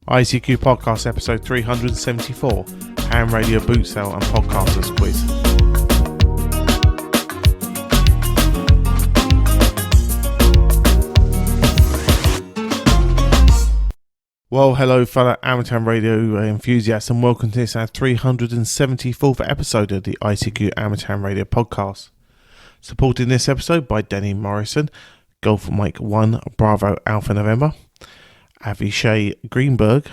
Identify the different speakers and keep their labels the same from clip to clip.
Speaker 1: ICQ Podcast episode 374, Ham Radio Bootsale and Podcasters Quiz. Well, hello fellow amateur radio enthusiasts, and welcome to this our 374th episode of the ICQ Amateur Radio Podcast. Supporting this episode by Denny Morrison, Golf Mike 1 Bravo Alpha November, Avishai Greenberg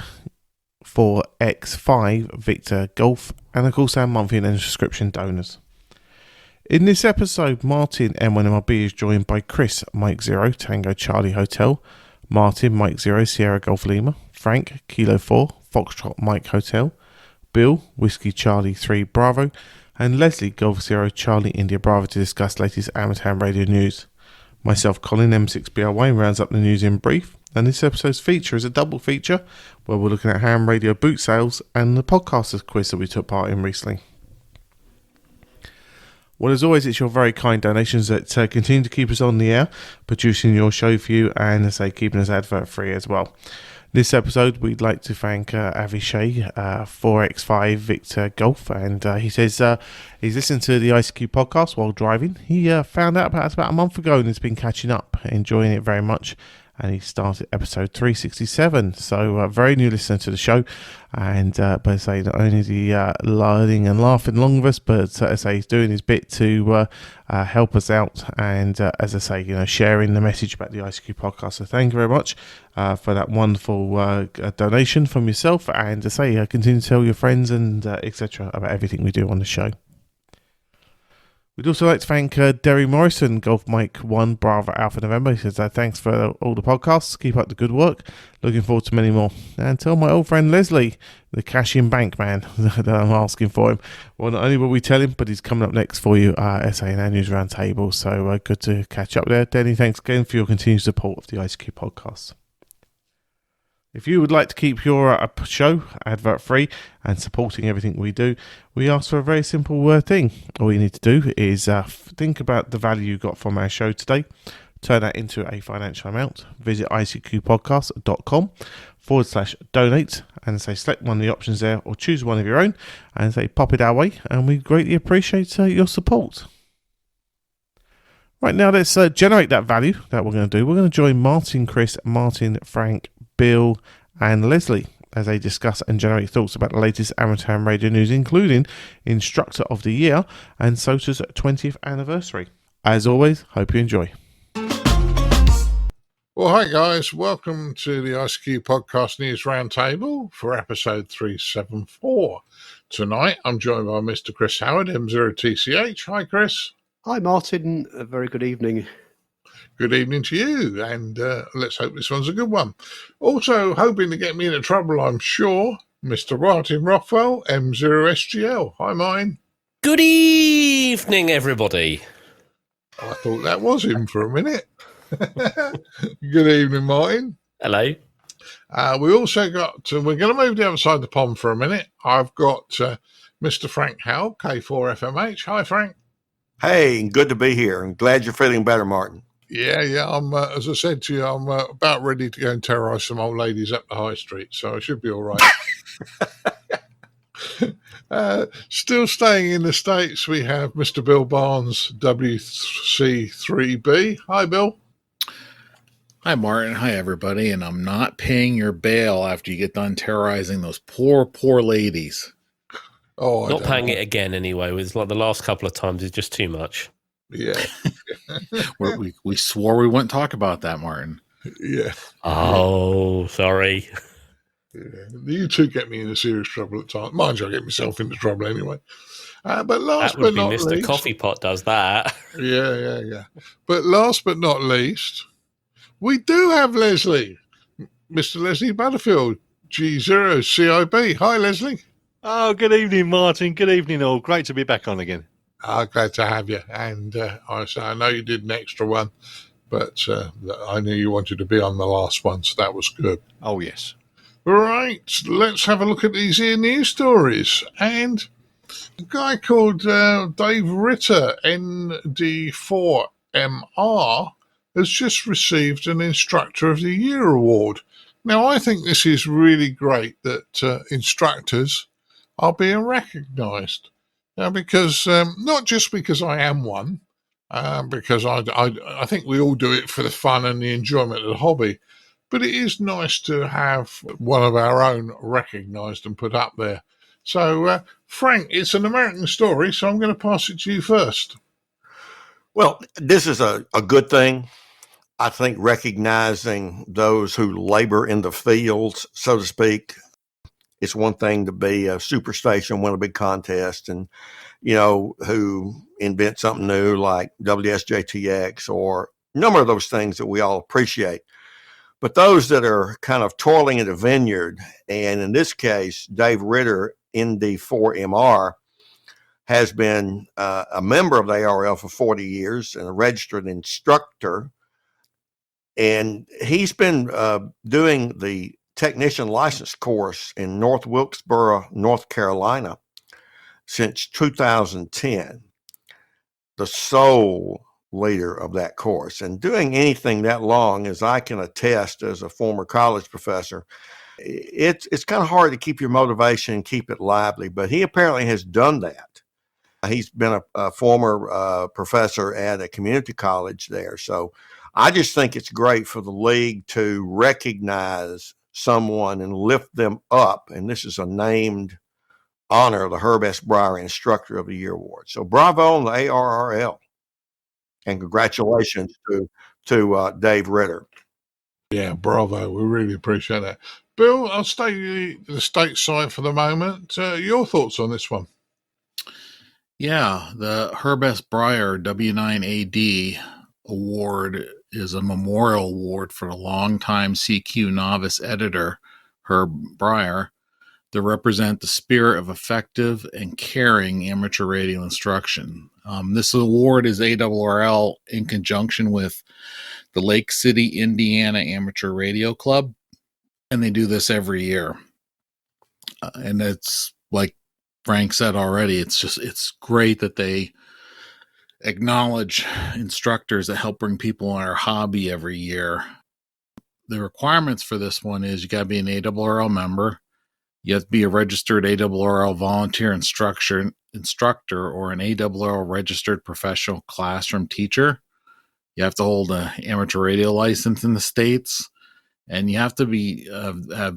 Speaker 1: 4X5 Victor Golf, and of course our monthly and subscription donors. In this episode, Martin M1MRB is joined by Chris Mike 0 Tango Charlie Hotel, Martin Mike 0 Sierra Golf Lima, Frank Kilo 4 Foxtrot Mike Hotel, Bill Whiskey Charlie 3 Bravo, and Leslie Golf 0 Charlie India Bravo to discuss latest amateur radio news. Myself, Colin M6BRY, rounds up the news in brief, and this episode's feature is a double feature where we're looking at ham radio boot sales and the podcasters quiz that we took part in recently. Well, as always, it's your very kind donations that continue to keep us on the air, producing your show for you, and as I say, keeping us advert free as well. This episode, we'd like to thank Avishai, 4X5 Victor Golf, and he says he's listened to the ICQ podcast while driving. He found out about a month ago and has been catching up, enjoying it very much, and he started episode 367, so very new listener to the show, and but I say not only is he learning and laughing along with us, but as I say, he's doing his bit to help us out, and as I say, sharing the message about the ICQ podcast. So thank you very much for that wonderful donation from yourself, and as I say, continue to tell your friends and etc. about everything we do on the show. We'd also like to thank Derry Morrison, Golf Mike 1 Bravo Alpha November. He says, thanks for all the podcasts. Keep up the good work. Looking forward to many more. And tell my old friend Leslie, the cash-in bank man, that I'm asking for him. Well, not only will we tell him, but he's coming up next for you, SA and our News Roundtable. So good to catch up there. Denny, thanks again for your continued support of the ICQ podcast. If you would like to keep your show advert-free and supporting everything we do, we ask for a very simple thing. All you need to do is think about the value you got from our show today, turn that into a financial amount, visit icqpodcast.com/donate, and say select one of the options there or choose one of your own and say pop it our way, and we greatly appreciate your support. Right, now let's generate that value that we're going to do. We're going to join Martin, Chris, Martin, Frank, Bill and Leslie as they discuss and generate thoughts about the latest amateur radio news, including Instructor of the Year and SOTA's 20th anniversary. As always, hope you enjoy.
Speaker 2: Well, hi guys, welcome to the ICQ Podcast News Roundtable for episode 374. Tonight I'm joined by Mr. Chris Howard, M0TCH. Hi Chris.
Speaker 3: Hi Martin, a very good evening.
Speaker 2: Good evening to you, and let's hope this one's a good one. Also, hoping to get me into trouble, I'm sure, Mr. Martin Rothwell, M0SGL. Hi, Martin.
Speaker 4: Good evening, everybody.
Speaker 2: I thought that was him for a minute. Good evening, Martin.
Speaker 4: Hello.
Speaker 2: We also got, we're going to move the other side of the pond for a minute. I've got Mr. Frank Howell, K4FMH. Hi, Frank.
Speaker 5: Hey, good to be here. I'm glad you're feeling better, Martin.
Speaker 2: Yeah. I'm, as I said to you, I'm about ready to go and terrorise some old ladies up the high street, so I should be all right. Still staying in the States, we have Mr. Bill Barnes, WC3B. Hi, Bill.
Speaker 6: Hi, Martin. Hi, everybody. And I'm not paying your bail after you get done terrorizing those poor ladies.
Speaker 2: Oh,
Speaker 4: not paying it again anyway. With like the last couple of times is just too much.
Speaker 2: Yeah.
Speaker 6: we swore we wouldn't talk about that, Martin.
Speaker 2: Yeah.
Speaker 4: Oh, sorry.
Speaker 2: Yeah. You two get me into serious trouble at times. Mind you, I get myself into trouble anyway. But last but not
Speaker 4: Mr.
Speaker 2: least,
Speaker 4: Coffee Pot does that.
Speaker 2: Yeah. But last but not least, we do have Leslie, Mr. Leslie Butterfield, G0CIB. Hi, Leslie.
Speaker 7: Oh, good evening, Martin. Good evening, all. Great to be back on again.
Speaker 2: Glad to have you. And I know you did an extra one, but I knew you wanted to be on the last one, so that was good.
Speaker 7: Oh, yes.
Speaker 2: Right, let's have a look at these here news stories. And a guy called Dave Ritter, ND4MR, has just received an Instructor of the Year award. Now, I think this is really great that instructors are being recognised. Because not just because I am one, because I think we all do it for the fun and the enjoyment of the hobby, but it is nice to have one of our own recognised and put up there. So, Frank, it's an American story, so I'm going to pass it to you first.
Speaker 5: Well, this is a good thing. I think recognizing those who labor in the fields, so to speak, it's one thing to be a superstation, win a big contest, and, who invent something new like WSJTX or a number of those things that we all appreciate. But those that are kind of toiling in the vineyard, and in this case, Dave Ritter, ND4MR, has been a member of the ARRL for 40 years and a registered instructor. And he's been doing the technician license course in North Wilkesboro, North Carolina since 2010, the sole leader of that course. And doing anything that long, as I can attest as a former college professor, it's kind of hard to keep your motivation and keep it lively, but he apparently has done that. He's been a former professor at a community college there. So I just think it's great for the league to recognize someone and lift them up. And this is a named honor of the Herb S. Brier Instructor of the Year Award. So bravo on the ARRL. And congratulations to Dave Ritter.
Speaker 2: Yeah, bravo. We really appreciate that. Bill, I'll stay the stateside for the moment. Your thoughts on this one?
Speaker 6: Yeah, the Herb S. Brier W9AD Award is a memorial award for the longtime CQ novice editor, Herb Brier, to represent the spirit of effective and caring amateur radio instruction. This award is ARRL in conjunction with the Lake City, Indiana Amateur Radio Club, and they do this every year. And it's like Frank said already, it's great that they acknowledge instructors that help bring people in our hobby every year. The requirements for this one is you got to be an ARRL member. You have to be a registered ARRL volunteer instructor or an ARRL registered professional classroom teacher. You have to hold an amateur radio license in the States, and you have to be have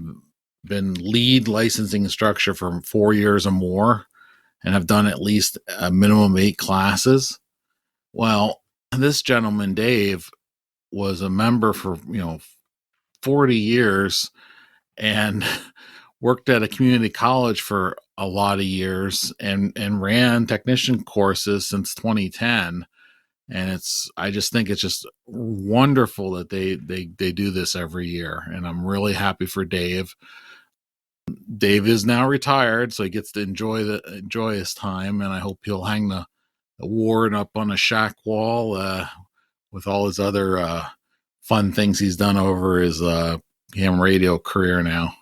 Speaker 6: been lead licensing instructor for 4 years or more and have done at least a minimum 8 classes. Well, this gentleman, Dave, was a member for 40 years and worked at a community college for a lot of years and ran technician courses since 2010. And I just think it's just wonderful that they do this every year. And I'm really happy for Dave. Dave is now retired, so he gets to enjoy his time. And I hope he'll hang the award up on a shack wall with all his other fun things he's done over his ham radio career now.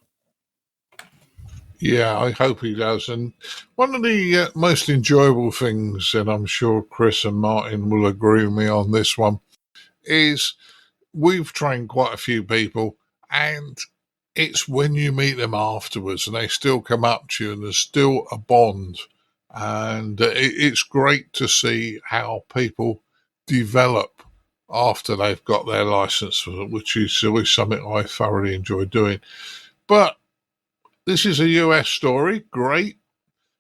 Speaker 2: Yeah, I hope he does. And one of the most enjoyable things, and I'm sure Chris and Martin will agree with me on this one, is we've trained quite a few people, and it's when you meet them afterwards and they still come up to you and there's still a bond. And it's great to see how people develop after they've got their license, which is always something I thoroughly enjoy doing. But this is a US story. Great.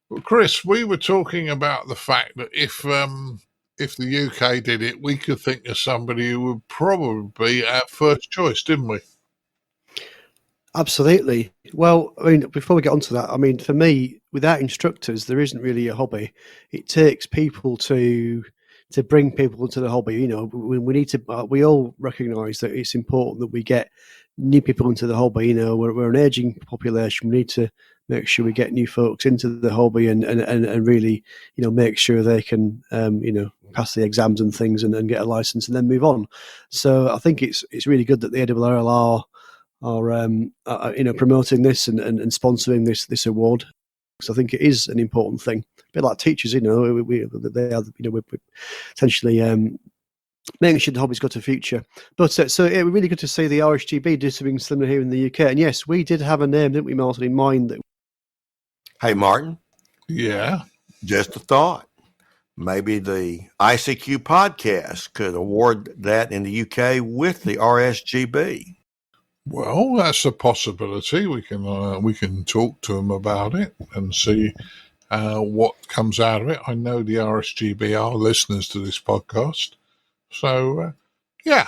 Speaker 2: Well, Chris, we were talking about the fact that if the UK did it, we could think of somebody who would probably be our first choice, didn't we?
Speaker 3: Absolutely. Well, I mean, before we get onto that, I mean, for me, without instructors, there isn't really a hobby. It takes people to bring people into the hobby. We need to. We all recognise that it's important that we get new people into the hobby. We're an aging population. We need to make sure we get new folks into the hobby and really, make sure they can, pass the exams and things and get a license and then move on. So I think it's really good that the ARRL are promoting this and sponsoring this award, because I think it is an important thing. A bit like teachers, they are, we're potentially making sure the hobby's got a future. But so it was really good to see the RSGB do something similar here in the UK. And yes, we did have a name, didn't we, Martin, in mind?
Speaker 5: Hey, Martin,
Speaker 2: Yeah.
Speaker 5: just a thought. Maybe the ICQ podcast could award that in the UK with the RSGB.
Speaker 2: Well, that's a possibility. We can talk to them about it and see what comes out of it. I know the RSGB are listeners to this podcast, so yeah.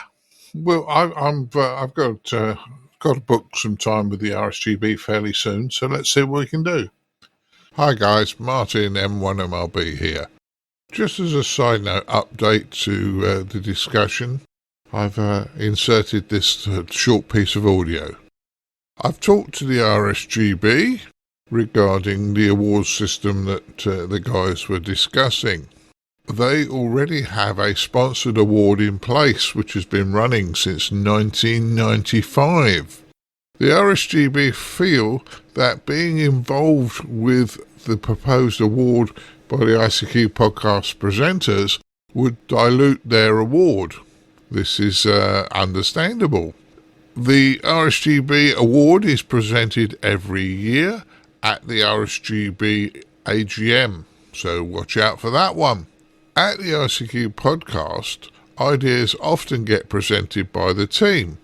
Speaker 2: Well, I've got to book some time with the RSGB fairly soon, so let's see what we can do. Hi guys, Martin M1MRB here. Just as a side note update to the discussion, I've inserted this short piece of audio. I've talked to the RSGB regarding the awards system that the guys were discussing. They already have a sponsored award in place which has been running since 1995. The RSGB feel that being involved with the proposed award by the ICQ podcast presenters would dilute their award. This is understandable. The RSGB award is presented every year at the RSGB AGM, so watch out for that one. At the ICQ podcast, ideas often get presented by the team,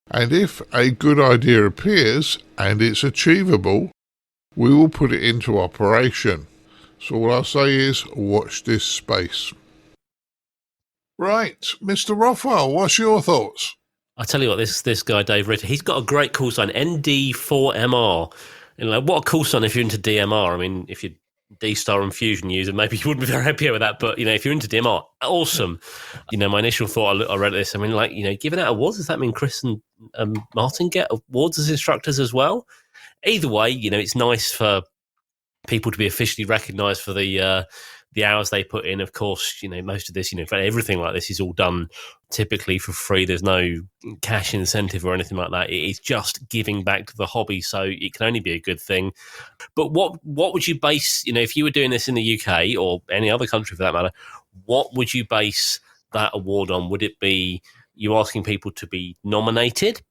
Speaker 2: and if a good idea appears and it's achievable, we will put it into operation. So all I'll say is watch this space. Right, Mr. Rothwell, what's your thoughts?
Speaker 4: I tell you what, this guy Dave Ritter, he's got a great call sign, ND4MR. And like, what a call sign if you're into DMR. I mean, if you're D-Star and Fusion user, maybe you wouldn't be very happy with that. But if you're into DMR, awesome. My initial thought, I read this. I mean, giving out awards, does that mean Chris and Martin get awards as instructors as well? Either way, it's nice for people to be officially recognised for the hours they put in. Of course, most of this, everything like this is all done typically for free. There's no cash incentive or anything like that. It is just giving back to the hobby, so it can only be a good thing. But what would you base, if you were doing this in the UK or any other country for that matter, what would you base that award on? Would it be you asking people to be nominated?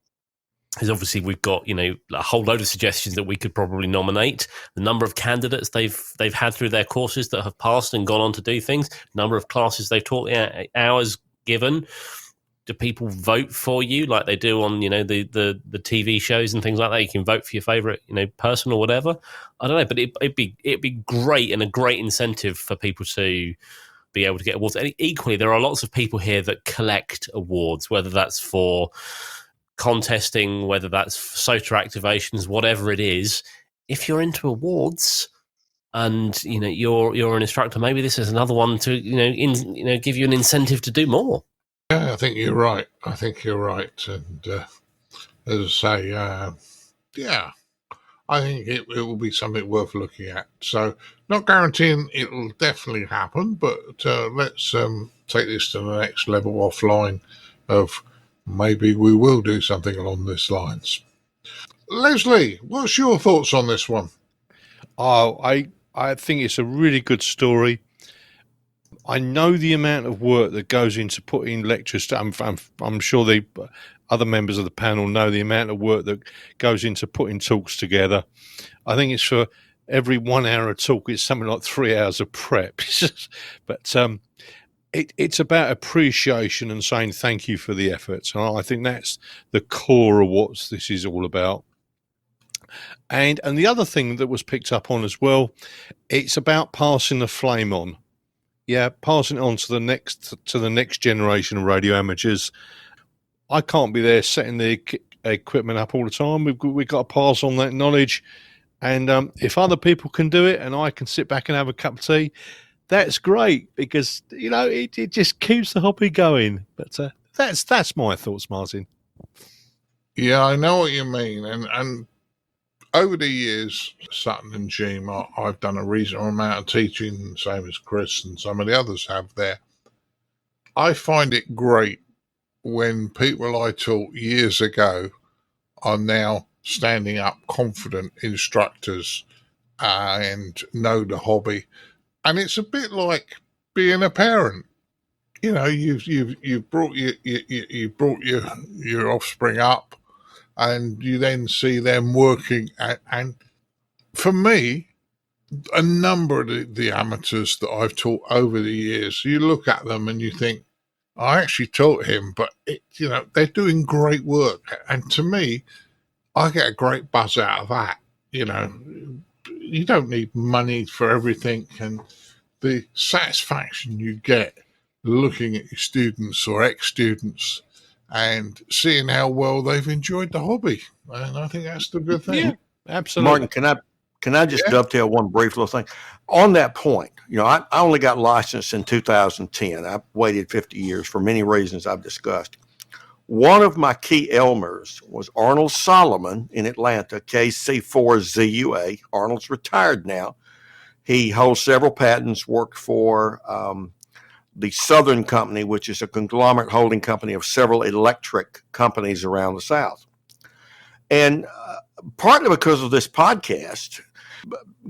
Speaker 4: Because obviously we've got a whole load of suggestions that we could probably nominate. The number of candidates they've had through their courses that have passed and gone on to do things, number of classes they've taught, hours given. Do people vote for you like they do on the TV shows and things like that? You can vote for your favorite person or whatever. I don't know, but it'd be great and a great incentive for people to be able to get awards. And equally, there are lots of people here that collect awards, whether that's for contesting, whether that's SOTA activations, whatever it is. If you're into awards and you're an instructor, maybe this is another one to give you an incentive to do more.
Speaker 2: Yeah, I think you're right. And as I say, I think it will be something worth looking at. So not guaranteeing it will definitely happen, but let's take this to the next level offline of maybe we will do something along these lines. Leslie, what's your thoughts on this one?
Speaker 7: Oh, I think it's a really good story. I know the amount of work that goes into putting lectures. I'm sure the other members of the panel know the amount of work that goes into putting talks together. I think it's for every 1 hour of talk, it's something like 3 hours of prep. But it's about appreciation and saying thank you for the efforts. And I think that's the core of what this is all about. And the other thing that was picked up on as well, it's about passing the flame on. Yeah, passing it on to the next generation of radio amateurs. I can't be there setting the equipment up all the time. We've got to pass on that knowledge. And if other people can do it and I can sit back and have a cup of tea, that's great, because it just keeps the hobby going. But that's my thoughts, Martin.
Speaker 2: Yeah, I know what you mean, and over the years, Sutton and Jim, I've done a reasonable amount of teaching, same as Chris and some of the others have there. I find it great when people I taught years ago are now standing up confident instructors and know the hobby. And it's a bit like being a parent. you've brought you brought your offspring up, and you then see them working. And for me, a number of the amateurs that I've taught over the years, you look at them and you think, I actually taught him, but they're doing great work. And to me, I get a great buzz out of that. You don't need money for everything, and the satisfaction you get looking at your students or ex-students and seeing how well they've enjoyed the hobby. And I think that's the good thing.
Speaker 7: Yeah, absolutely.
Speaker 5: Martin, can I just dovetail one brief little thing? On that point, I only got licensed in 2010. I waited 50 years for many reasons I've discussed. One of my key Elmers was Arnold Solomon in Atlanta, KC4ZUA. Arnold's retired now. He holds several patents, worked for the Southern Company, which is a conglomerate holding company of several electric companies around the South. And partly because of this podcast,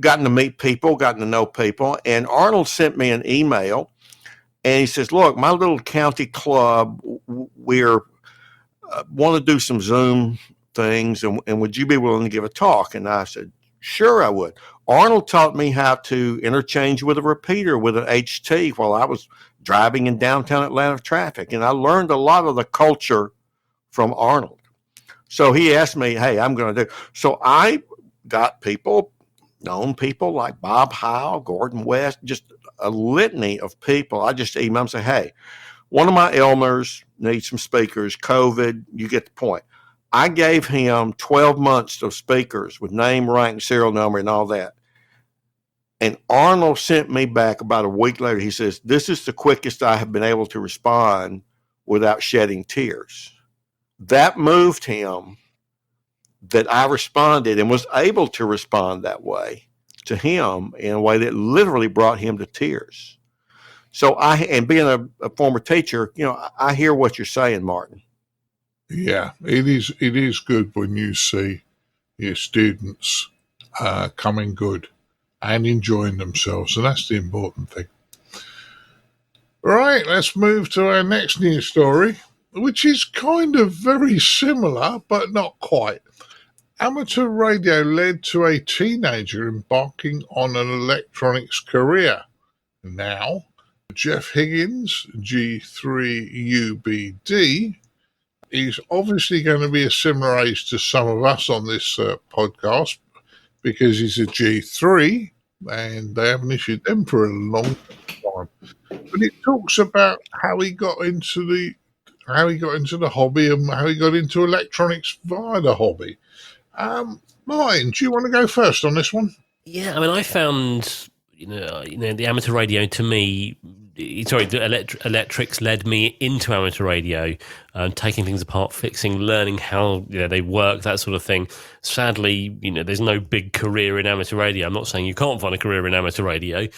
Speaker 5: gotten to meet people, gotten to know people. And Arnold sent me an email, and he says, look, my little county club, we're want to do some Zoom things, and would you be willing to give a talk? And I said, sure, I would. Arnold taught me how to interchange with a repeater with an HT while I was driving in downtown Atlanta traffic. And I learned a lot of the culture from Arnold. So he asked me, hey, I'm going to do. So I got known people like Bob Howe, Gordon West, just a litany of people. I just emailed and say, hey, one of my Elmers needs some speakers, COVID, you get the point. I gave him 12 months of speakers with name, rank, serial number, and all that. And Arnold sent me back about a week later. He says, this is the quickest I have been able to respond without shedding tears. That moved him, that I responded and was able to respond that way to him in a way that literally brought him to tears. So and being a former teacher, I hear what you're saying, Martin.
Speaker 2: Yeah, it is good when you see your students coming good and enjoying themselves, and that's the important thing. Right, let's move to our next news story, which is kind of very similar, but not quite. Amateur radio led to a teenager embarking on an electronics career. Now, Jeff Higgins, G3UBD, is obviously going to be a similar age to some of us on this podcast, because he's a G3 and they haven't issued them for a long time. But it talks about how he got into the hobby and how he got into electronics via the hobby. Martin, do you want to go first on this one?
Speaker 4: Yeah, I mean, I found the amateur radio to me. Sorry, the electrics led me into amateur radio, taking things apart, fixing, learning how they work, that sort of thing. Sadly, there's no big career in amateur radio. I'm not saying you can't find a career in amateur radio,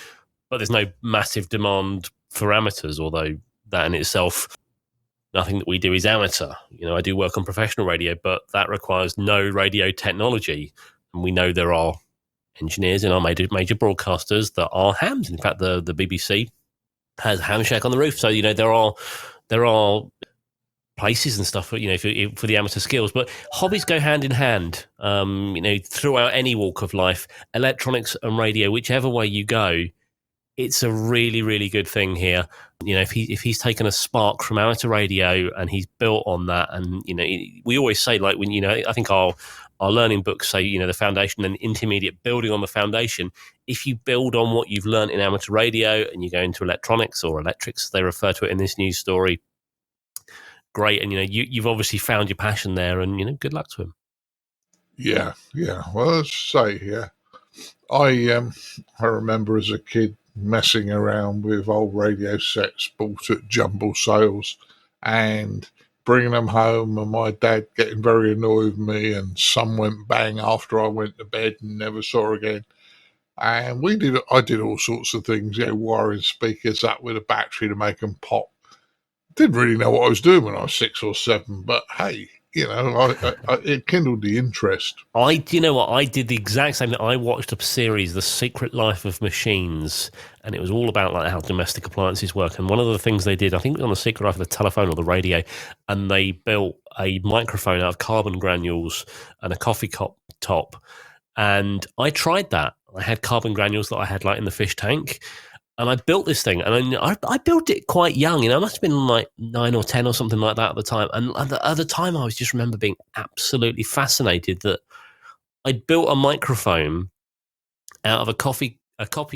Speaker 4: but there's no massive demand for amateurs, although that in itself, nothing that we do is amateur. I do work on professional radio, but that requires no radio technology. And we know there are engineers in our major broadcasters that are hams. In fact, the BBC has a ham shack on the roof. So, there are places and stuff for the amateur skills, but hobbies go hand in hand, throughout any walk of life. Electronics and radio, whichever way you go, it's a really, really good thing here. If he's taken a spark from amateur radio and he's built on that, and we always say, like, when I think our learning books say, the foundation and intermediate, building on the foundation. If you build on what you've learned in amateur radio and you go into electronics, or electrics, they refer to it in this news story, great. And you've obviously found your passion there, and good luck to him.
Speaker 2: Yeah. Well, let's say, I remember as a kid messing around with old radio sets bought at jumble sales and bringing them home, and my dad getting very annoyed with me, and some went bang after I went to bed and never saw again. And I did all sorts of things, wiring speakers up with a battery to make them pop. Didn't really know what I was doing when I was 6 or 7, but hey, it kindled the interest.
Speaker 4: Do you know what? I did the exact same thing. I watched a series, The Secret Life of Machines, and it was all about like how domestic appliances work. And one of the things they did, I think it was on The Secret Life of the telephone or the radio, and they built a microphone out of carbon granules and a coffee cup top. And I tried that. I had carbon granules that I had like in the fish tank. And I built this thing, and I built it quite young. I must have been like 9 or 10 or something like that at the time. And at the time, I just remember being absolutely fascinated that I'd built a microphone out of a coffee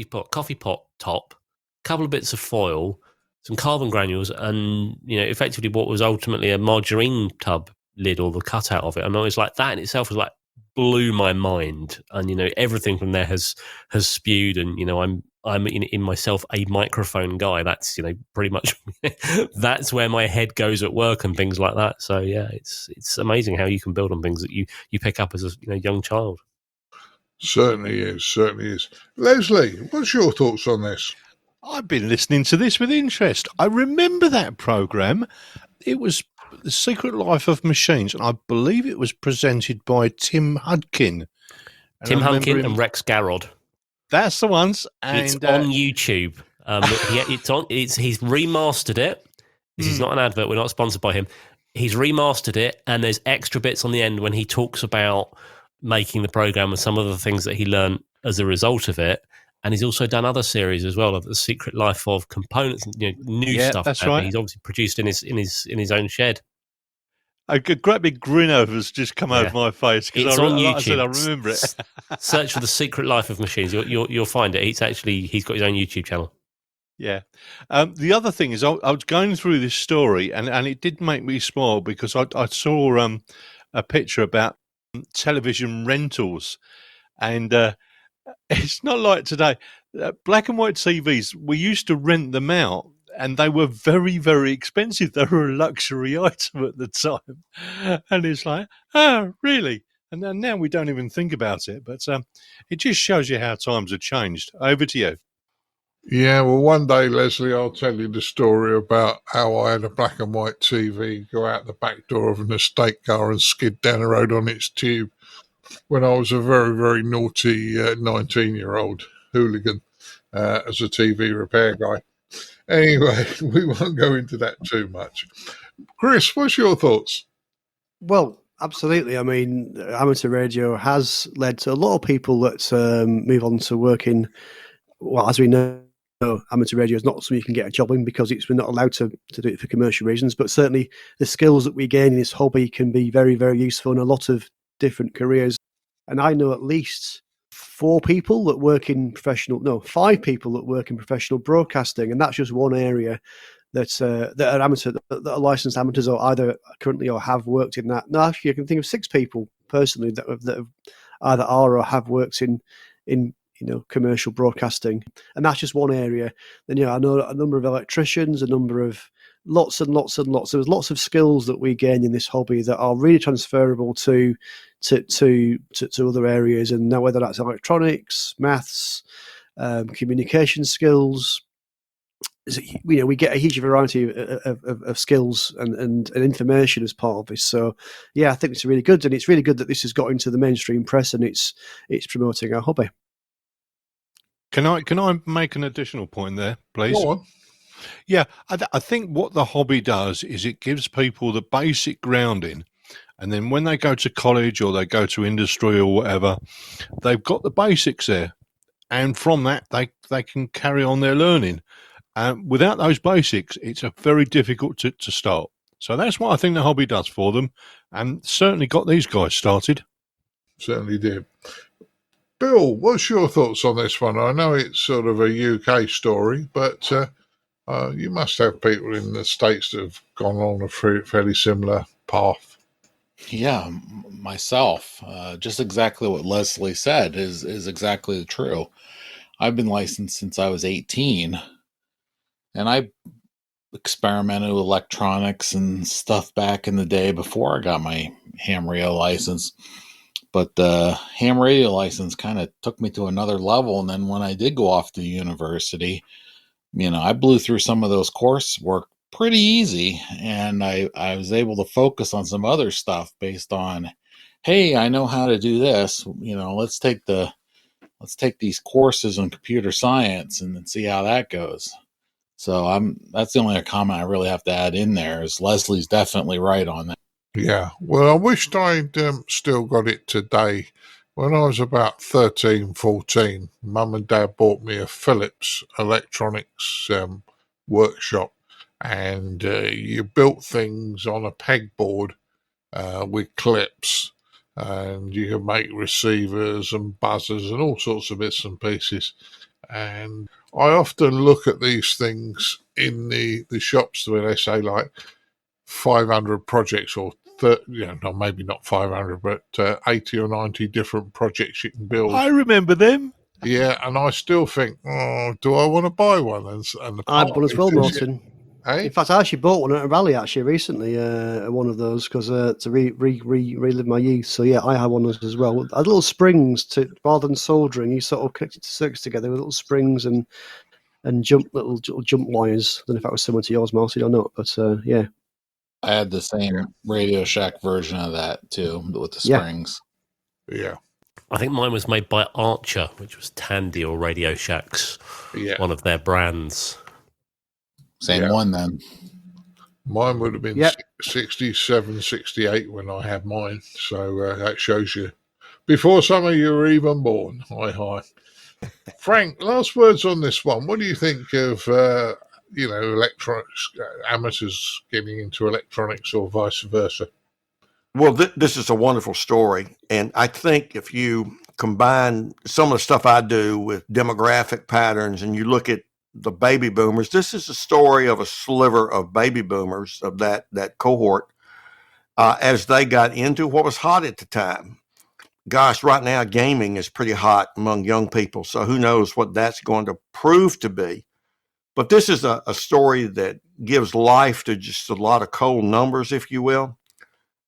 Speaker 4: pot top, a couple of bits of foil, some carbon granules, and effectively what was ultimately a margarine tub lid or the cutout of it. And I was like, that in itself was like blew my mind. And everything from there has spewed. And I'm in myself a microphone guy. That's pretty much that's where my head goes at work and things like that. So yeah, it's amazing how you can build on things that you pick up as a young child.
Speaker 2: Certainly is. Leslie, what's your thoughts on this?
Speaker 7: I've been listening to this with interest. I remember that program. It was The Secret Life of Machines, and I believe it was presented by Tim Hudkin.
Speaker 4: Tim Hudkin and Rex Garrod.
Speaker 7: That's the ones. And
Speaker 4: it's on YouTube. He's remastered it. This is not an advert. We're not sponsored by him. He's remastered it, and there's extra bits on the end when he talks about making the program and some of the things that he learned as a result of it. And he's also done other series as well of The Secret Life of Components, new stuff.
Speaker 7: That's right.
Speaker 4: He's obviously produced in his own shed.
Speaker 7: A great big grin has just come over my face because
Speaker 4: on YouTube.
Speaker 7: Like I said, I remember it.
Speaker 4: Search for The Secret Life of Machines. You'll find it. He's got his own YouTube channel.
Speaker 7: Yeah. The other thing is I was going through this story and it did make me smile because I saw a picture about television rentals, and it's not like today. Black and white TVs, we used to rent them out, and they were very, very expensive. They were a luxury item at the time. And it's like, oh, really? And now we don't even think about it. But it just shows you how times have changed. Over to you.
Speaker 2: Yeah, well, one day, Leslie, I'll tell you the story about how I had a black and white TV go out the back door of an estate car and skid down the road on its tube when I was a very, very naughty 19-year-old hooligan as a TV repair guy. Anyway, we won't go into that too much. Chris, what's your thoughts?
Speaker 3: Well, absolutely. I mean, amateur radio has led to a lot of people that move on to working. Well, as we know, amateur radio is not something you can get a job in because we're not allowed to do it for commercial reasons. But certainly the skills that we gain in this hobby can be very, very useful in a lot of different careers. And I know at least 5 people that work in professional broadcasting, and that's just one area that are amateur, that are licensed amateurs, or either currently or have worked in that. No, actually, I can think of 6 people personally that have either are or have worked in commercial broadcasting, and that's just one area. Then I know a number of electricians, a number of lots and lots and lots. There's lots of skills that we gain in this hobby that are really transferable to other areas, and now whether that's electronics, maths, communication skills. We get a huge variety of skills and information as part of this. So yeah, I think it's really good, and it's really good that this has got into the mainstream press and it's promoting our hobby.
Speaker 7: Can I make an additional point there, please?
Speaker 2: Go on.
Speaker 7: Yeah, I think what the hobby does is it gives people the basic grounding, and then when they go to college or they go to industry or whatever, they've got the basics there, and from that they can carry on their learning. Without those basics, it's very difficult to start. So that's what I think the hobby does for them, and certainly got these guys started.
Speaker 2: Certainly did. Bill, what's your thoughts on this one? I know it's sort of a UK story, but you must have people in the States that have gone on a fairly similar path.
Speaker 6: Yeah, myself. Just exactly what Leslie said is exactly true. I've been licensed since I was 18, and I experimented with electronics and stuff back in the day before I got my ham radio license. But the ham radio license kind of took me to another level. And then when I did go off to university, I blew through some of those coursework pretty easy, and I was able to focus on some other stuff based on, hey, I know how to do this. Let's take these courses on computer science and then see how that goes. So that's the only comment I really have to add in there is Leslie's definitely right on that.
Speaker 2: Yeah, well, I wished I'd still got it today. When I was about 13, 14, Mum and Dad bought me a Philips electronics workshop, and you built things on a pegboard with clips, and you could make receivers and buzzers and all sorts of bits and pieces. And I often look at these things in the shops where they say like 500 projects or maybe not 500, but 80 or 90 different projects you can build.
Speaker 7: I remember them.
Speaker 2: Yeah, and I still think, do I want to buy one? And
Speaker 3: I bought as well, Martin.
Speaker 2: Hey?
Speaker 3: In fact, I actually bought one at a rally actually recently, one of those, because to relive my youth. So yeah, I had one as well. I had little springs rather than soldering. You sort of connected the circuits together with little springs and little jump wires. I don't know if that was similar to yours, Martin, or not, but yeah.
Speaker 6: I had the same Radio Shack version of that too, but with the springs.
Speaker 2: Yeah.
Speaker 4: I think mine was made by Archer, which was Tandy or Radio Shack's, one of their brands.
Speaker 6: Same one then.
Speaker 2: Mine would have been 67, 68 when I had mine. So that shows you. Before some of you were even born. Hi. Frank, last words on this one. What do you think of, electronics, amateurs getting into electronics or vice versa?
Speaker 5: Well, this is a wonderful story. And I think if you combine some of the stuff I do with demographic patterns and you look at the baby boomers, this is a story of a sliver of baby boomers of that cohort as they got into what was hot at the time. Gosh, right now gaming is pretty hot among young people. So who knows what that's going to prove to be. But this is a story that gives life to just a lot of cold numbers, if you will.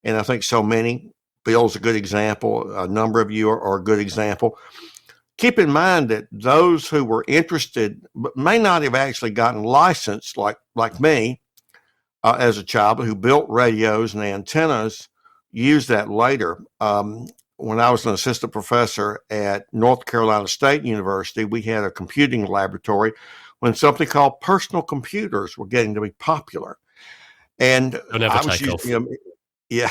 Speaker 5: And I think so many. Bill's a good example. A number of you are a good example. Keep in mind that those who were interested but may not have actually gotten licensed like me as a child, but who built radios and antennas, used that later. When I was an assistant professor at North Carolina State University, we had a computing laboratory when something called personal computers were getting to be popular. And I was using them. Yeah.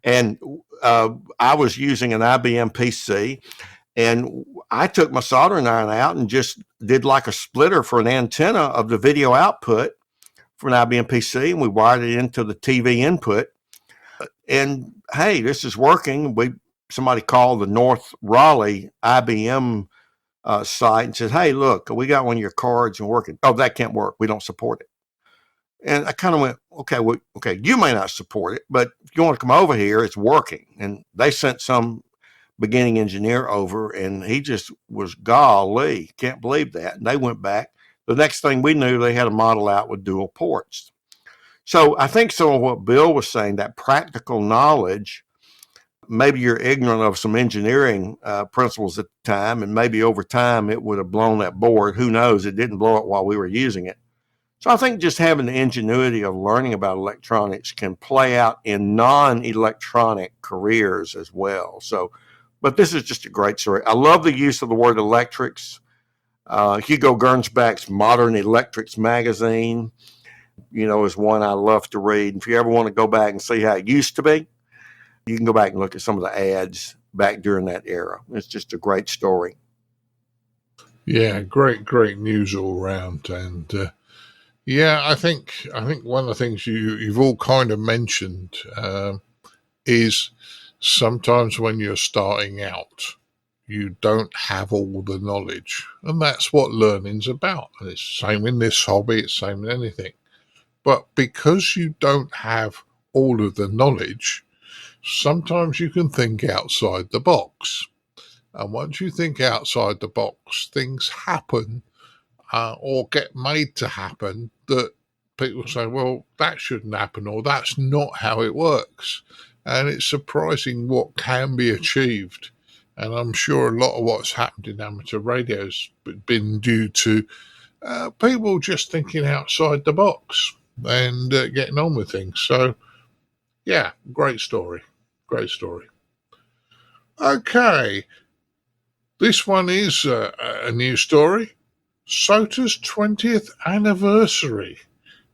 Speaker 5: And I was using an IBM PC, and I took my soldering iron out and just did like a splitter for an antenna of the video output for an IBM PC, and we wired it into the TV input. And hey, this is working. Somebody called the North Raleigh IBM site and said, hey, look, we got one of your cards and working. Oh, that can't work. We don't support it. And I kind of went, okay, you may not support it, but if you want to come over here, it's working. And they sent some beginning engineer over, and he just was, golly, can't believe that. And they went back. The next thing we knew, they had a model out with dual ports. So I think some of what Bill was saying, that practical knowledge, maybe you're ignorant of some engineering principles at the time, and maybe over time it would have blown that board. Who knows? It didn't blow it while we were using it. So I think just having the ingenuity of learning about electronics can play out in non-electronic careers as well. So, but this is just a great story. I love the use of the word electrics. Hugo Gernsback's Modern Electrics magazine, is one I love to read. If you ever want to go back and see how it used to be, you can go back and look at some of the ads back during that era. It's just a great story.
Speaker 2: Yeah, great news all around. And I think one of the things you've all kind of mentioned is sometimes when you're starting out, you don't have all the knowledge, and that's what learning's about. And it's the same in this hobby, it's the same in anything. But because you don't have all of the knowledge, sometimes you can think outside the box. And once you think outside the box, things happen or get made to happen that people say, well, that shouldn't happen, or that's not how it works. And it's surprising what can be achieved. And I'm sure a lot of what's happened in amateur radio has been due to people just thinking outside the box. and getting on with things. So, yeah, great story. Great story. Okay. This one is a new story. SOTA's 20th anniversary.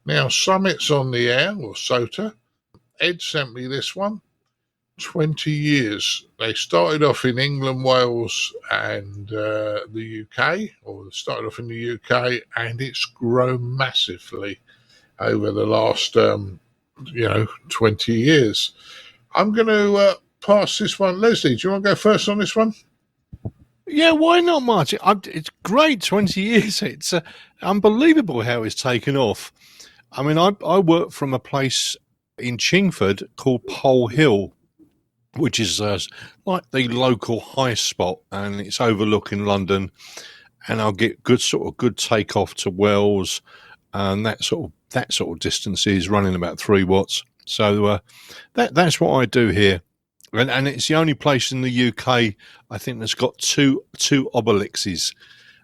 Speaker 2: Now, Summit's on the air, or SOTA. Ed sent me this one. 20 years. They started off in England, Wales, and the UK, or started off in the UK, and it's grown massively over the last, 20 years. I'm going to pass this one. Leslie, do you want to go first on this one?
Speaker 7: Yeah, why not, Martin? It's great, 20 years. It's unbelievable how it's taken off. I mean, I work from a place in Chingford called Pole Hill, which is like the local high spot, and it's overlooking London. And I'll get good takeoff to Wells, and that sort of distance is running about 3 watts. So that's what I do here. And it's the only place in the UK, I think, that's got two obelisks.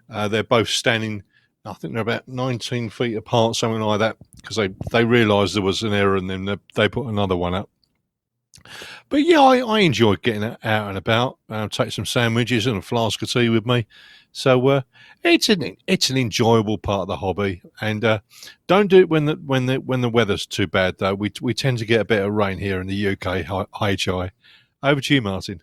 Speaker 7: They're both standing, I think they're about 19 feet apart, something like that, because they realised there was an error, and then they put another one up. But yeah, I enjoy getting out and about. Take some sandwiches and a flask of tea with me. So it's an enjoyable part of the hobby. And don't do it when the weather's too bad, though. We tend to get a bit of rain here in the UK. HI. Over to you, Martin.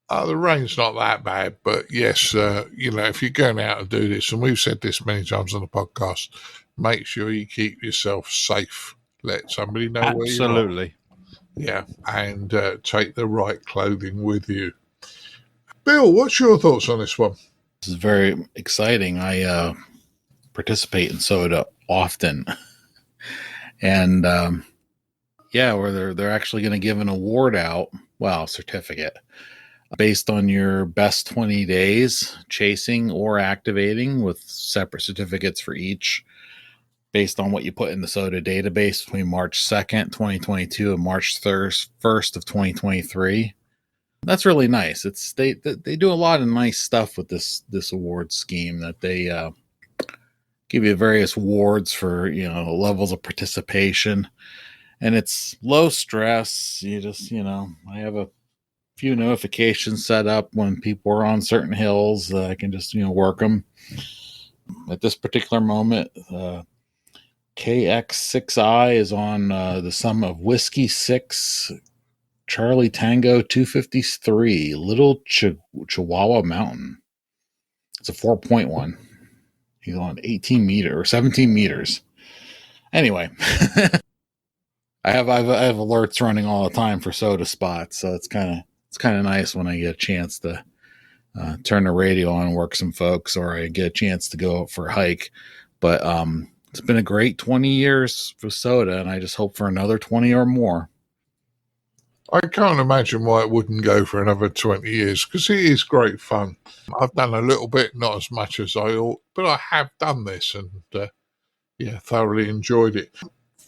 Speaker 2: The rain's not that bad, but yes, if you're going out to do this, and we've said this many times on the podcast, make sure you keep yourself safe. Let somebody know where you are.
Speaker 7: Absolutely.
Speaker 2: Yeah, and take the right clothing with you. Bill, what's your thoughts on this one?
Speaker 6: This is very exciting. I participate in SOTA often. And where they're actually going to give an award out, certificate, based on your best 20 days chasing or activating, with separate certificates for each, based on what you put in the SOTA database between March 2nd, 2022 and March 1st of 2023. That's really nice. They do a lot of nice stuff with this award scheme, that they give you various awards for, levels of participation, and it's low stress. You just, I have a few notifications set up when people are on certain hills. I can just, work them. At this particular moment, KX6I is on the sum of Whiskey 6, Charlie Tango 253, Little Chihuahua Mountain. It's a 4.1. He's on 18 meters or 17 meters. Anyway, I have alerts running all the time for SOTA spots, so it's kind of nice when I get a chance to turn the radio on and work some folks, or I get a chance to go out for a hike. But it's been a great 20 years for SOTA, and I just hope for another 20 or more.
Speaker 2: I can't imagine why it wouldn't go for another 20 years, because it is great fun. I've done a little bit, not as much as I ought, but I have done this, and thoroughly enjoyed it.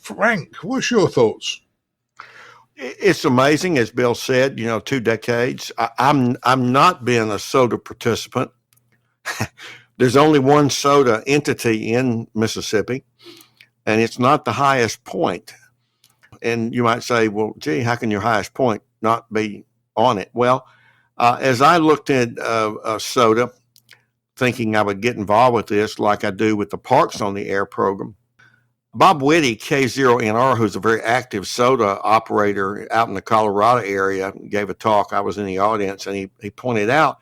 Speaker 2: Frank, what's your thoughts?
Speaker 5: It's amazing, as Bill said, 2 decades. I'm not being a SOTA participant. There's only one SOTA entity in Mississippi, and it's not the highest point. And you might say, well, gee, how can your highest point not be on it? Well, as I looked at SOTA, thinking I would get involved with this like I do with the Parks on the Air program, Bob Whitty, K0NR, who's a very active SOTA operator out in the Colorado area, gave a talk. I was in the audience, and he pointed out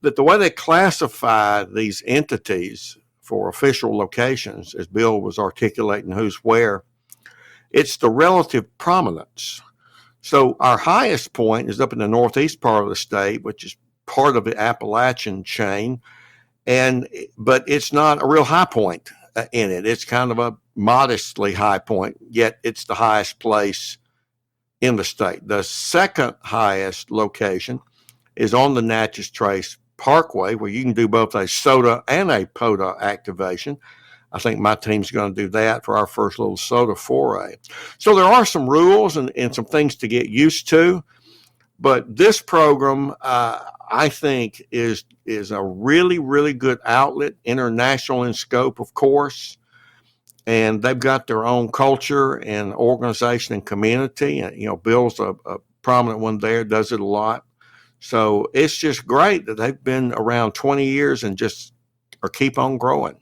Speaker 5: that the way they classify these entities for official locations, as Bill was articulating who's where, it's the relative prominence. So our highest point is up in the northeast part of the state, which is part of the Appalachian chain, but it's not a real high point in it. It's kind of a modestly high point, yet it's the highest place in the state. The second highest location is on the Natchez Trace Parkway, where you can do both a SOTA and a POTA activation. I think my team's going to do that for our first little SOTA foray. So there are some rules and some things to get used to, but this program, I think, is a really, really good outlet, international in scope, of course. and they've got their own culture and organization and community. And, Bill's a prominent one there, does it a lot. So it's just great that they've been around 20 years and just or keep on growing.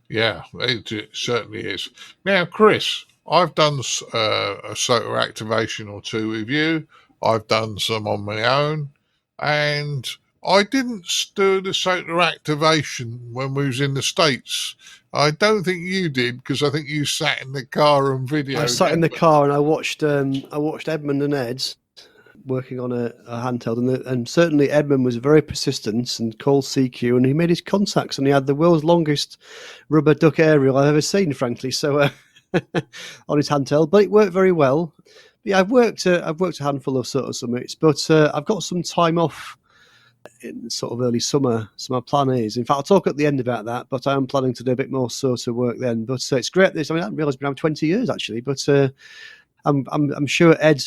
Speaker 2: Yeah, it certainly is. Now, Chris, I've done a SOTA activation or two with you. I've done some on my own, and I didn't do the SOTA activation when we was in the States. I don't think you did, because I think you sat in the car and videoed.
Speaker 3: I sat in the car and I watched Edmund and Ed's working on a handheld, and certainly Edmund was very persistent and called CQ, and he made his contacts, and he had the world's longest rubber duck aerial I've ever seen, frankly. So on his handheld, but it worked very well. Yeah, I've worked a handful of SOTA summits, but I've got some time off in sort of early summer. So my plan is, in fact, I'll talk at the end about that, but I am planning to do a bit more SOTA work then. But it's great. I didn't realise it's been around 20 years actually, but I'm sure Ed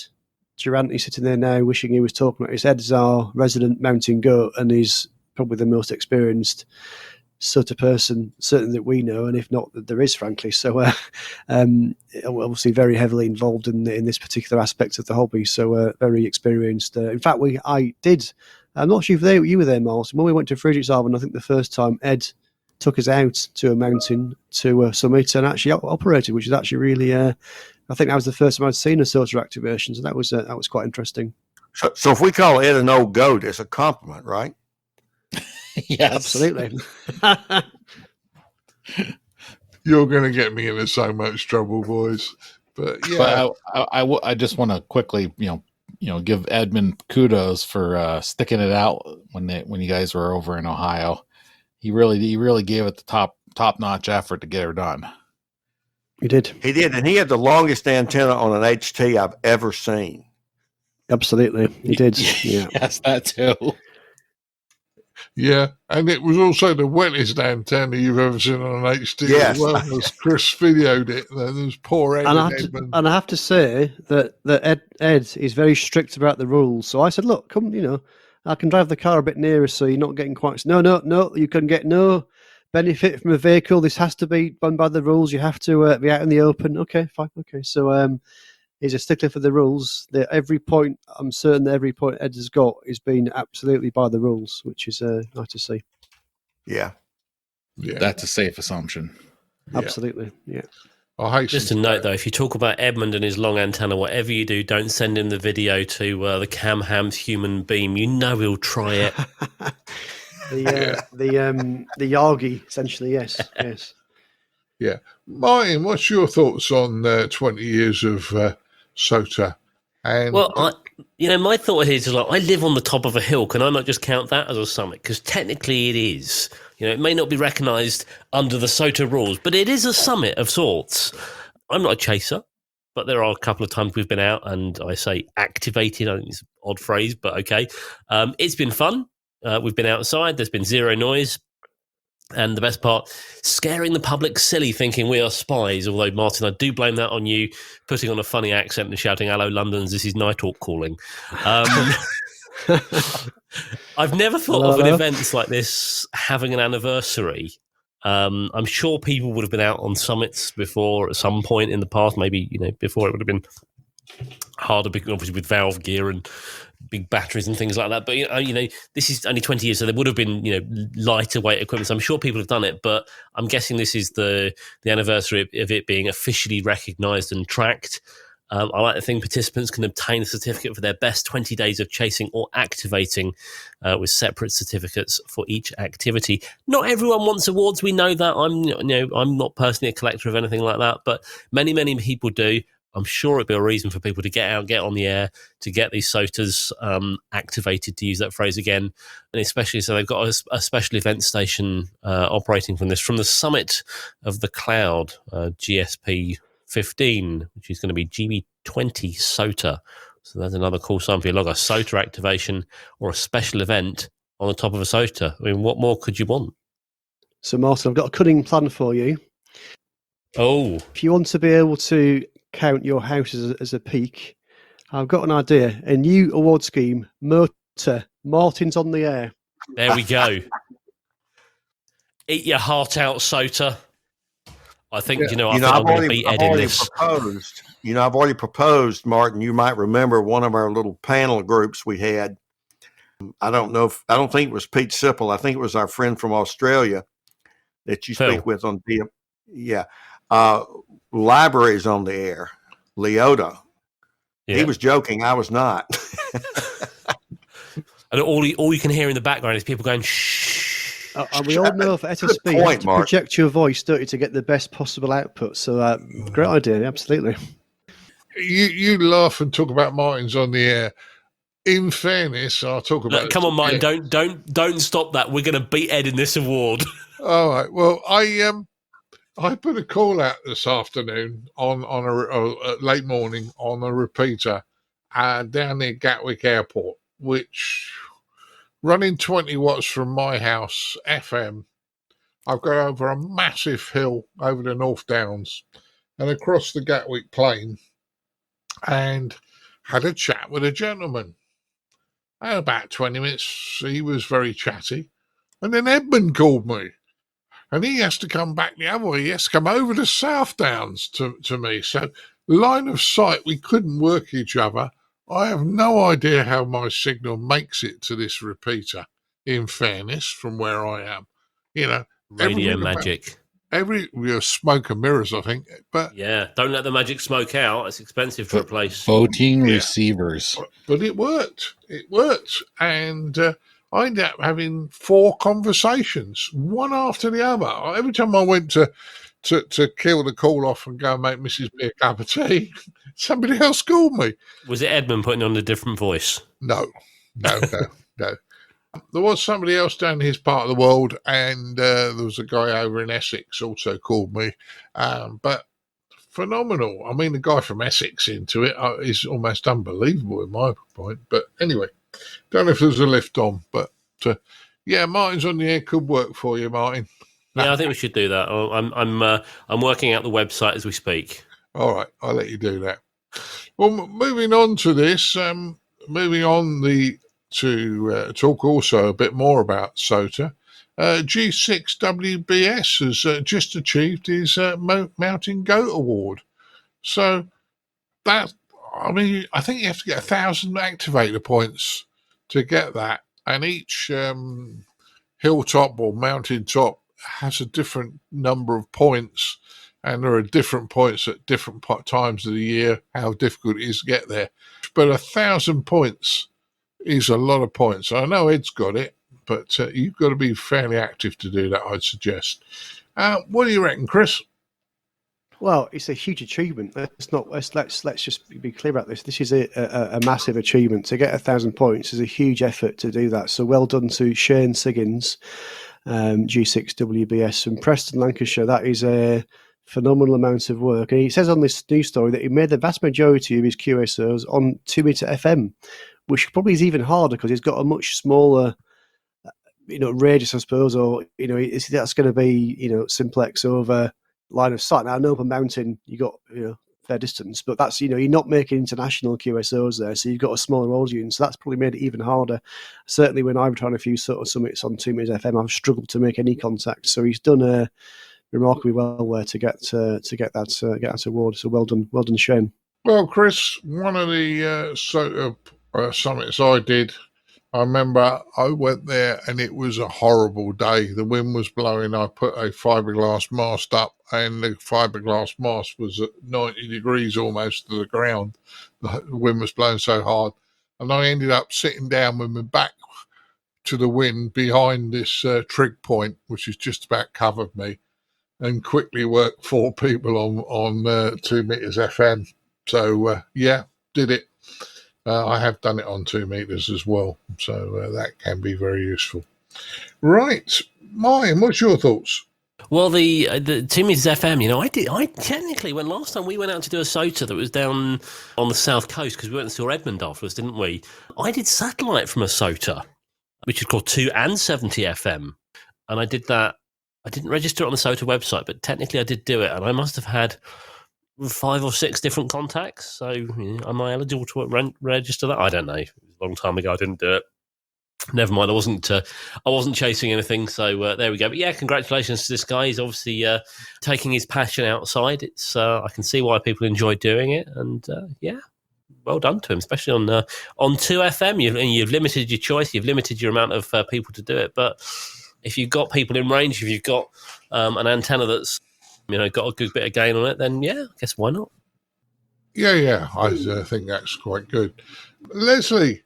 Speaker 3: Durant is sitting there now wishing he was talking about this. Ed's our resident mountain goat, and he's probably the most experienced SOTA person, certainly that we know, and if not, that there is, frankly. So obviously very heavily involved in this particular aspect of the hobby, so very experienced. In fact, I'm not sure if you were there, Martin, when we went to Friedrichshafen, I think the first time Ed took us out to a mountain to a summit and actually operated, which is actually really, I think that was the first time I'd seen a SOTA activation, so that was quite interesting.
Speaker 5: So if we call Ed an old goat, it's a compliment, right?
Speaker 6: Yes,
Speaker 3: absolutely.
Speaker 2: You're going to get me into so much trouble, boys. But yeah,
Speaker 6: but I just want to quickly, give Edmund kudos for sticking it out when you guys were over in Ohio. He really gave it the top notch effort to get her done.
Speaker 3: He did,
Speaker 5: and he had the longest antenna on an HT I've ever seen.
Speaker 3: Absolutely, he did.
Speaker 6: Yeah. Yes, that too.
Speaker 2: Yeah, and it was also the wettest antenna you've ever seen on an HT as well, as Chris videoed it. There's poor Ed
Speaker 3: and I have to say that Ed is very strict about the rules. So I said, look, come, I can drive the car a bit nearer so you're not getting quite... No, you can get no benefit from a vehicle. This has to be done by the rules. You have to be out in the open. Okay, fine. Okay, so he's a stickler for the rules. I'm certain that every point Ed has got is been absolutely by the rules, which is nice to see.
Speaker 5: Yeah.
Speaker 6: That's a safe assumption.
Speaker 3: Absolutely, yeah.
Speaker 4: Just a note, though, if you talk about Edmund and his long antenna, whatever you do, don't send him the video to the Cam Ham's human beam. You know he'll try it.
Speaker 3: The Yagi, essentially, yes.
Speaker 2: Yeah. Martin, what's your thoughts on 20 years of SOTA? And
Speaker 4: well, my thought here is like, I live on the top of a hill. Can I not just count that as a summit? Because technically it is. It may not be recognised under the SOTA rules, but it is a summit of sorts. I'm not a chaser, but there are a couple of times we've been out, and I say activated. I think it's an odd phrase, but okay. It's been fun. We've been outside. There's been zero noise. And the best part, scaring the public silly, thinking we are spies. Although, Martin, I do blame that on you putting on a funny accent and shouting, "Hello, London's, this is Nighthawk calling." I've never thought of an event like this having an anniversary. I'm sure people would have been out on summits before at some point in the past. Maybe, before it would have been harder, obviously with valve gear and big batteries and things like that. But, this is only 20 years, so there would have been, lighter weight equipment. So I'm sure people have done it, but I'm guessing this is the anniversary of it being officially recognised and tracked. I like to think participants can obtain a certificate for their best 20 days of chasing or activating with separate certificates for each activity. Not everyone wants awards. We know that. I'm not personally a collector of anything like that, but many, many people do. I'm sure it'd be a reason for people to get out, get on the air, to get these SOTAs activated, to use that phrase again. And especially so they've got a special event station operating from the summit of the cloud, GSP 15, which is going to be GB20 SOTA. So that's another cool sign for you. Log a SOTA activation or a special event on the top of a SOTA. I mean, what more could you want?
Speaker 3: So, Martin, I've got a cunning plan for you.
Speaker 4: Oh.
Speaker 3: If you want to be able to count your house as a peak, I've got an idea. A new award scheme, Motor, Martin's on the air.
Speaker 4: There we go. Eat your heart out, SOTA. I think,
Speaker 2: Yeah.
Speaker 4: I think I'm going to beat Ed in this.
Speaker 5: I've already proposed, Martin, you might remember one of our little panel groups we had. I don't think it was Pete Sipple. I think it was our friend from Australia that you
Speaker 4: Phil.
Speaker 5: speak with on DM. Yeah. Libraries on the air. Leota.
Speaker 4: Yeah.
Speaker 5: He was joking. I was not.
Speaker 4: And all you can hear in the background is people going, shh.
Speaker 3: And we all know for SSB, you have to project your voice, don't you, to get the best possible output. So, great idea, absolutely.
Speaker 2: You laugh and talk about Martin's on the air. In fairness, I'll talk about.
Speaker 4: Look, come on, Martin! Don't stop that. We're going to beat Ed in this award.
Speaker 2: All right. Well, I put a call out this afternoon on a late morning on a repeater down near Gatwick Airport, which running 20 watts from my house FM. I've got over a massive hill over the North Downs and across the Gatwick Plain, and had a chat with a gentleman. And about 20 minutes, he was very chatty. And then Edmund called me. And he has to come back the other way. He has to come over the South Downs to me. So line of sight, we couldn't work each other. I have no idea how my signal makes it to this repeater, in fairness, from where I am.
Speaker 4: Radio magic.
Speaker 2: Smoke and mirrors, I think. But
Speaker 4: yeah, don't let the magic smoke out. It's expensive to replace.
Speaker 6: Voting receivers.
Speaker 2: But it worked. And I ended up having 4 conversations, one after the other. Every time I went to kill the call off and go and make Mrs. B a cup of tea, somebody else called me.
Speaker 4: Was it Edmund putting on a different voice?
Speaker 2: No. There was somebody else down in his part of the world, and there was a guy over in Essex also called me. But phenomenal. I mean, the guy from Essex into it is almost unbelievable in my point. But anyway, don't know if there's a lift on. But Martin's on the air could work for you, Martin.
Speaker 4: Yeah, I think we should do that. I'm working out the website as we speak.
Speaker 2: All right, I'll let you do that. Well, moving on to this, to talk also a bit more about SOTA. G6WBS has just achieved his Mountain Goat Award. So I think you have to get 1,000 activator points to get that, and each hilltop or mountaintop has a different number of points, and there are different points at different times of the year, how difficult it is to get there. But 1,000 points is a lot of points. I know Ed's got it, but you've got to be fairly active to do that, I'd suggest. What do you reckon, Chris?
Speaker 3: Well, it's a huge achievement. Let's just be clear about this. This is a massive achievement. To get 1,000 points is a huge effort to do that. So well done to Shane Siggins, G6WBS from Preston, Lancashire. That is a phenomenal amount of work. And he says on this news story that he made the vast majority of his QSOs on 2 meter FM, which probably is even harder because he's got a much smaller, radius, I suppose, or that's going to be simplex over line of sight. Now, I know up a mountain you got fair distance, but that's you're not making international QSOs there, so you've got a smaller audience. So that's probably made it even harder. Certainly, when I've tried a few sort of summits on 2 meters FM, I've struggled to make any contact. So he's done remarkably well there to get that award. So well done, Shane.
Speaker 2: Well, Chris, one of the summits I did, I remember I went there and it was a horrible day. The wind was blowing. I put a fiberglass mast up, and the fiberglass mast was at 90 degrees almost to the ground. The wind was blowing so hard, and I ended up sitting down with my back to the wind behind this trig point, which has just about covered me, and quickly worked 4 people on 2 meters FM. So did it. I have done it on 2 meters as well, so that can be very useful. Right, Martin, what's your thoughts?
Speaker 4: Well, the 2 meters FM, I technically, when last time we went out to do a SOTA that was down on the south coast, because we went and saw Edmund afterwards, didn't we? I did satellite from a SOTA, which is called 2 and 70 FM, and I did that. I didn't register it on the SOTA website, but technically I did do it, and I must have had 5 or 6 different contacts. So am I eligible to register that? I don't know. It was a long time ago. I didn't do it. never mind. I wasn't chasing anything. So there we go. But yeah, congratulations to this guy. He's obviously taking his passion outside. It's I can see why people enjoy doing it, and yeah, well done to him, especially on 2FM. You've limited your choice. You've limited your amount of people to do it. But if you've got people in range, if you've got an antenna that's got a good bit of gain on it, then yeah, I guess why not?
Speaker 2: Yeah, I think that's quite good. Leslie,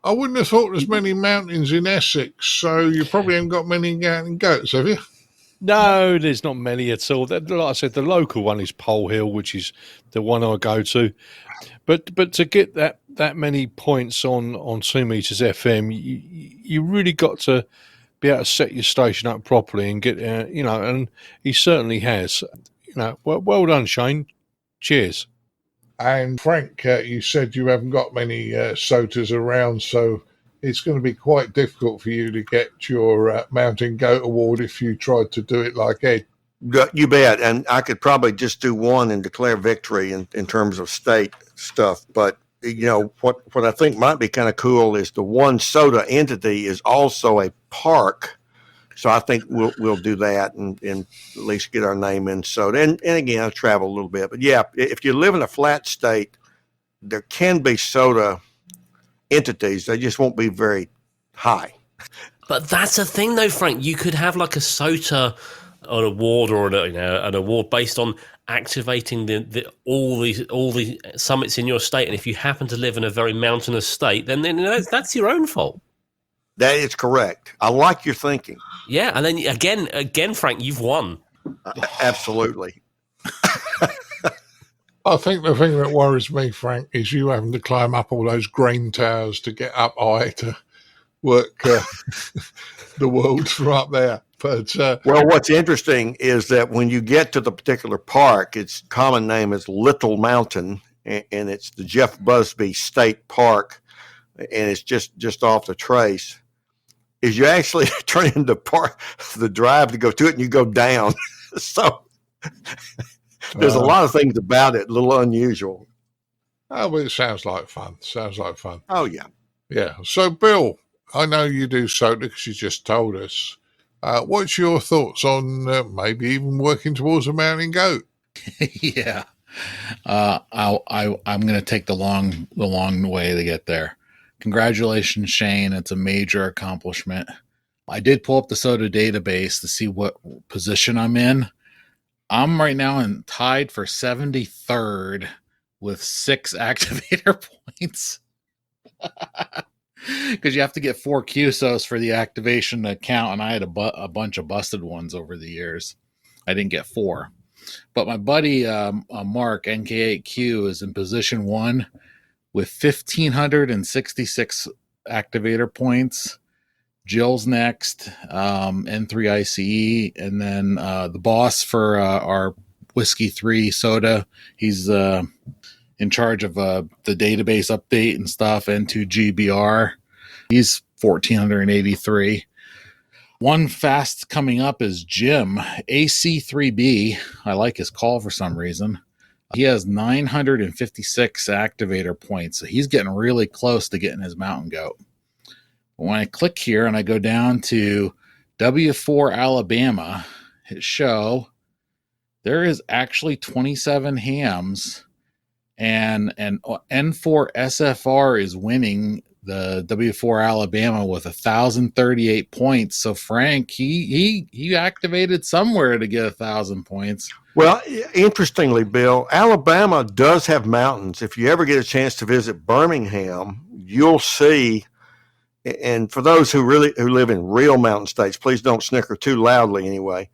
Speaker 2: I wouldn't have thought there's many mountains in Essex, so you probably haven't got many goats, have you?
Speaker 7: No, there's not many at all. Like I said, the local one is Pole Hill, which is the one I go to. But to get that many points on 2 meters FM, you really got to be able to set your station up properly and get and he certainly has. Well done, Shane. Cheers.
Speaker 2: And Frank, you said you haven't got many SOTAs around, so it's going to be quite difficult for you to get your Mountain Goat Award if you tried to do it like Ed.
Speaker 5: You bet. And I could probably just do one and declare victory in terms of state stuff. But, what I think might be kind of cool is the one SOTA entity is also a park. So I think we'll do that and at least get our name in SOTA. And again, I'll travel a little bit. But yeah, if you live in a flat state, there can be SOTA entities. They just won't be very high.
Speaker 4: But that's a thing, though, Frank. You could have like a SOTA an award or an award based on activating all the summits in your state. And if you happen to live in a very mountainous state, then that's your own fault.
Speaker 5: That is correct. I like your thinking.
Speaker 4: Yeah, and then again, Frank, you've won.
Speaker 5: Absolutely.
Speaker 2: I think the thing that worries me, Frank, is you having to climb up all those grain towers to get up high to work the worlds from up there. But
Speaker 5: well, what's interesting is that when you get to the particular park, its common name is Little Mountain, and it's the Jeff Busby State Park, and it's just off the trace. Is you actually turn into the drive to go to it, and you go down. So there's a lot of things about it, a little unusual.
Speaker 2: Oh, but it sounds like fun.
Speaker 5: Oh, yeah.
Speaker 2: Yeah. So, Bill, I know you do SOTA because you just told us. What's your thoughts on maybe even working towards a mountain goat?
Speaker 6: Yeah. I'm going to take the long way to get there. Congratulations, Shane. It's a major accomplishment. I did pull up the SOTA database to see what position I'm in. I'm right now tied for 73rd with 6 activator points. Because you have to get 4 QSOs for the activation to count, and I had a bunch of busted ones over the years. I didn't get 4. But my buddy Mark, NK8Q, is in position 1 with 1,566 activator points. Jill's next, N3 ICE, and then the boss for our Whiskey 3 SOTA. He's in charge of the database update and stuff, N2 GBR. He's 1,483. One fast coming up is Jim, AC3B. I like his call for some reason. He has 956 activator points. So he's getting really close to getting his mountain goat. When I click here and I go down to W4 Alabama, hit show, there is actually 27 hams, and N4 SFR is winning the W4 Alabama with 1,038 points. So Frank, he activated somewhere to get 1,000 points.
Speaker 5: Well, interestingly, Bill, Alabama does have mountains. If you ever get a chance to visit Birmingham, you'll see. And for those who live in real mountain states, please don't snicker too loudly anyway.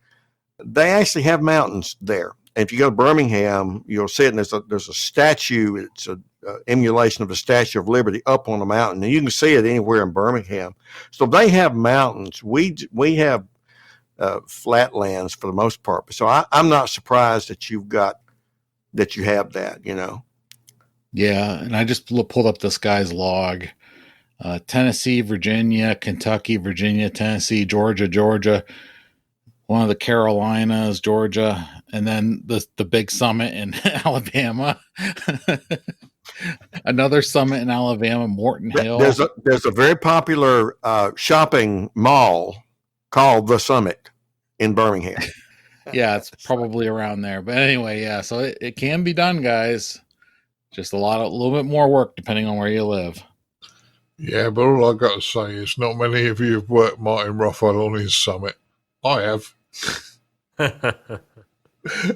Speaker 5: They actually have mountains there. And if you go to Birmingham, you'll see it. And there's a statue. It's an emulation of the Statue of Liberty up on the mountain. And you can see it anywhere in Birmingham. So they have mountains. We have flatlands for the most part. So I'm not surprised that you have that,
Speaker 6: Yeah. And I just pulled up this guy's log. Tennessee, Virginia, Kentucky, Virginia, Tennessee, Georgia, one of the Carolinas, Georgia, and then the big summit in Alabama. Another summit in Alabama, Morton Hill.
Speaker 5: There's a very popular shopping mall called The Summit in Birmingham.
Speaker 6: Yeah, it's probably around there. But anyway, yeah, so it can be done, guys. Just a little bit more work depending on where you live.
Speaker 2: Yeah, but all I've got to say is not many of you have worked Martin Rothwell on his summit. I have.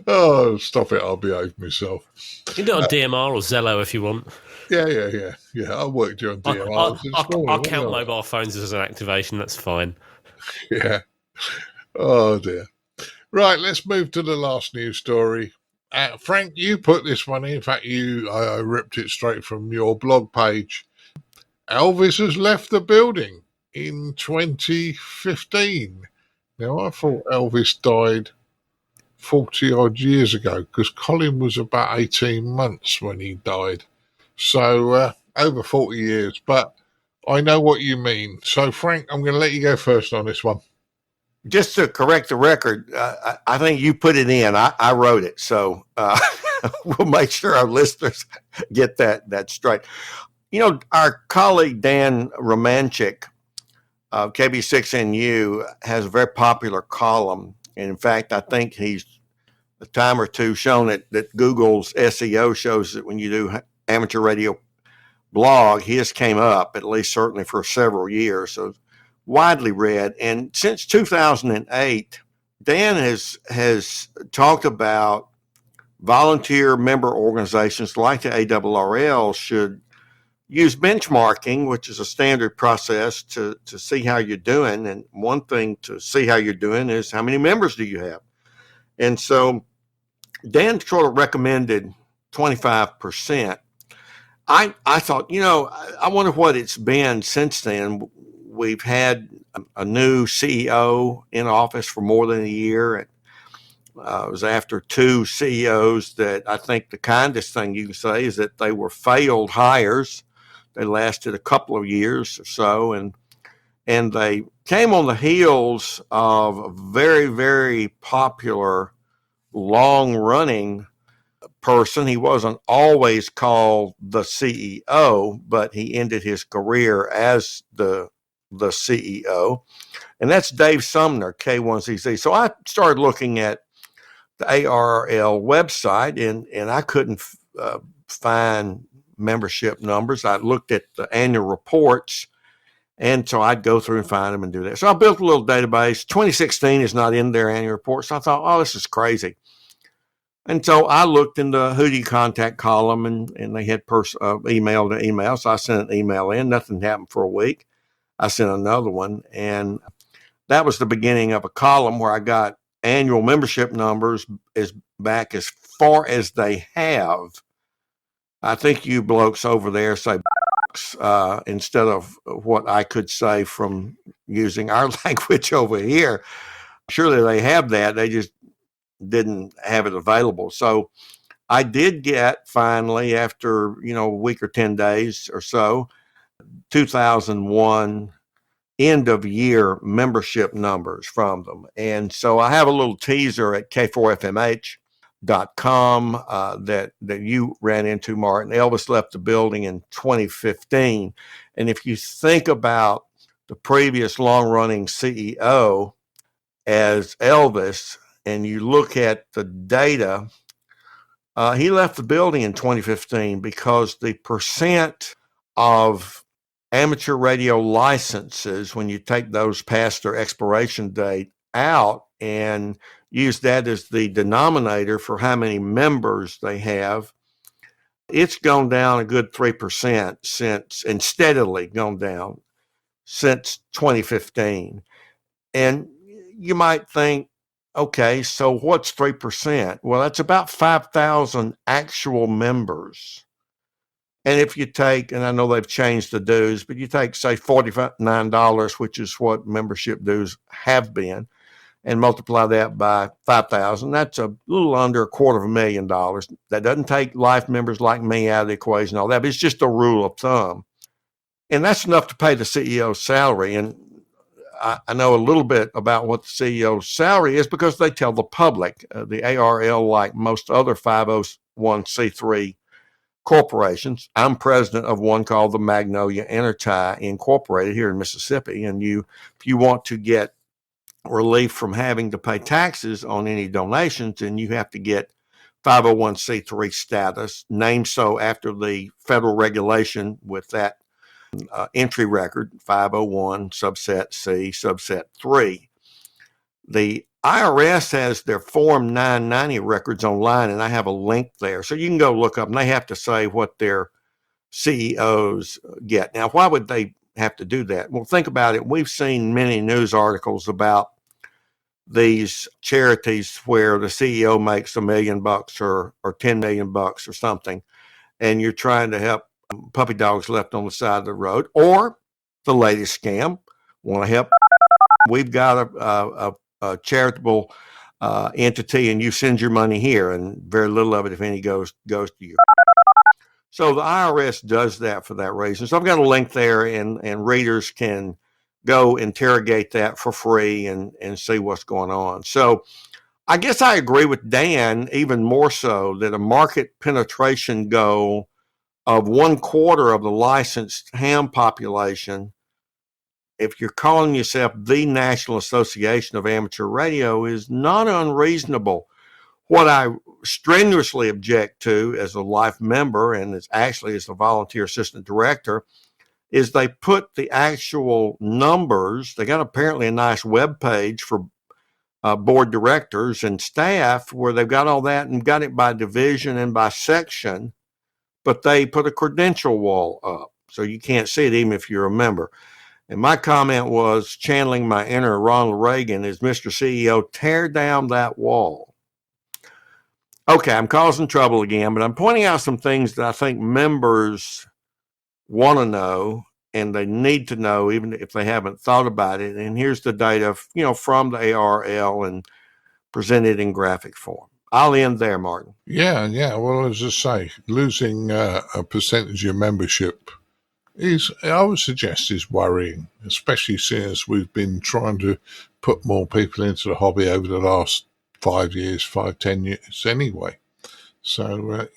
Speaker 2: Oh, stop it. I'll behave myself.
Speaker 4: You can do it on DMR or Zello if you want.
Speaker 2: Yeah. I worked you on DMR.
Speaker 4: I'll count mobile phones as an activation. That's fine.
Speaker 2: Yeah. Oh, dear. Right, let's move to the last news story. Frank, you put this one in. In fact, I ripped it straight from your blog page. Elvis has left the building in 2015. Now, I thought Elvis died 40 odd years ago because Colin was about 18 months when he died. So over 40 years, but I know what you mean. So Frank, I'm going to let you go first on this one.
Speaker 5: Just to correct the record, I think you put it in. I wrote it. So we'll make sure our listeners get that straight. You know, our colleague Dan Romanchik, KB6NU, has a very popular column. And in fact, I think he's a time or two shown that Google's SEO shows that when you do amateur radio blog, his came up, at least certainly for several years. So widely read. And since 2008, Dan has talked about volunteer member organizations like the ARRL should use benchmarking, which is a standard process to see how you're doing. And one thing to see how you're doing is how many members do you have? And so Dan sort of recommended 25%. I thought, I wonder what it's been since then. We've had a new CEO in office for more than a year. It was after two CEOs that I think the kindest thing you can say is that they were failed hires. They lasted a couple of years or so, and they came on the heels of a very, very popular, long-running person. He wasn't always called the CEO, but he ended his career as the CEO, and that's Dave Sumner, K1CC. So I started looking at the ARRL website, and I couldn't find membership numbers. I looked at the annual reports, and so I'd go through and find them and do that. So I built a little database. 2016 is not in their annual report, so I thought, oh, this is crazy. And so I looked in the who do you contact column, and they had email to email. So I sent an email in. Nothing happened for a week. I sent another one, and that was the beginning of a column where I got annual membership numbers back as far as they have. I think you blokes over there say instead of what I could say from using our language over here. Surely they have that. They just didn't have it available. So I did get finally, after a week or 10 days or so, 2001 end of year membership numbers from them. And so I have a little teaser at k4fmh.com that you ran into, Martin. Elvis left the building in 2015. And if you think about the previous long-running CEO as Elvis, and you look at the data, he left the building in 2015 because the percent of amateur radio licenses, when you take those past their expiration date out and use that as the denominator for how many members they have, it's gone down a good 3% since, and steadily gone down since 2015. And you might think, okay, so what's 3%? Well, that's about 5,000 actual members. And if you take, and I know they've changed the dues, but you take, say, $49, which is what membership dues have been, and multiply that by 5,000, that's a little under $250,000. That doesn't take life members like me out of the equation, all that, but it's just a rule of thumb. And that's enough to pay the CEO's salary. And I know a little bit about what the CEO's salary is because they tell the public. The ARRL, like most other 501c3 corporations. I'm president of one called the Magnolia Intertie Incorporated here in Mississippi. And if you want to get relief from having to pay taxes on any donations, then you have to get 501c3 status, named so after the federal regulation with that entry record, 501 subset C, subset 3. The IRS has their Form 990 records online, and I have a link there. So you can go look up, and they have to say what their CEOs get. Now, why would they have to do that? Well, think about it. We've seen many news articles about these charities where the CEO makes $1 million or $10 million or something, and you're trying to help puppy dogs left on the side of the road, or the latest scam, want to help. We've got a charitable entity, and you send your money here, and very little of it, if any, goes to you. So the IRS does that for that reason. So I've got a link there, and readers can go interrogate that for free and see what's going on. So I guess I agree with Dan even more so that a market penetration goal of 1/4 of the licensed ham population, if you're calling yourself the National Association of Amateur Radio, is not unreasonable. What I strenuously object to as a life member, and as a volunteer assistant director, is they put the actual numbers. They got apparently a nice web page for board directors and staff where they've got all that and got it by division and by section, but they put a credential wall up so you can't see it even if you're a member. And my comment was, channeling my inner Ronald Reagan, is, Mr. CEO, tear down that wall. Okay, I'm causing trouble again, but I'm pointing out some things that I think members want to know, and they need to know even if they haven't thought about it. And here's the data, from the ARRL and presented in graphic form. I'll end there, Martin.
Speaker 2: Yeah. Well, as I say, losing a percentage of membership I would suggest, is worrying, especially since we've been trying to put more people into the hobby over the last 10 years anyway. So,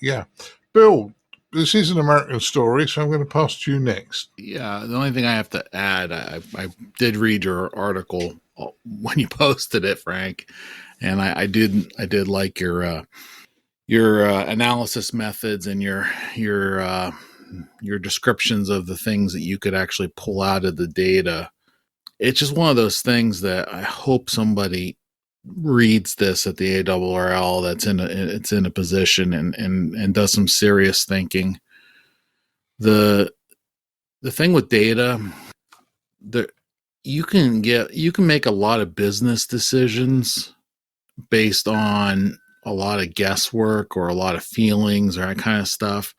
Speaker 2: Bill, this is an American story, so I'm going to pass to you next.
Speaker 6: Yeah, the only thing I have to add, I did read your article when you posted it, Frank, and I did like your analysis methods and your descriptions of the things that you could actually pull out of the data. It's just one of those things that I hope somebody reads this at the ARRL that's in a position and does some serious thinking. The thing with data, you can make a lot of business decisions based on a lot of guesswork or a lot of feelings or that kind of stuff.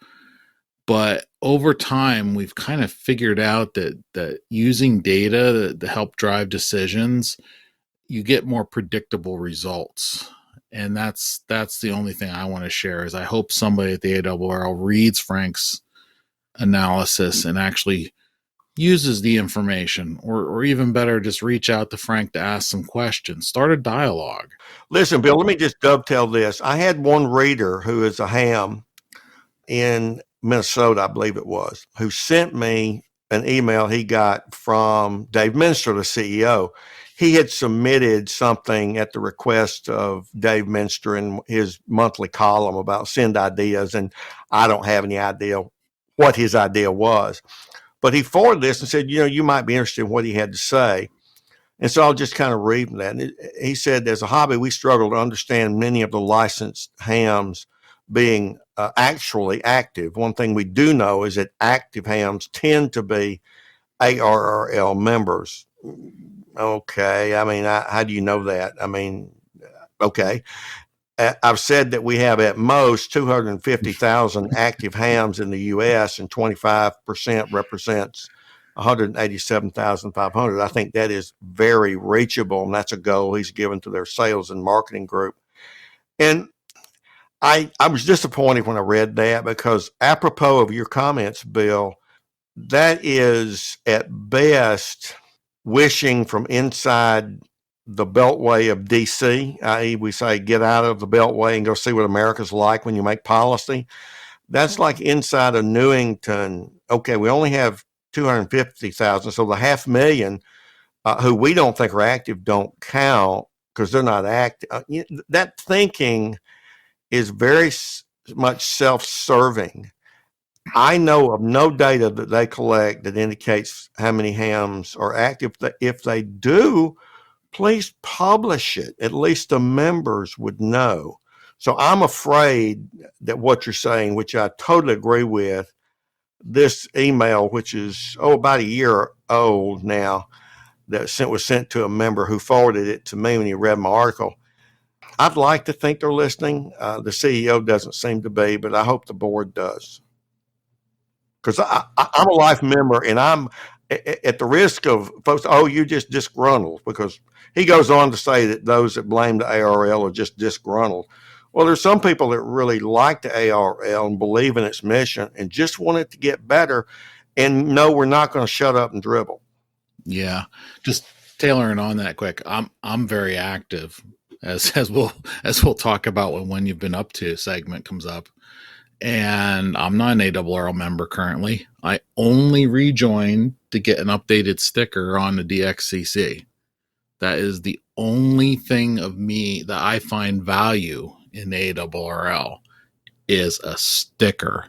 Speaker 6: But over time, we've kind of figured out that using data to help drive decisions, you get more predictable results. And that's the only thing I want to share is I hope somebody at the ARRL reads Frank's analysis and actually uses the information, or even better, just reach out to Frank to ask some questions, start a dialogue.
Speaker 5: Listen, Bill, let me just dovetail this. I had one reader who is a ham in Minnesota, I believe it was, who sent me an email he got from Dave Minster, the CEO. He had submitted something at the request of Dave Minster in his monthly column about send ideas, and I don't have any idea what his idea was. But he forwarded this and said, you might be interested in what he had to say. And so I'll just kind of read from that. And he said, as a hobby, we struggle to understand many of the licensed hams being actually active. One thing we do know is that active hams tend to be ARRL members. Okay. I mean, how do you know that? I mean, okay. I've said that we have at most 250,000 active hams in the U.S. and 25% represents 187,500. I think that is very reachable, and that's a goal he's given to their sales and marketing group. And I was disappointed when I read that, because apropos of your comments, Bill, that is at best wishing from inside the beltway of DC, i.e. we say get out of the beltway and go see what America's like when you make policy. That's like inside of Newington. Okay, we only have 250,000, so the 500,000 who we don't think are active don't count because they're not active. That thinking is very much self-serving. I know of no data that they collect that indicates how many hams are active. If they do, please publish it. At least the members would know. So I'm afraid that what you're saying, which I totally agree with, this email, which is about a year old now, that was sent to a member who forwarded it to me when he read my article. I'd like to think they're listening. The CEO doesn't seem to be, but I hope the board does. Because I'm a life member, and I'm at the risk of folks, you just disgruntled, because he goes on to say that those that blame the ARRL are just disgruntled. Well, there's some people that really like the ARRL and believe in its mission and just want it to get better, and no, we're not going to shut up and dribble.
Speaker 6: Yeah, just tailoring on that quick. I'm very active, as we'll talk about when you've been up to segment comes up, and I'm not an ARRL member currently. I only rejoined to get an updated sticker on the DXCC. That is the only thing of me that I find value in ARRL is a sticker.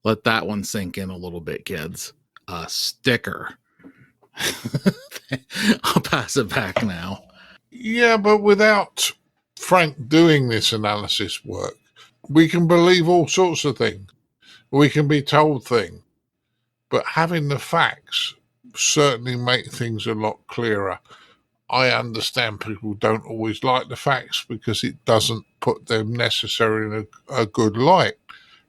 Speaker 6: Let that one sink in a little bit, kids. A sticker. I'll pass it back now.
Speaker 2: Yeah, but without Frank doing this analysis work, we can believe all sorts of things. We can be told things. But having the facts certainly make things a lot clearer. I understand people don't always like the facts because it doesn't put them necessarily in a good light.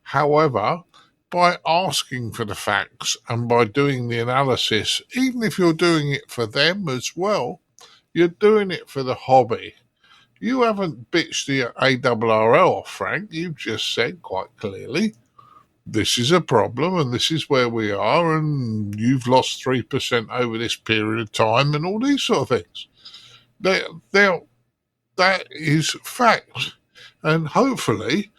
Speaker 2: However, by asking for the facts and by doing the analysis, even if you're doing it for them as well, you're doing it for the hobby. You haven't bitched the ARRL off, Frank. You've just said quite clearly, this is a problem and this is where we are, and you've lost 3% over this period of time and all these sort of things. That is fact. And hopefully,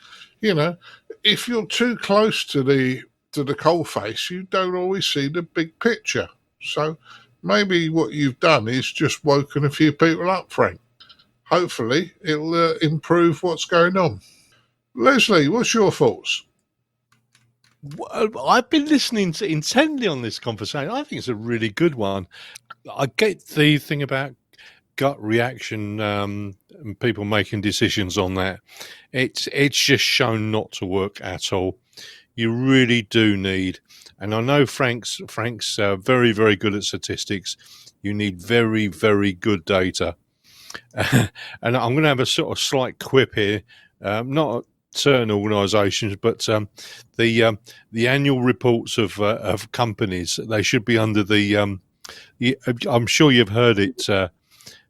Speaker 2: if you're too close to the coalface, you don't always see the big picture. So maybe what you've done is just woken a few people up, Frank. Hopefully, it'll improve what's going on. Leslie, what's your thoughts?
Speaker 7: I've been listening intently on this conversation. I think it's a really good one. I get the thing about gut reaction and people making decisions on that. It's just shown not to work at all. You really do need, and I know Frank's very, very good at statistics. You need very, very good data. And I'm going to have a sort of slight quip here, not certain organisations, but the annual reports of companies, they should be under the. I'm sure you've heard it,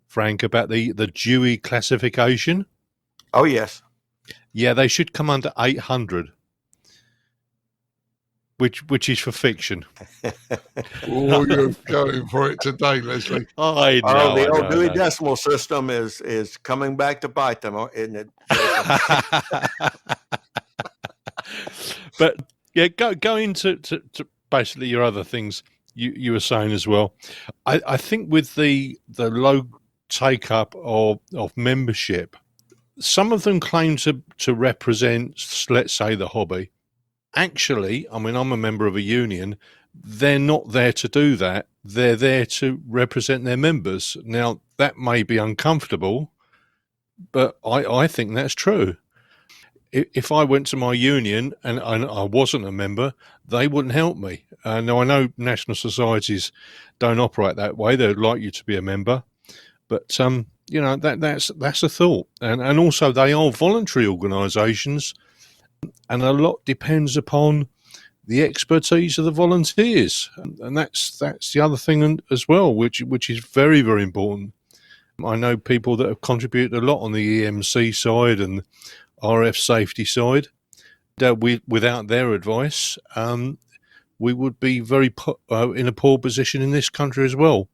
Speaker 7: Frank, about the Dewey classification.
Speaker 5: Oh yes,
Speaker 7: yeah, they should come under 800. Which is for fiction.
Speaker 2: Oh, you're going for it today, Leslie.
Speaker 7: I know.
Speaker 5: The old Dewey Decimal System is coming back to bite them, isn't it?
Speaker 7: But yeah, go into basically your other things you were saying as well. I think with the low take up of membership, some of them claim to represent, let's say, the hobby. Actually, I mean, I'm a member of a union. They're not there to do that. They're there to represent their members. Now, that may be uncomfortable, but I think that's true. If I went to my union and I wasn't a member, they wouldn't help me. Now, I know national societies don't operate that way. They'd like you to be a member. But, that's a thought. And also, they are voluntary organisations. And a lot depends upon the expertise of the volunteers, and that's the other thing as well, which is very, very important. I know people that have contributed a lot on the EMC side and RF safety side. Without their advice, we would be very in a poor position in this country as well.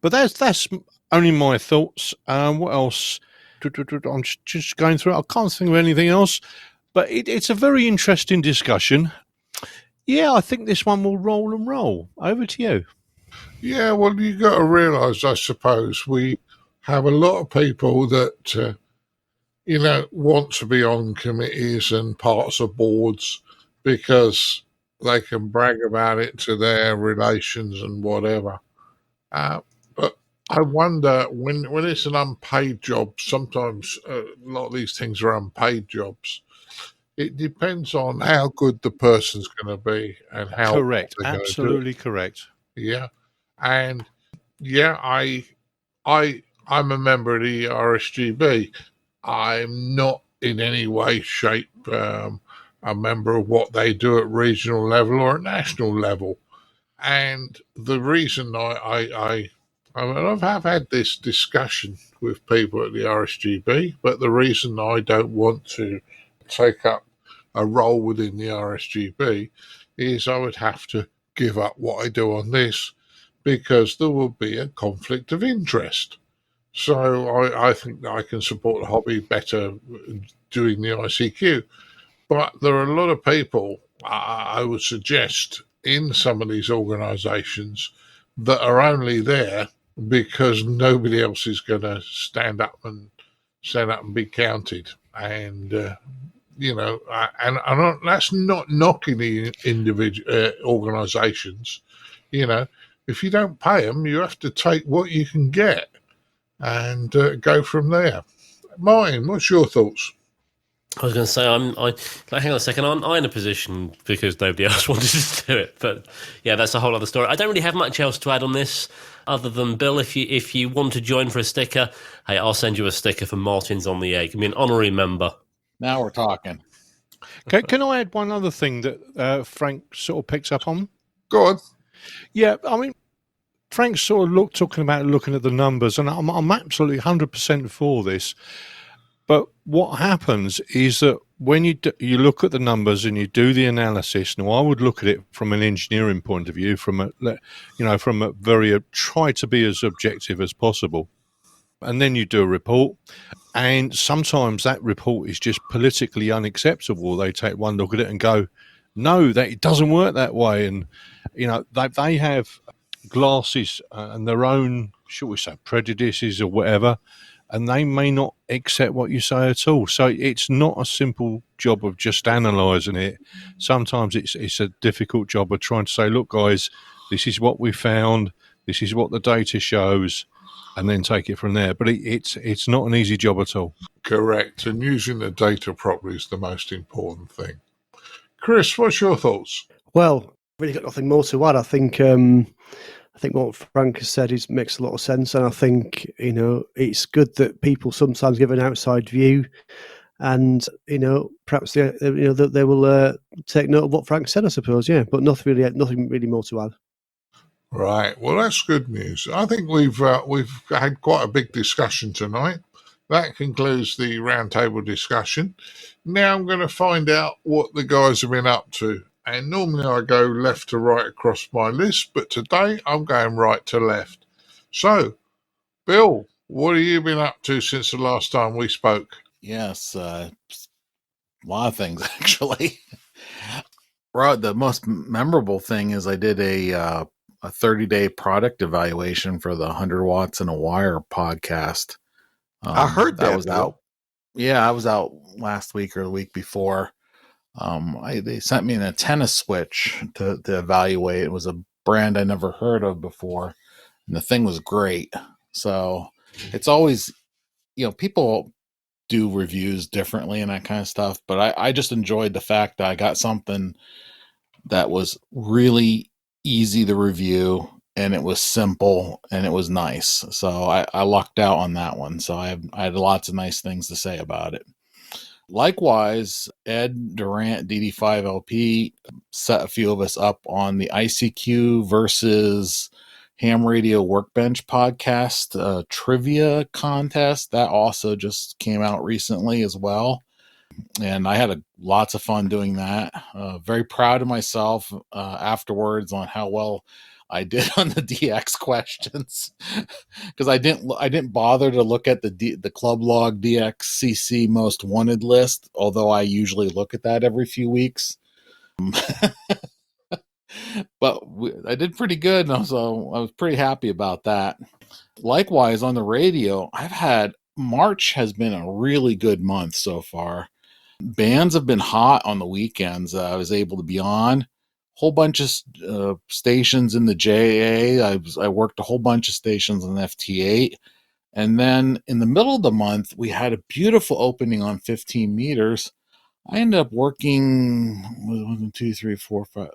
Speaker 7: But that's only my thoughts. What else? I'm just going through it. I can't think of anything else. But it's a very interesting discussion. Yeah, I think this one will roll and roll. Over to you.
Speaker 2: Yeah, well, you got to realise, I suppose, we have a lot of people that, want to be on committees and parts of boards because they can brag about it to their relations and whatever. But I wonder, when it's an unpaid job, sometimes a lot of these things are unpaid jobs. It depends on how good the person's going to be and how
Speaker 7: Correct.
Speaker 2: they're going to do it.
Speaker 7: Absolutely correct.
Speaker 2: Yeah, and yeah, I'm a member of the RSGB. I'm not in any way, shape a member of what they do at regional level or at national level. And the reason I mean, I've had this discussion with people at the RSGB, but the reason I don't want to take up a role within the RSGB is I would have to give up what I do on this because there will be a conflict of interest. So I think that I can support the hobby better doing the ICQ. But there are a lot of people, I would suggest, in some of these organisations that are only there because nobody else is going to stand up and be counted. And and that's not knocking the individual organisations. If you don't pay them, you have to take what you can get and go from there. Martin, what's your thoughts?
Speaker 4: I was going to say, hang on a second, I'm in a position because nobody else wanted to do it. But yeah, that's a whole other story. I don't really have much else to add on this other than, Bill, if you want to join for a sticker, hey, I'll send you a sticker for Martin's on the Egg. I mean, honorary member.
Speaker 6: Now we're talking.
Speaker 7: Can I add one other thing that Frank sort of picks up on?
Speaker 2: Go on.
Speaker 7: Yeah, I mean, Frank's sort of talking about looking at the numbers, and I'm absolutely 100% for this. But what happens is that when you look at the numbers and you do the analysis, now I would look at it from an engineering point of view, from a very try to be as objective as possible, and then you do a report, and sometimes that report is just politically unacceptable. They take one look at it and go, "No, that it doesn't work that way," and they have glasses and their own, shall we say, prejudices or whatever. And they may not accept what you say at all. So it's not a simple job of just analysing it. Sometimes it's a difficult job of trying to say, look, guys, this is what we found. This is what the data shows, and then take it from there. But it's not an easy job at all.
Speaker 2: Correct. And using the data properly is the most important thing. Chris, what's your thoughts?
Speaker 3: Well, really got nothing more to add. I think what Frank has said makes a lot of sense, and I think it's good that people sometimes give an outside view, and perhaps they will take note of what Frank said, I suppose. Yeah, but nothing really more to add.
Speaker 2: Right. Well, that's good news. I think we've had quite a big discussion tonight. That concludes the roundtable discussion. Now I'm going to find out what the guys have been up to. And normally I go left to right across my list, but today I'm going right to left. So, Bill, what have you been up to since the last time we spoke?
Speaker 6: Yes, a lot of things, actually. The most memorable thing is I did a 30-day product evaluation for the 100 Watts and a Wire podcast.
Speaker 5: I heard that
Speaker 6: was out. Yeah, I was out last week or the week before. They sent me an antenna switch to evaluate. It was a brand I never heard of before, and the thing was great. So it's always, people do reviews differently and that kind of stuff, but I just enjoyed the fact that I got something that was really easy to review, and it was simple, and it was nice. So I lucked out on that one. So I had lots of nice things to say about it. Likewise, Ed Durant, DD5LP, set a few of us up on the ICQ versus Ham Radio Workbench podcast trivia contest. That also just came out recently as well. And I had lots of fun doing that. Very proud of myself afterwards on how well I did on the DX questions because I didn't bother to look at the club log DXCC most wanted list, although I usually look at that every few weeks. But I did pretty good, and so I was pretty happy about that. Likewise, on the radio, March has been a really good month so far. Bands have been hot on the weekends. I was able to be on a whole bunch of stations in the JA. I worked a whole bunch of stations on FT8. And then in the middle of the month, we had a beautiful opening on 15 meters. I ended up working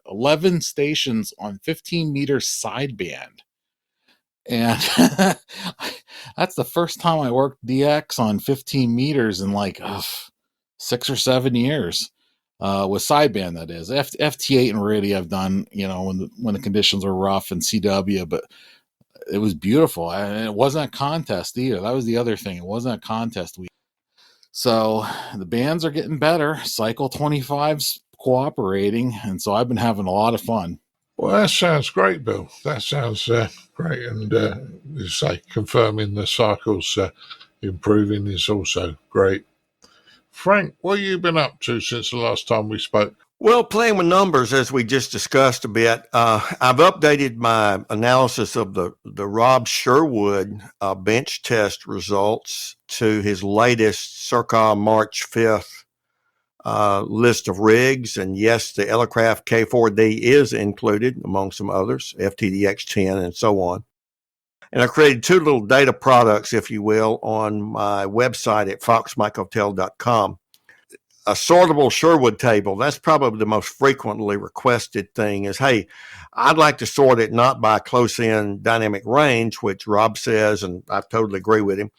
Speaker 6: 11 stations on 15 meters sideband. And that's the first time I worked DX on 15 meters in like 6 or 7 years. With sideband, that is. FT8 and radio I've done, when the conditions were rough in CW, but it was beautiful. And it wasn't a contest either. That was the other thing. It wasn't a contest week. So the bands are getting better. Cycle 25's cooperating, and so I've been having a lot of fun.
Speaker 2: Well, that sounds great, Bill. That sounds great. And as you say, confirming the cycles improving is also great. Frank, what have you been up to since the last time we spoke?
Speaker 5: Well, playing with numbers, as we just discussed a bit, I've updated my analysis of the Rob Sherwood bench test results to his latest circa March 5th list of rigs. And yes, the Elecraft K4D is included among some others, FTDX10 and so on. And I created 2 little data products, if you will, on my website at foxmikehotel.com. A sortable Sherwood table, that's probably the most frequently requested thing is, hey, I'd like to sort it not by close-in dynamic range, which Rob says, and I totally agree with him.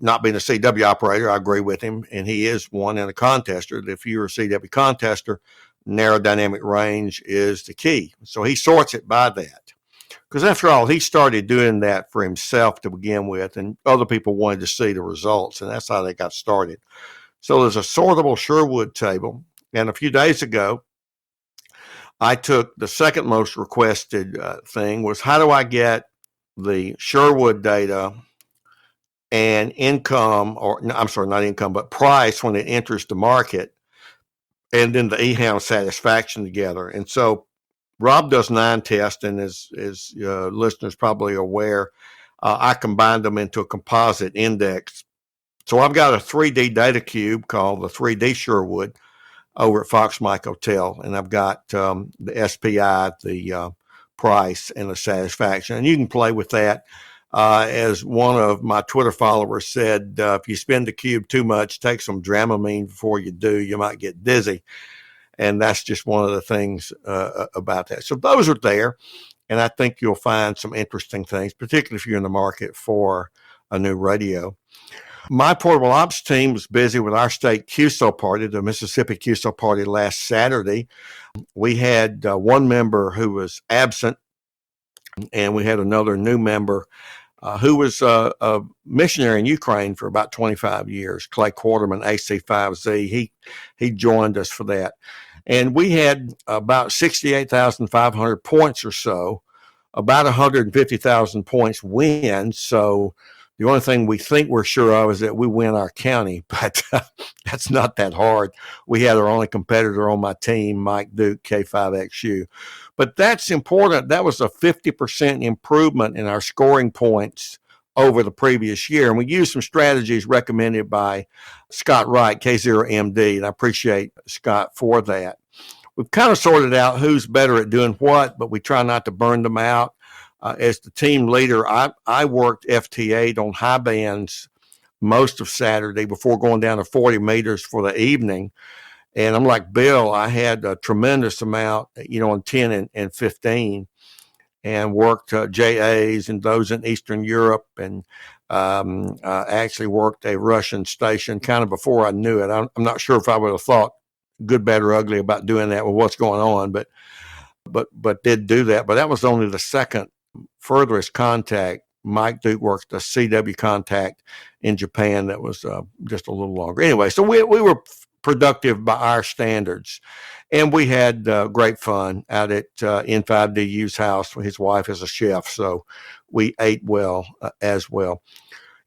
Speaker 5: Not being a CW operator, I agree with him, and he is one and a contester. If you're a CW contester, narrow dynamic range is the key. So he sorts it by that. Because after all, he started doing that for himself to begin with, and other people wanted to see the results, and that's how they got started. So there's a sortable Sherwood table. And a few days ago, I took the second most requested thing was, how do I get the Sherwood data and income, or I'm sorry, not income, but price when it enters the market, and then the EHAM satisfaction together. And so Rob does 9 tests, and as listeners probably are aware, I combined them into a composite index. So I've got a 3D data cube called the 3D Sherwood over at Fox Mike Hotel, and I've got the SPI, the price, and the satisfaction. And you can play with that. As one of my Twitter followers said, if you spin the cube too much, take some Dramamine before you do, you might get dizzy. And that's just one of the things about that. So those are there, and I think you'll find some interesting things, particularly if you're in the market for a new radio. My portable ops team was busy with our state QSO party, the Mississippi QSO party, last Saturday. We had one member who was absent, and we had another new member who was a missionary in Ukraine for about 25 years, Clay Quarterman, AC5Z. He joined us for that. And we had about 68,500 points or so, about 150,000 points win. So the only thing we think we're sure of is that we win our county, but that's not that hard. We had our only competitor on my team, Mike Duke, K5XU. But that's important. That was a 50% improvement in our scoring points over the previous year. And we used some strategies recommended by Scott Wright, K0MD, and I appreciate Scott for that. We've kind of sorted out who's better at doing what, but we try not to burn them out. As the team leader, I worked FT8 on high bands most of Saturday before going down to 40 meters for the evening. And I'm like Bill, I had a tremendous amount, on 10 and 15, and worked JAs and those in Eastern Europe, and I actually worked a Russian station kind of before I knew it. I'm not sure if I would have thought good, bad, or ugly about doing that with what's going on, but did do that. But that was only the second furthest contact. Mike Duke worked a CW contact in Japan that was just a little longer. Anyway, so we were productive by our standards. And we had great fun out at N5DU's house. His wife is a chef, so we ate well as well.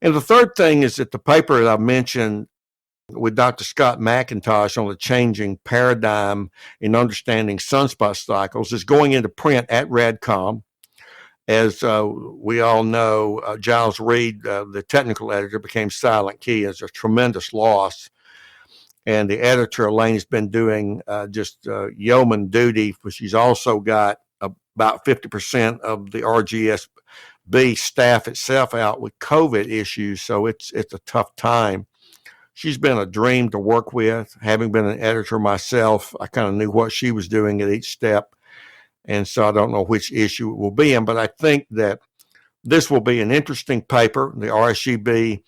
Speaker 5: And the third thing is that the paper that I mentioned with Dr. Scott McIntosh on the changing paradigm in understanding sunspot cycles is going into print at Radcom. As we all know, Giles Reed, the technical editor, became silent key. It's a tremendous loss. And the editor, Elaine, has been doing just yeoman duty, but she's also got about 50% of the RGSB staff itself out with COVID issues. So it's a tough time. She's been a dream to work with. Having been an editor myself, I kind of knew what she was doing at each step. And so I don't know which issue it will be in, but I think that this will be an interesting paper. The RSGB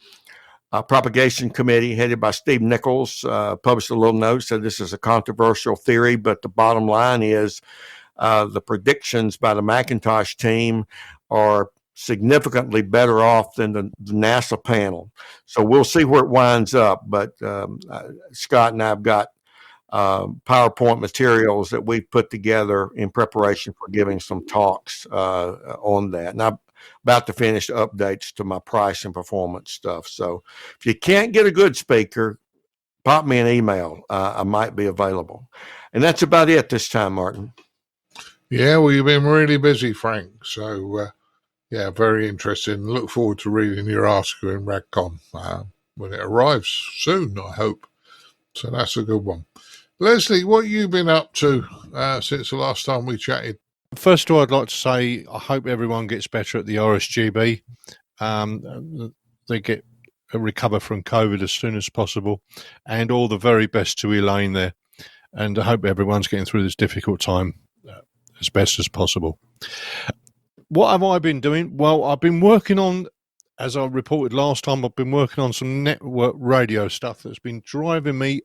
Speaker 5: Propagation Committee, headed by Steve Nichols, published a little note, said this is a controversial theory, but the bottom line is the predictions by the McIntosh team are significantly better off than the NASA panel. So we'll see where it winds up, but Scott and I have got PowerPoint materials that we've put together in preparation for giving some talks on that. And I'm about to finish updates to my price and performance stuff. So if you can't get a good speaker, pop me an email. I might be available. And that's about it this time, Martin.
Speaker 2: Yeah, well, you've been really busy, Frank. So, yeah, very interesting. Look forward to reading your article in Radcom when it arrives soon, I hope. So that's a good one. Leslie, what have you been up to since the last time we chatted?
Speaker 7: First of all, I'd like to say I hope everyone gets better at the RSGB. They get recover from COVID as soon as possible, and all the very best to Elaine there. And I hope everyone's getting through this difficult time as best as possible. What have I been doing? Well, I've been working on, as I reported last time, I've been working on some network radio stuff that's been driving me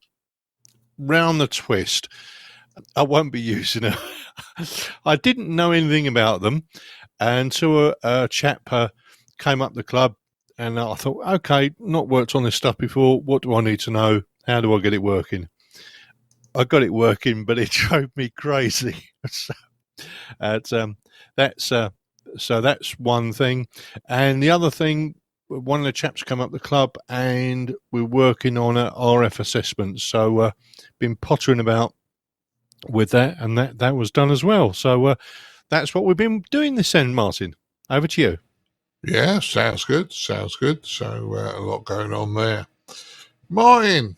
Speaker 7: round the twist. I won't be using it. I didn't know anything about them until a chap came up the club, and I thought, okay, not worked on this stuff before. What do I need to know? How do I get it working? I got it working, but it drove me crazy. So that's one thing. And the other thing, one of the chaps come up the club, and we're working on a RF assessment. So been pottering about with that, and that was done as well. So that's what we've been doing this end, Martin. Over to you.
Speaker 2: Yeah, sounds good. Sounds good. So a lot going on there. Martin,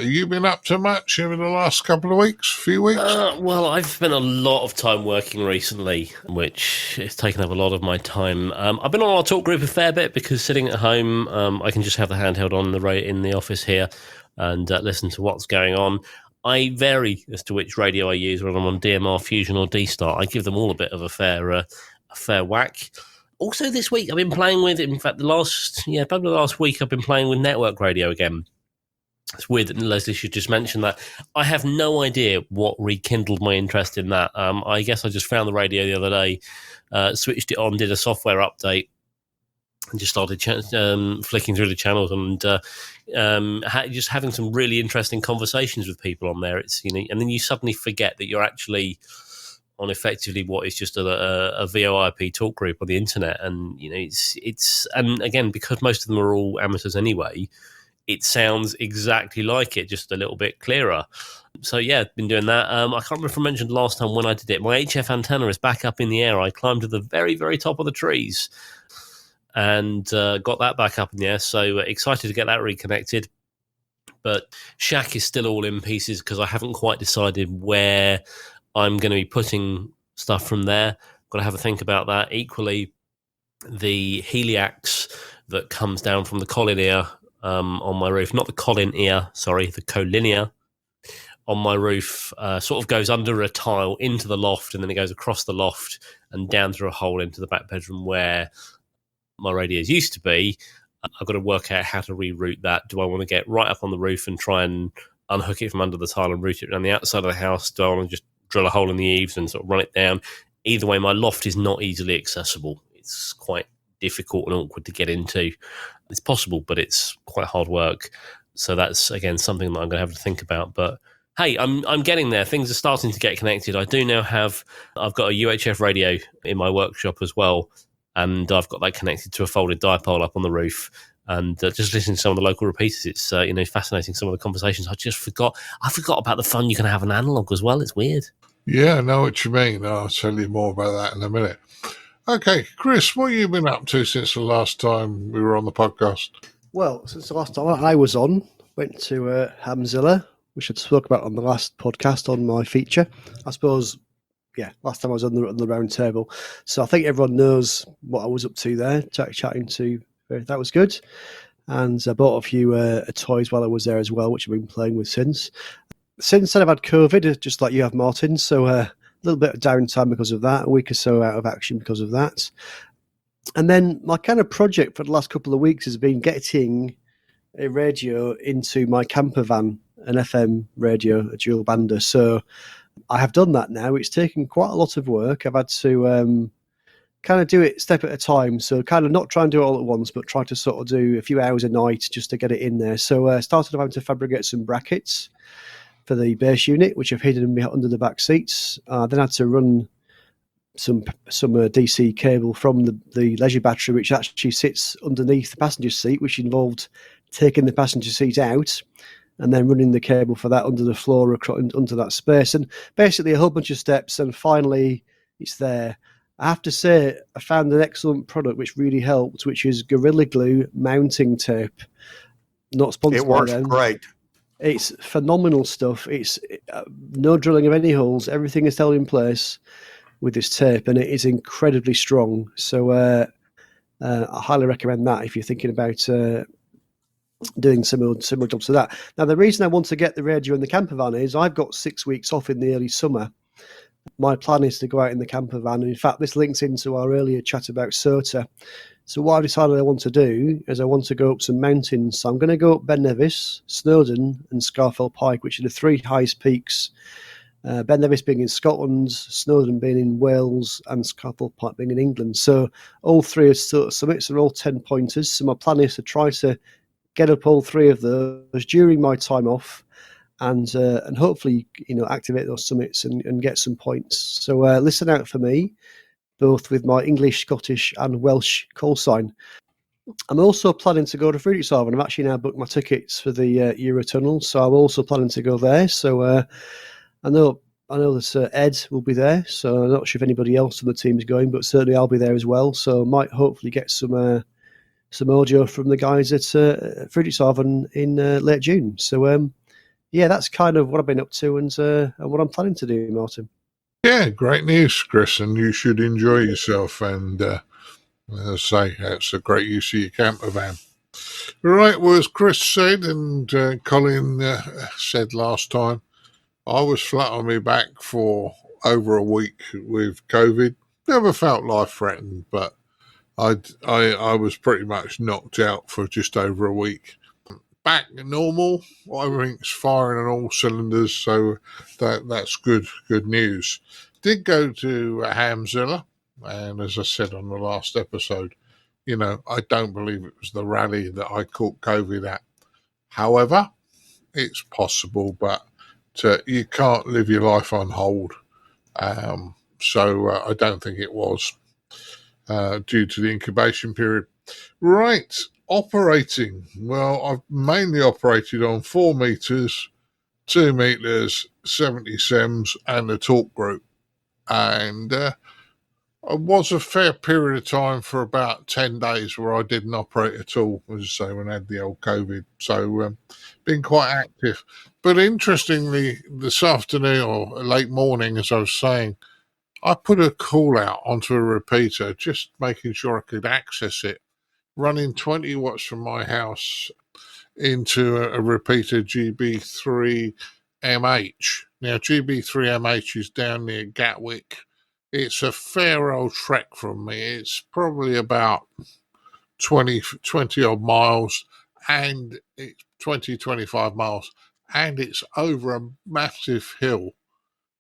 Speaker 2: you been up to much over the last couple of weeks, few weeks?
Speaker 4: Well, I've spent a lot of time working recently, which has taken up a lot of my time. I've been on our talk group a fair bit because sitting at home, I can just have the handheld on in the office here and listen to what's going on. I vary as to which radio I use, whether I'm on DMR, Fusion, or D-Start. I give them all a bit of a fair whack. Also, this week I've been playing with, in fact, probably the last week I've been playing with network radio again. It's weird that Leslie should just mention that. I have no idea what rekindled my interest in that. I guess I just found the radio the other day, switched it on, did a software update, and just started flicking through the channels and just having some really interesting conversations with people on there. It's and then you suddenly forget that you're actually on effectively what is just a VoIP talk group on the internet, and it's and again, because most of them are all amateurs anyway, it sounds exactly like it, just a little bit clearer. So yeah, been doing that. I can't remember if I mentioned last time when I did it. My HF antenna is back up in the air. I climbed to the very, very top of the trees and got that back up in the air. So excited to get that reconnected. But Shack is still all in pieces because I haven't quite decided where I'm going to be putting stuff from there. Got to have a think about that. Equally, the Heliax that comes down from the Colin ear on my roof, not the Colin ear, sorry, the Colinear on my roof sort of goes under a tile into the loft, and then it goes across the loft and down through a hole into the back bedroom where my radios used to be. I've got to work out how to reroute that. Do I want to get right up on the roof and try and unhook it from under the tile and route it around the outside of the house? Do I want to just drill a hole in the eaves and sort of run it down? Either way, my loft is not easily accessible. It's quite difficult and awkward to get into. It's possible, but it's quite hard work. So that's, again, something that I'm going to have to think about. But hey, I'm getting there. Things are starting to get connected. I've got a UHF radio in my workshop as well, and I've got that connected to a folded dipole up on the roof. And just listening to some of the local repeaters, it's fascinating. Some of the conversations I forgot about the fun you can have an analog as well. It's weird.
Speaker 2: Yeah, I know what you mean. I'll tell you more about that in a minute. Okay, Chris, what have you been up to since the last time we were on the podcast?
Speaker 3: Well, since the last time I was on, went to Hamzilla, which I spoke about on the last podcast on my feature. I suppose, last time I was on the round table. So I think everyone knows what I was up to there, chatting to. That was good. And I bought a few toys while I was there as well, which I've been playing with since. Since then, I've had COVID, just like you have, Martin. So a little bit of downtime because of that, a week or so out of action because of that. And then my kind of project for the last couple of weeks has been getting a radio into my camper van, an FM radio, a dual bander. So I have done that now. It's taken quite a lot of work. I've had to kind of do it step at a time. So kind of not try and do it all at once, but try to sort of do a few hours a night just to get it in there. So I started having to fabricate some brackets for the base unit, which I've hidden under the back seats. Then I had to run some DC cable from the leisure battery, which actually sits underneath the passenger seat, which involved taking the passenger seat out and then running the cable for that under the floor under that space. And basically a whole bunch of steps, and finally it's there. I have to say, I found an excellent product which really helped, which is Gorilla Glue mounting tape. Not sponsored by them.
Speaker 5: It works great.
Speaker 3: It's phenomenal stuff. It's no drilling of any holes. Everything is held in place with this tape, and it is incredibly strong. So I highly recommend that if you're thinking about doing similar jobs to that. Now, the reason I want to get the radio in the camper van is I've got 6 weeks off in the early summer. My plan is to go out in the camper van. And in fact, this links into our earlier chat about SOTA. So what I've decided I want to do is I want to go up some mountains. So I'm going to go up Ben Nevis, Snowdon and Scafell Pike, which are the three highest peaks. Ben Nevis being in Scotland, Snowdon being in Wales, and Scafell Pike being in England. So all three SOTA summits are all 10 pointers. So my plan is to try to get up all three of those during my time off, and hopefully, activate those summits and get some points. So listen out for me, both with my English, Scottish and Welsh call sign. I'm also planning to go to Friedrichshafen. I've actually now booked my tickets for the Eurotunnel, so I'm also planning to go there. So I know that Ed will be there, so I'm not sure if anybody else on the team is going, but certainly I'll be there as well. So I might hopefully get some audio from the guys at Friedrichshafen in late June. So that's kind of what I've been up to and what I'm planning to do, Martin.
Speaker 2: Yeah, great news, Chris, and you should enjoy yourself. And as I say, it's a great use of your camper van. Right, well, as Chris said and Colin said last time, I was flat on my back for over a week with COVID. Never felt life-threatened, but I was pretty much knocked out for just over a week. Back normal, everything's firing on all cylinders, so that's good news. Did go to Hamzilla, and as I said on the last episode, I don't believe it was the rally that I caught COVID at. However, it's possible, but you can't live your life on hold. So I don't think it was due to the incubation period. Right. Operating. Well, I've mainly operated on 4 meters, 2 meters, 70 SEMS, and the talk group. And it was a fair period of time for about 10 days where I didn't operate at all, as I say, when I had the old COVID. So, been quite active. But interestingly, this afternoon or late morning, as I was saying, I put a call out onto a repeater, just making sure I could access it, running 20 watts from my house into a repeater GB3MH. Now, GB3MH is down near Gatwick. It's a fair old trek from me. It's probably about 20 odd miles, and it's 25 miles, and it's over a massive hill.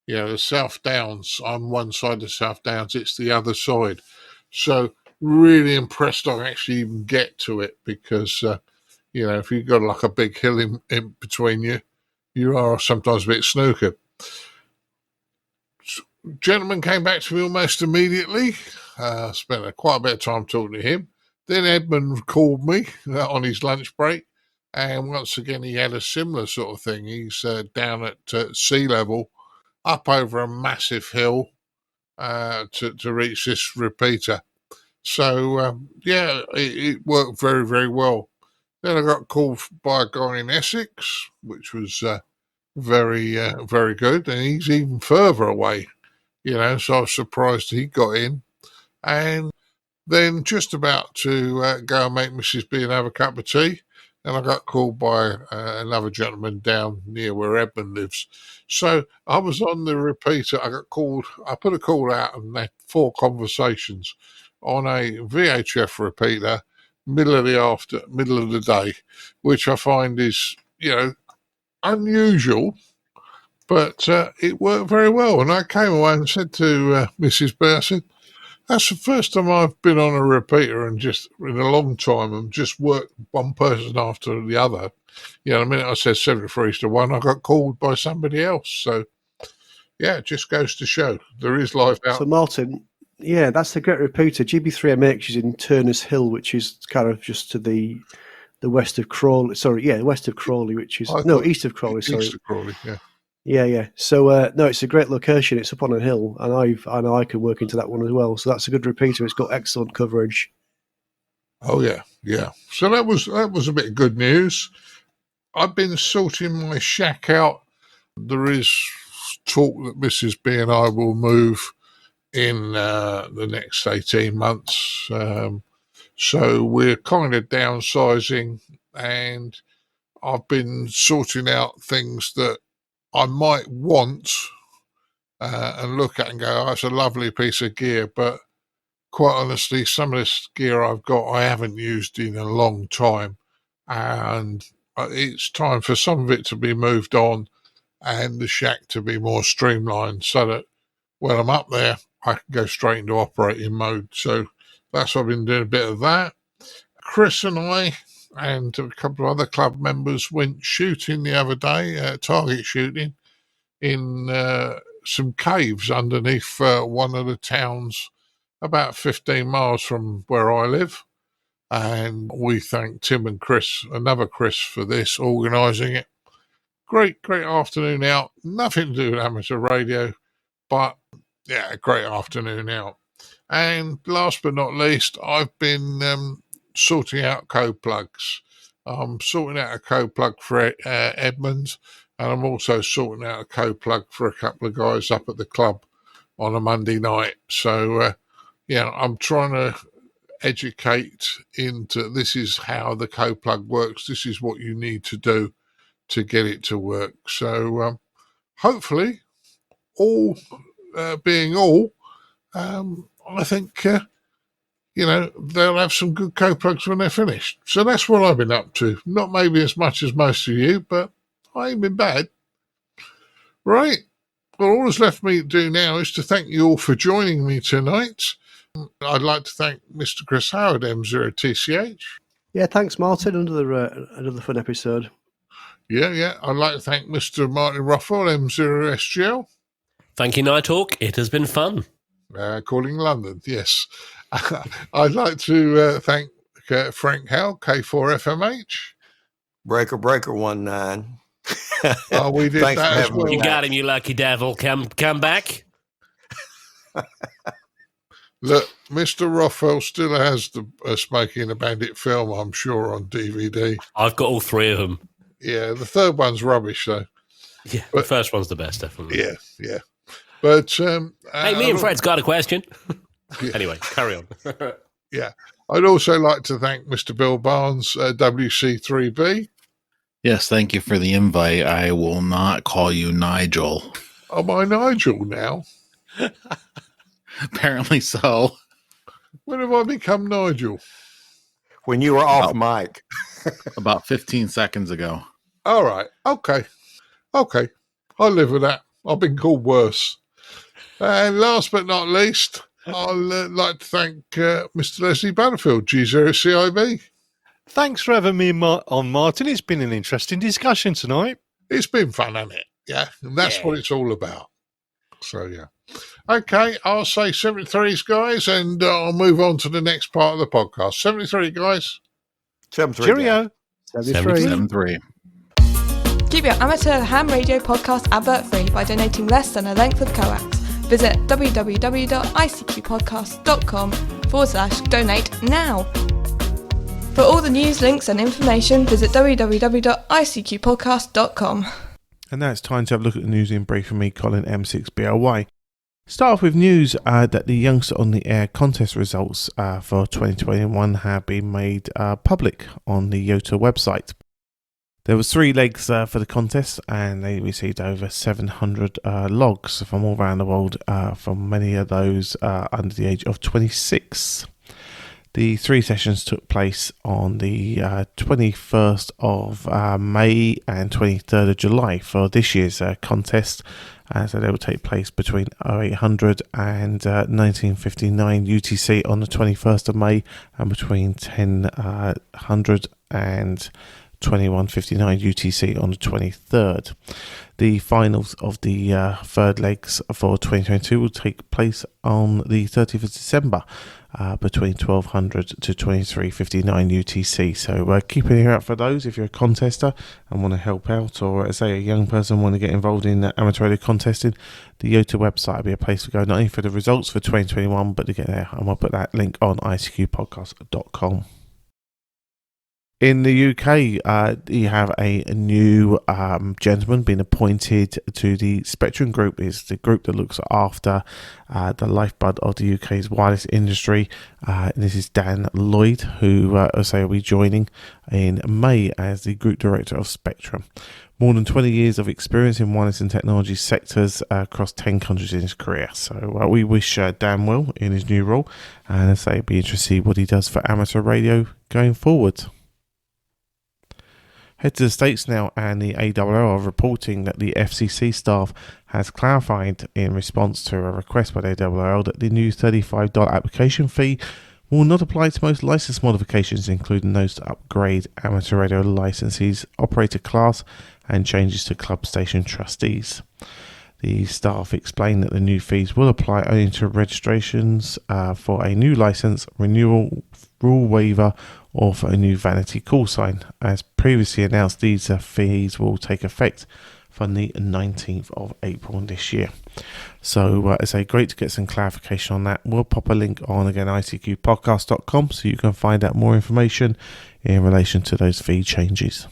Speaker 2: The South Downs. I'm one side of the South Downs, it's the other side. So really impressed I actually even get to it, because You know, if you've got like a big hill in between you, you are sometimes a bit snookered. Gentleman came back to me almost immediately. Spent quite a bit of time talking to him. Then Edmund called me on his lunch break, and once again he had a similar sort of thing. He's down at sea level, up over a massive hill to reach this repeater. So it worked very, very well. Then I got called by a guy in Essex, which was very, very good, and he's even further away. You know, so I was surprised he got in. And then just about to go and make Mrs. B and have a cup of tea, and I got called by another gentleman down near where Edmund lives. So I was on the repeater. I put a call out and had 4 conversations on a VHF repeater, middle of the day, which I find is, you know, unusual. But it worked very well. And I came away and said to Mrs. B, I said, that's the first time I've been on a repeater and just in a long time and just worked one person after the other. You know, the minute I said 73-1, I got called by somebody else. So, yeah, it just goes to show there is life out.
Speaker 3: So, Martin, yeah, that's a great repeater. GB3MH is in Turners Hill, which is kind of just to the west of Crawley. Sorry, yeah, west of Crawley, which is east of Crawley. Sorry,
Speaker 2: east of Crawley, yeah.
Speaker 3: Yeah. So no, it's a great location. It's up on a hill, and I know I can work into that one as well. So that's a good repeater. It's got excellent coverage.
Speaker 2: Oh yeah. So that was a bit of good news. I've been sorting my shack out. There is talk that Mrs. B and I will move in the next 18 months. So we're kind of downsizing, and I've been sorting out things that I might want and look at and go, oh, it's a lovely piece of gear. But quite honestly, some of this gear I've got I haven't used in a long time. And it's time for some of it to be moved on and the shack to be more streamlined so that when I'm up there, I can go straight into operating mode. So that's what I've been doing, a bit of that. Chris and I and a couple of other club members went shooting the other day, target shooting, in some caves underneath one of the towns about 15 miles from where I live. And we thank Tim and Chris, another Chris, for this, organising it. Great afternoon out. Nothing to do with amateur radio, but yeah, a great afternoon out. And last but not least, I've been sorting out code plugs. I'm sorting out a code plug for Edmonds, and I'm also sorting out a code plug for a couple of guys up at the club on a Monday night. So, I'm trying to educate into this is how the code plug works. This is what you need to do to get it to work. So, hopefully, all being all, I think, they'll have some good code plugs when they're finished. So that's what I've been up to. Not maybe as much as most of you, but I ain't been bad. Right. Well, all that's left me to do now is to thank you all for joining me tonight. I'd like to thank Mr. Chris Howard, M0TCH.
Speaker 3: Yeah, thanks, Martin. Another fun episode.
Speaker 2: Yeah. I'd like to thank Mr. Martin Rothwell, M0SGL.
Speaker 4: Thank you, Nighthawk. It has been fun.
Speaker 2: Calling London, yes. I'd like to thank Frank Howell, K4FMH.
Speaker 5: Breaker 19.
Speaker 2: Oh, we did that as well.
Speaker 4: You got him, you lucky devil. Come back.
Speaker 2: Look, Mr. Rothwell still has the Smoking the Bandit film, I'm sure, on DVD.
Speaker 4: I've got all 3 of them.
Speaker 2: Yeah, the third one's rubbish, though.
Speaker 4: Yeah, the first one's the best, definitely.
Speaker 2: Yeah. But
Speaker 4: hey, me and Fred's got a question.
Speaker 2: Yeah.
Speaker 4: Anyway, carry on.
Speaker 2: Yeah. I'd also like to thank Mr. Bill Barnes, WC3B.
Speaker 6: Yes, thank you for the invite. I will not call you Nigel.
Speaker 2: Am I Nigel now?
Speaker 6: Apparently so.
Speaker 2: When have I become Nigel?
Speaker 5: When you were off mic.
Speaker 6: About 15 seconds ago.
Speaker 2: All right. Okay. I'll live with that. I've been called worse. And last but not least, I'd like to thank Mr. Leslie Butterfield, G0CIB.
Speaker 7: Thanks for having me on, Martin. It's been an interesting discussion tonight.
Speaker 2: It's been fun, hasn't it? Yeah, and that's what it's all about. So, yeah. Okay, I'll say 73s, guys, and I'll move on to the next part of the podcast. 73, guys.
Speaker 5: 73.
Speaker 7: Cheerio.
Speaker 3: 73.
Speaker 6: 73.
Speaker 8: Keep your amateur ham radio podcast advert free by donating less than a length of coax. Visit www.icqpodcast.com/donate now. For all the news, links and information, visit www.icqpodcast.com.
Speaker 1: And now it's time to have a look at the news in brief from me, Colin M6BLY. Start off with news that the Youngster on the Air contest results for 2021 have been made public on the SOTA website. There was 3 legs for the contest, and they received over 700 logs from all around the world, from many of those under the age of 26. The 3 sessions took place on the 21st of May and 23rd of July for this year's contest. So they will take place between 0800 and 1959 UTC on the 21st of May, and between 1000 and 21:59 UTC on the 23rd. The finals of the third legs for 2022 will take place on the 30th of December between 1200 to 23:59 UTC. So keep an ear out for those if you're a contester and want to help out, or say a young person want to get involved in amateur radio contesting. The SOTA website will be a place to go, not only for the results for 2021, but to get there. And we'll put that link on ICQpodcast.com. In the UK, you have a new gentleman being appointed to the Spectrum Group. It's the group that looks after the lifeblood of the UK's wireless industry. This is Dan Lloyd, who will be joining in May as the Group Director of Spectrum. More than 20 years of experience in wireless and technology sectors across 10 countries in his career. So we wish Dan well in his new role, and it'd be interesting to see what he does for amateur radio going forward. Head to the States now, and the ARRL are reporting that the FCC staff has clarified in response to a request by the ARRL that the new $35 application fee will not apply to most license modifications, including those to upgrade amateur radio licenses, operator class, and changes to club station trustees. The staff explained that the new fees will apply only to registrations for a new license, renewal, rule waiver, or for a new vanity call sign. As previously announced, these fees will take effect from the 19th of April this year. So it's great to get some clarification on that. We'll pop a link on, again, icqpodcast.com, so you can find out more information in relation to those fee changes.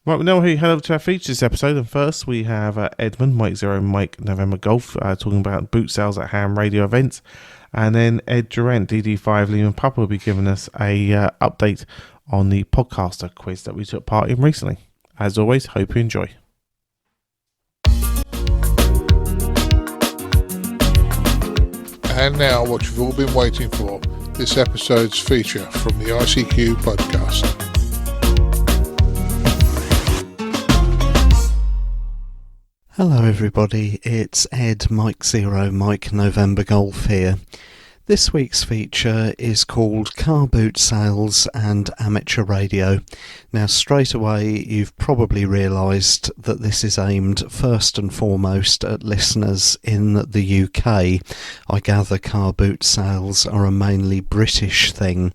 Speaker 1: Right, we now head over to our features this episode, and first we have Edmund, Mike Zero, Mike November Golf, talking about Bootsales at ham radio events, and then Ed Durant, DD5 Lehman Papa, will be giving us a update on the podcaster quiz that we took part in recently. As always, hope you enjoy.
Speaker 2: And now what you've all been waiting for, this episode's feature from the ICQ podcast.
Speaker 9: Hello everybody, it's Ed, Mike Zero, Mike November Golf here. This week's feature is called Car Boot Sales and Amateur Radio. Now straight away you've probably realised that this is aimed first and foremost at listeners in the UK. I gather car boot sales are a mainly British thing.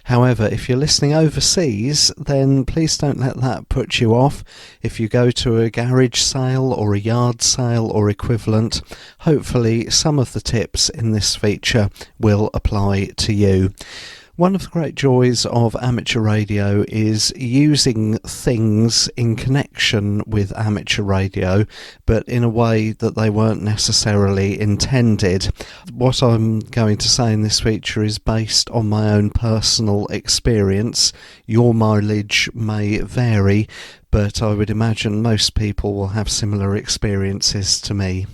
Speaker 9: However, if you're listening overseas, then please don't let that put you off. If you go to a garage sale or a yard sale or equivalent, hopefully some of the tips in this feature will apply to you. One of the great joys of amateur radio is using things in connection with amateur radio, but in a way that they weren't necessarily intended. What I'm going to say in this feature is based on my own personal experience. Your mileage may vary, but I would imagine most people will have similar experiences to me.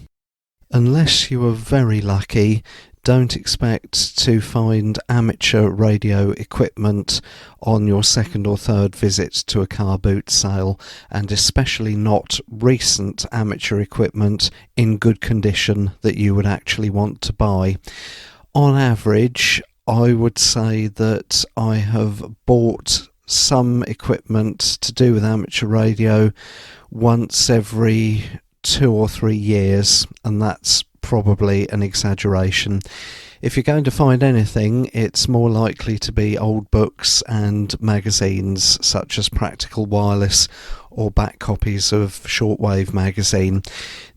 Speaker 9: Unless you are very lucky, don't expect to find amateur radio equipment on your second or third visit to a car boot sale, and especially not recent amateur equipment in good condition that you would actually want to buy. On average, I would say that I have bought some equipment to do with amateur radio once every 2 or 3 years, and that's probably an exaggeration. If you're going to find anything, it's more likely to be old books and magazines such as Practical Wireless or back copies of Shortwave magazine.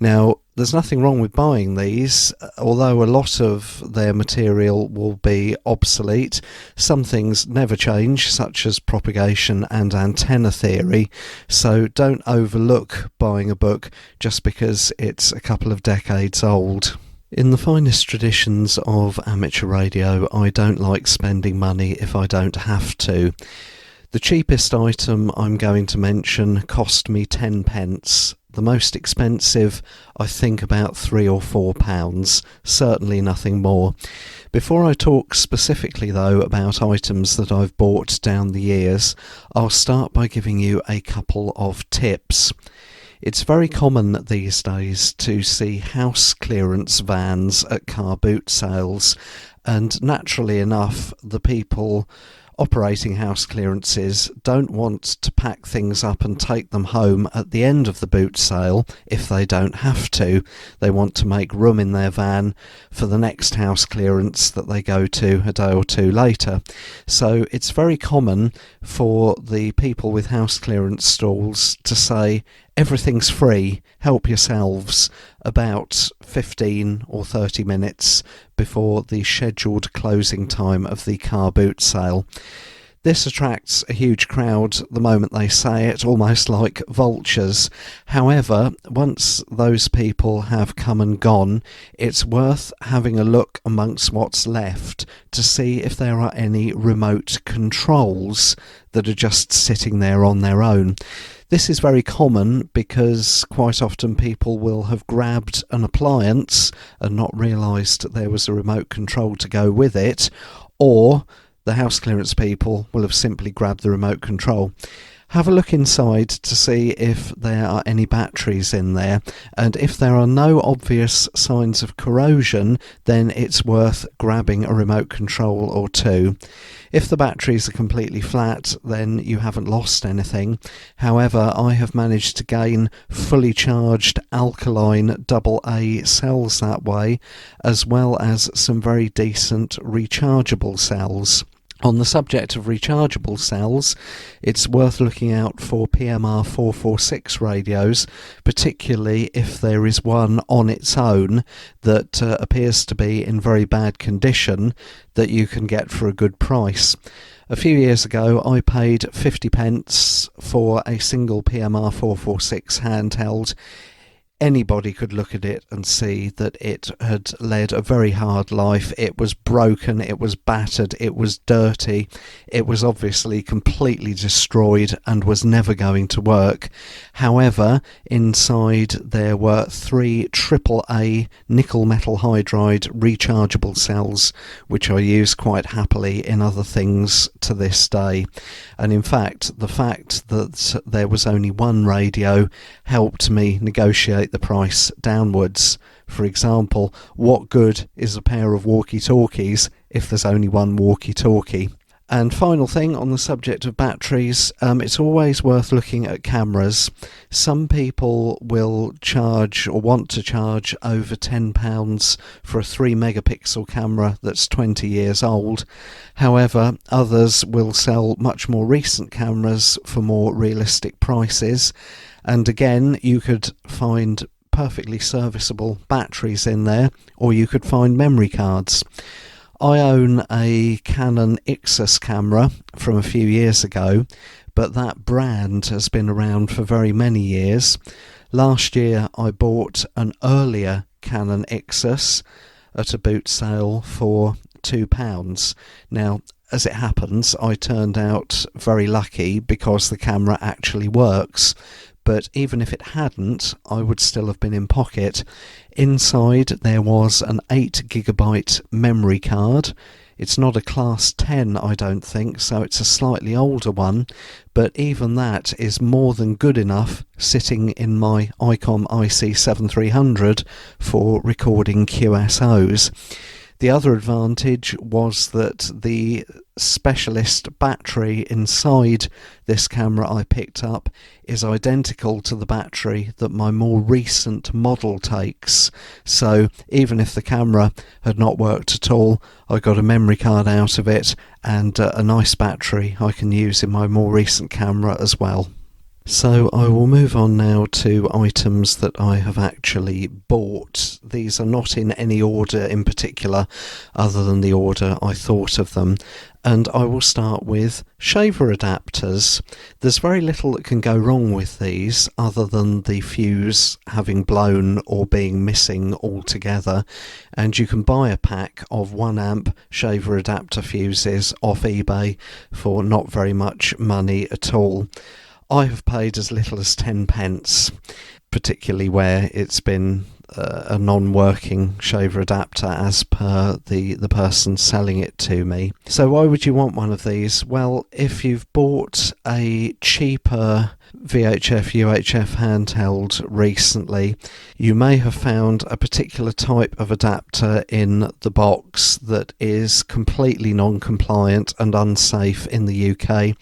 Speaker 9: Now, there's nothing wrong with buying these, although a lot of their material will be obsolete. Some things never change, such as propagation and antenna theory, so don't overlook buying a book just because it's a couple of decades old. In the finest traditions of amateur radio, I don't like spending money if I don't have to. The cheapest item I'm going to mention cost me 10 pence. The most expensive, I think, about £3 or £4, certainly nothing more. Before I talk specifically, though, about items that I've bought down the years, I'll start by giving you a couple of tips. It's very common these days to see house clearance vans at car boot sales, and naturally enough, the people operating house clearances don't want to pack things up and take them home at the end of the boot sale if they don't have to. They want to make room in their van for the next house clearance that they go to a day or two later. So it's very common for the people with house clearance stalls to say, everything's free, help yourselves, about 15 or 30 minutes before the scheduled closing time of the car boot sale. This attracts a huge crowd the moment they say it, almost like vultures. However, once those people have come and gone, it's worth having a look amongst what's left to see if there are any remote controls that are just sitting there on their own. This is very common because quite often people will have grabbed an appliance and not realised there was a remote control to go with it, or the house clearance people will have simply grabbed the remote control. Have a look inside to see if there are any batteries in there, and if there are no obvious signs of corrosion, then it's worth grabbing a remote control or two. If the batteries are completely flat, then you haven't lost anything. However, I have managed to gain fully charged alkaline AA cells that way, as well as some very decent rechargeable cells. On the subject of rechargeable cells, it's worth looking out for PMR 446 radios, particularly if there is one on its own that appears to be in very bad condition that you can get for a good price. A few years ago, I paid 50 pence for a single PMR 446 handheld. Anybody could look at it and see that it had led a very hard life. It was broken, it was battered, it was dirty, it was obviously completely destroyed and was never going to work. However, inside there were 3 AAA nickel metal hydride rechargeable cells, which I use quite happily in other things to this day. And in fact, the fact that there was only one radio helped me negotiate the price downwards. For example, what good is a pair of walkie-talkies if there's only one walkie-talkie? And final thing on the subject of batteries, it's always worth looking at cameras. Some people will charge or want to charge over £10 for a 3 megapixel camera that's 20 years old. However, others will sell much more recent cameras for more realistic prices. And again, you could find perfectly serviceable batteries in there, or you could find memory cards. I own a Canon Ixus camera from a few years ago, but that brand has been around for very many years. Last year I bought an earlier Canon Ixus at a boot sale for £2. Now, as it happens, I turned out very lucky because the camera actually works. But even if it hadn't, I would still have been in pocket. Inside there was an 8GB memory card. It's not a class 10, I don't think, so it's a slightly older one, but even that is more than good enough sitting in my ICOM IC7300 for recording QSOs. The other advantage was that the specialist battery inside this camera I picked up is identical to the battery that my more recent model takes. So even if the camera had not worked at all, I got a memory card out of it and a nice battery I can use in my more recent camera as well. So I will move on now to items that I have actually bought. These are not in any order in particular other than the order I thought of them. And I will start with shaver adapters. There's very little that can go wrong with these other than the fuse having blown or being missing altogether. And you can buy a pack of 1 amp shaver adapter fuses off eBay for not very much money at all. I have paid as little as 10 pence, particularly where it's been a non-working shaver adapter as per the person selling it to me. So why would you want one of these? Well, if you've bought a cheaper VHF UHF handheld recently, you may have found a particular type of adapter in the box that is completely non-compliant and unsafe in the UK.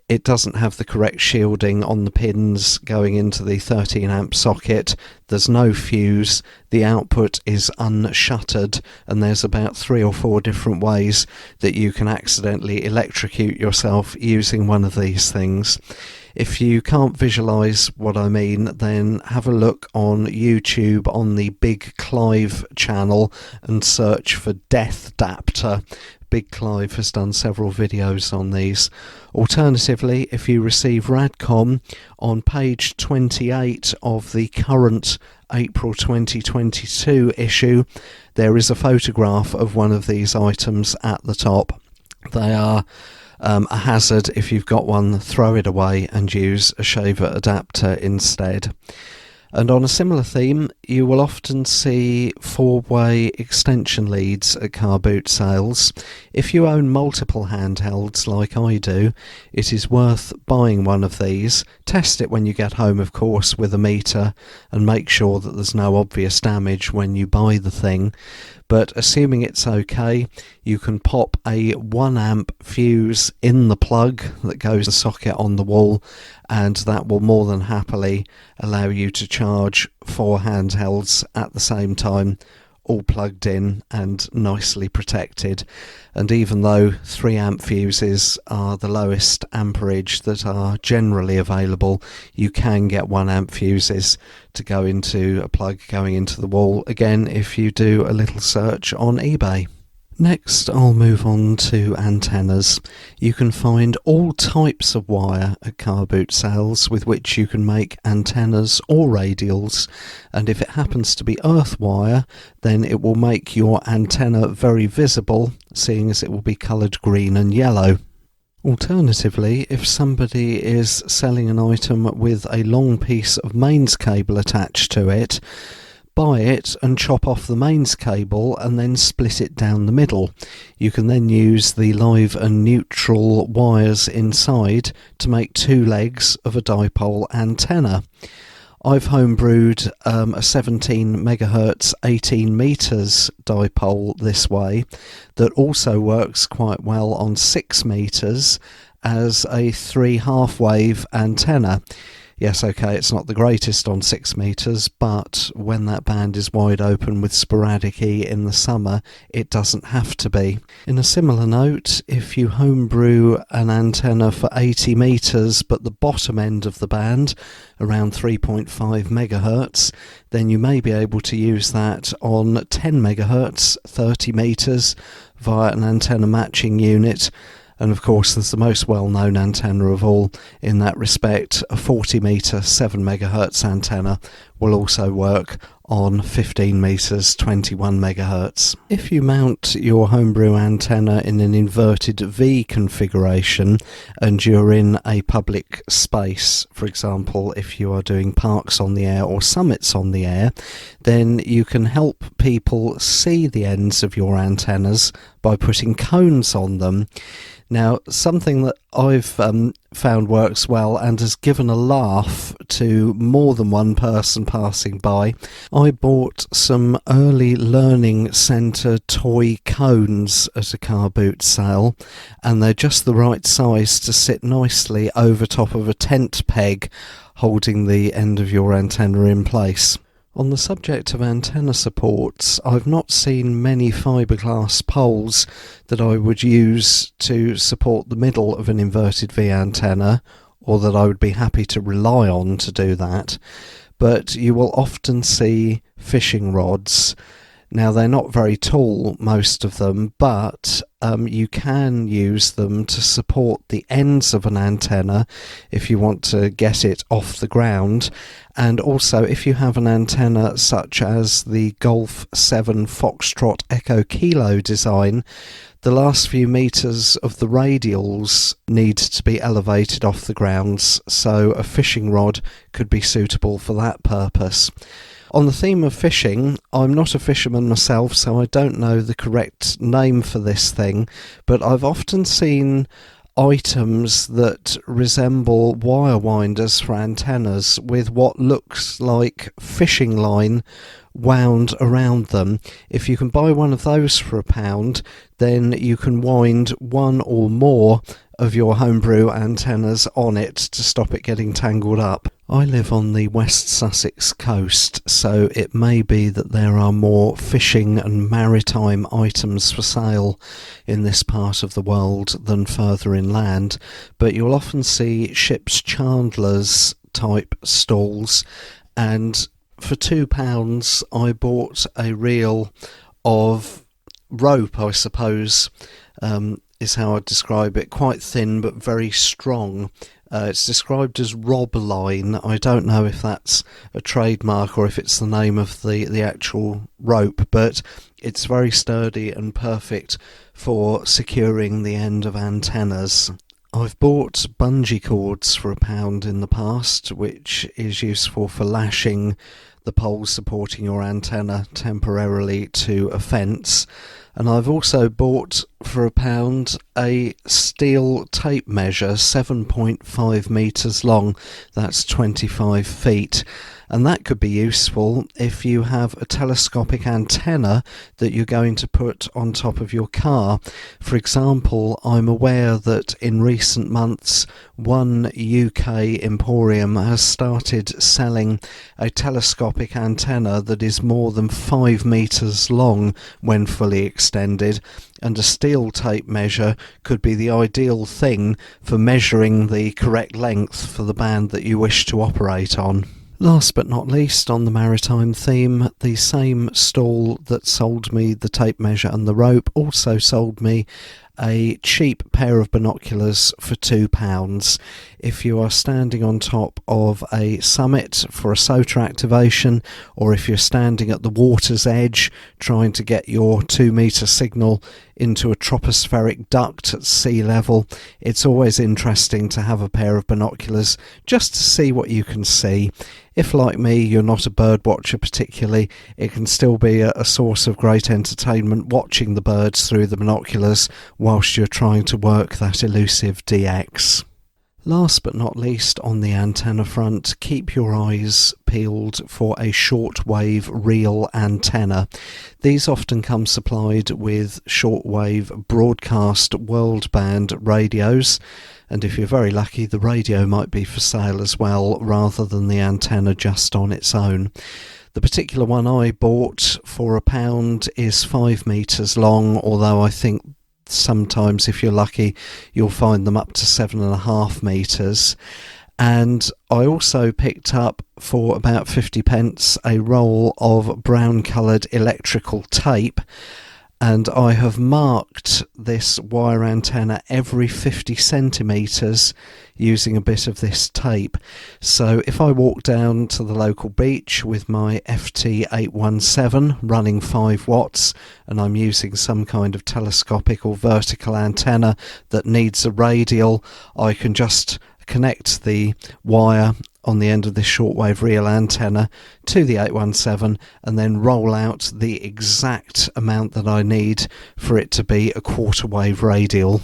Speaker 9: It doesn't have the correct shielding on the pins going into the 13 amp socket. There's no fuse, the output is unshuttered, and there's about 3 or 4 different ways that you can accidentally electrocute yourself using one of these things. If you can't visualise what I mean, then have a look on YouTube on the Big Clive channel and search for Death Adapter. Big Clive has done several videos on these. Alternatively, if you receive Radcom, on page 28 of the current April 2022 issue, there is a photograph of one of these items at the top. They are a hazard. If you've got one, throw it away and use a shaver adapter instead. And on a similar theme, you will often see 4-way extension leads at car boot sales. If you own multiple handhelds like I do, it is worth buying one of these. Test it when you get home, of course, with a meter, and make sure that there's no obvious damage when you buy the thing. But assuming it's okay, you can pop a 1 amp fuse in the plug that goes in the socket on the wall, and that will more than happily allow you to charge 4 handhelds at the same time, all plugged in and nicely protected. And even though 3 amp fuses are the lowest amperage that are generally available, you can get 1 amp fuses to go into a plug going into the wall, again if you do a little search on eBay. Next, I'll move on to antennas. You can find all types of wire at car boot sales with which you can make antennas or radials, and if it happens to be earth wire, then it will make your antenna very visible, seeing as it will be coloured green and yellow. Alternatively, if somebody is selling an item with a long piece of mains cable attached to it, buy it and chop off the mains cable and then split it down the middle. You can then use the live and neutral wires inside to make 2 legs of a dipole antenna. I've homebrewed a 17 megahertz 18 meters dipole this way that also works quite well on 6 meters as a 3 half-wave antenna. Yes, okay, it's not the greatest on 6 meters, but when that band is wide open with sporadic E in the summer, it doesn't have to be. In a similar note, if you homebrew an antenna for 80 meters, but the bottom end of the band, around 3.5 megahertz, then you may be able to use that on 10 megahertz, 30 meters, via an antenna matching unit. And of course, there's the most well-known antenna of all in that respect. A 40 metre 7 megahertz antenna will also work on 15 metres 21 megahertz. If you mount your homebrew antenna in an inverted V configuration and you're in a public space, for example, if you are doing parks on the air or summits on the air, then you can help people see the ends of your antennas by putting cones on them. Now, something that I've found works well and has given a laugh to more than one person passing by. I bought some early learning centre toy cones at a car boot sale, and they're just the right size to sit nicely over top of a tent peg, holding the end of your antenna in place. On the subject of antenna supports, I've not seen many fiberglass poles that I would use to support the middle of an inverted V antenna, or that I would be happy to rely on to do that, but you will often see fishing rods. Now, they're not very tall, most of them, but you can use them to support the ends of an antenna if you want to get it off the ground. And also, if you have an antenna such as the Golf 7 Foxtrot Echo Kilo design, the last few metres of the radials need to be elevated off the grounds, so a fishing rod could be suitable for that purpose. On the theme of fishing, I'm not a fisherman myself, so I don't know the correct name for this thing, but I've often seen items that resemble wire winders for antennas with what looks like fishing line wound around them. If you can buy one of those for £1, then you can wind one or more of your homebrew antennas on it to stop it getting tangled up. I live on the West Sussex coast, so it may be that there are more fishing and maritime items for sale in this part of the world than further inland, but you'll often see ship's chandlers type stalls, and for £2 I bought a reel of rope, I suppose, is how I'd describe it. Quite thin but very strong. It's described as rob line. I don't know if that's a trademark or if it's the name of the actual rope, but it's very sturdy and perfect for securing the end of antennas. I've bought bungee cords for £1 in the past, which is useful for lashing the poles supporting your antenna temporarily to a fence. And I've also bought for £1 a steel tape measure, 7.5 metres long, that's 25 feet. And that could be useful if you have a telescopic antenna that you're going to put on top of your car. For example, I'm aware that in recent months one UK emporium has started selling a telescopic antenna that is more than 5 metres long when fully extended, and a steel tape measure could be the ideal thing for measuring the correct length for the band that you wish to operate on. Last but not least, on the maritime theme, the same stall that sold me the tape measure and the rope also sold me a cheap pair of binoculars for £2. If you are standing on top of a summit for a SOTA activation, or if you're standing at the water's edge trying to get your 2-metre signal into a tropospheric duct at sea level, it's always interesting to have a pair of binoculars just to see what you can see. If, like me, you're not a bird watcher particularly, it can still be a source of great entertainment watching the birds through the binoculars whilst you're trying to work that elusive DX. Last but not least, on the antenna front, keep your eyes peeled for a shortwave reel antenna. These often come supplied with shortwave broadcast world band radios, and if you're very lucky, the radio might be for sale as well, rather than the antenna just on its own. The particular one I bought for £1 is 5 metres long, although I think sometimes, if you're lucky, you'll find them up to 7.5 metres. And I also picked up for about 50p a roll of brown coloured electrical tape, and I have marked this wire antenna every 50 centimetres using a bit of this tape. So if I walk down to the local beach with my FT817 running 5 watts and I'm using some kind of telescopic or vertical antenna that needs a radial, I can just connect the wire on the end of this shortwave reel antenna to the 817 and then roll out the exact amount that I need for it to be a quarter wave radial.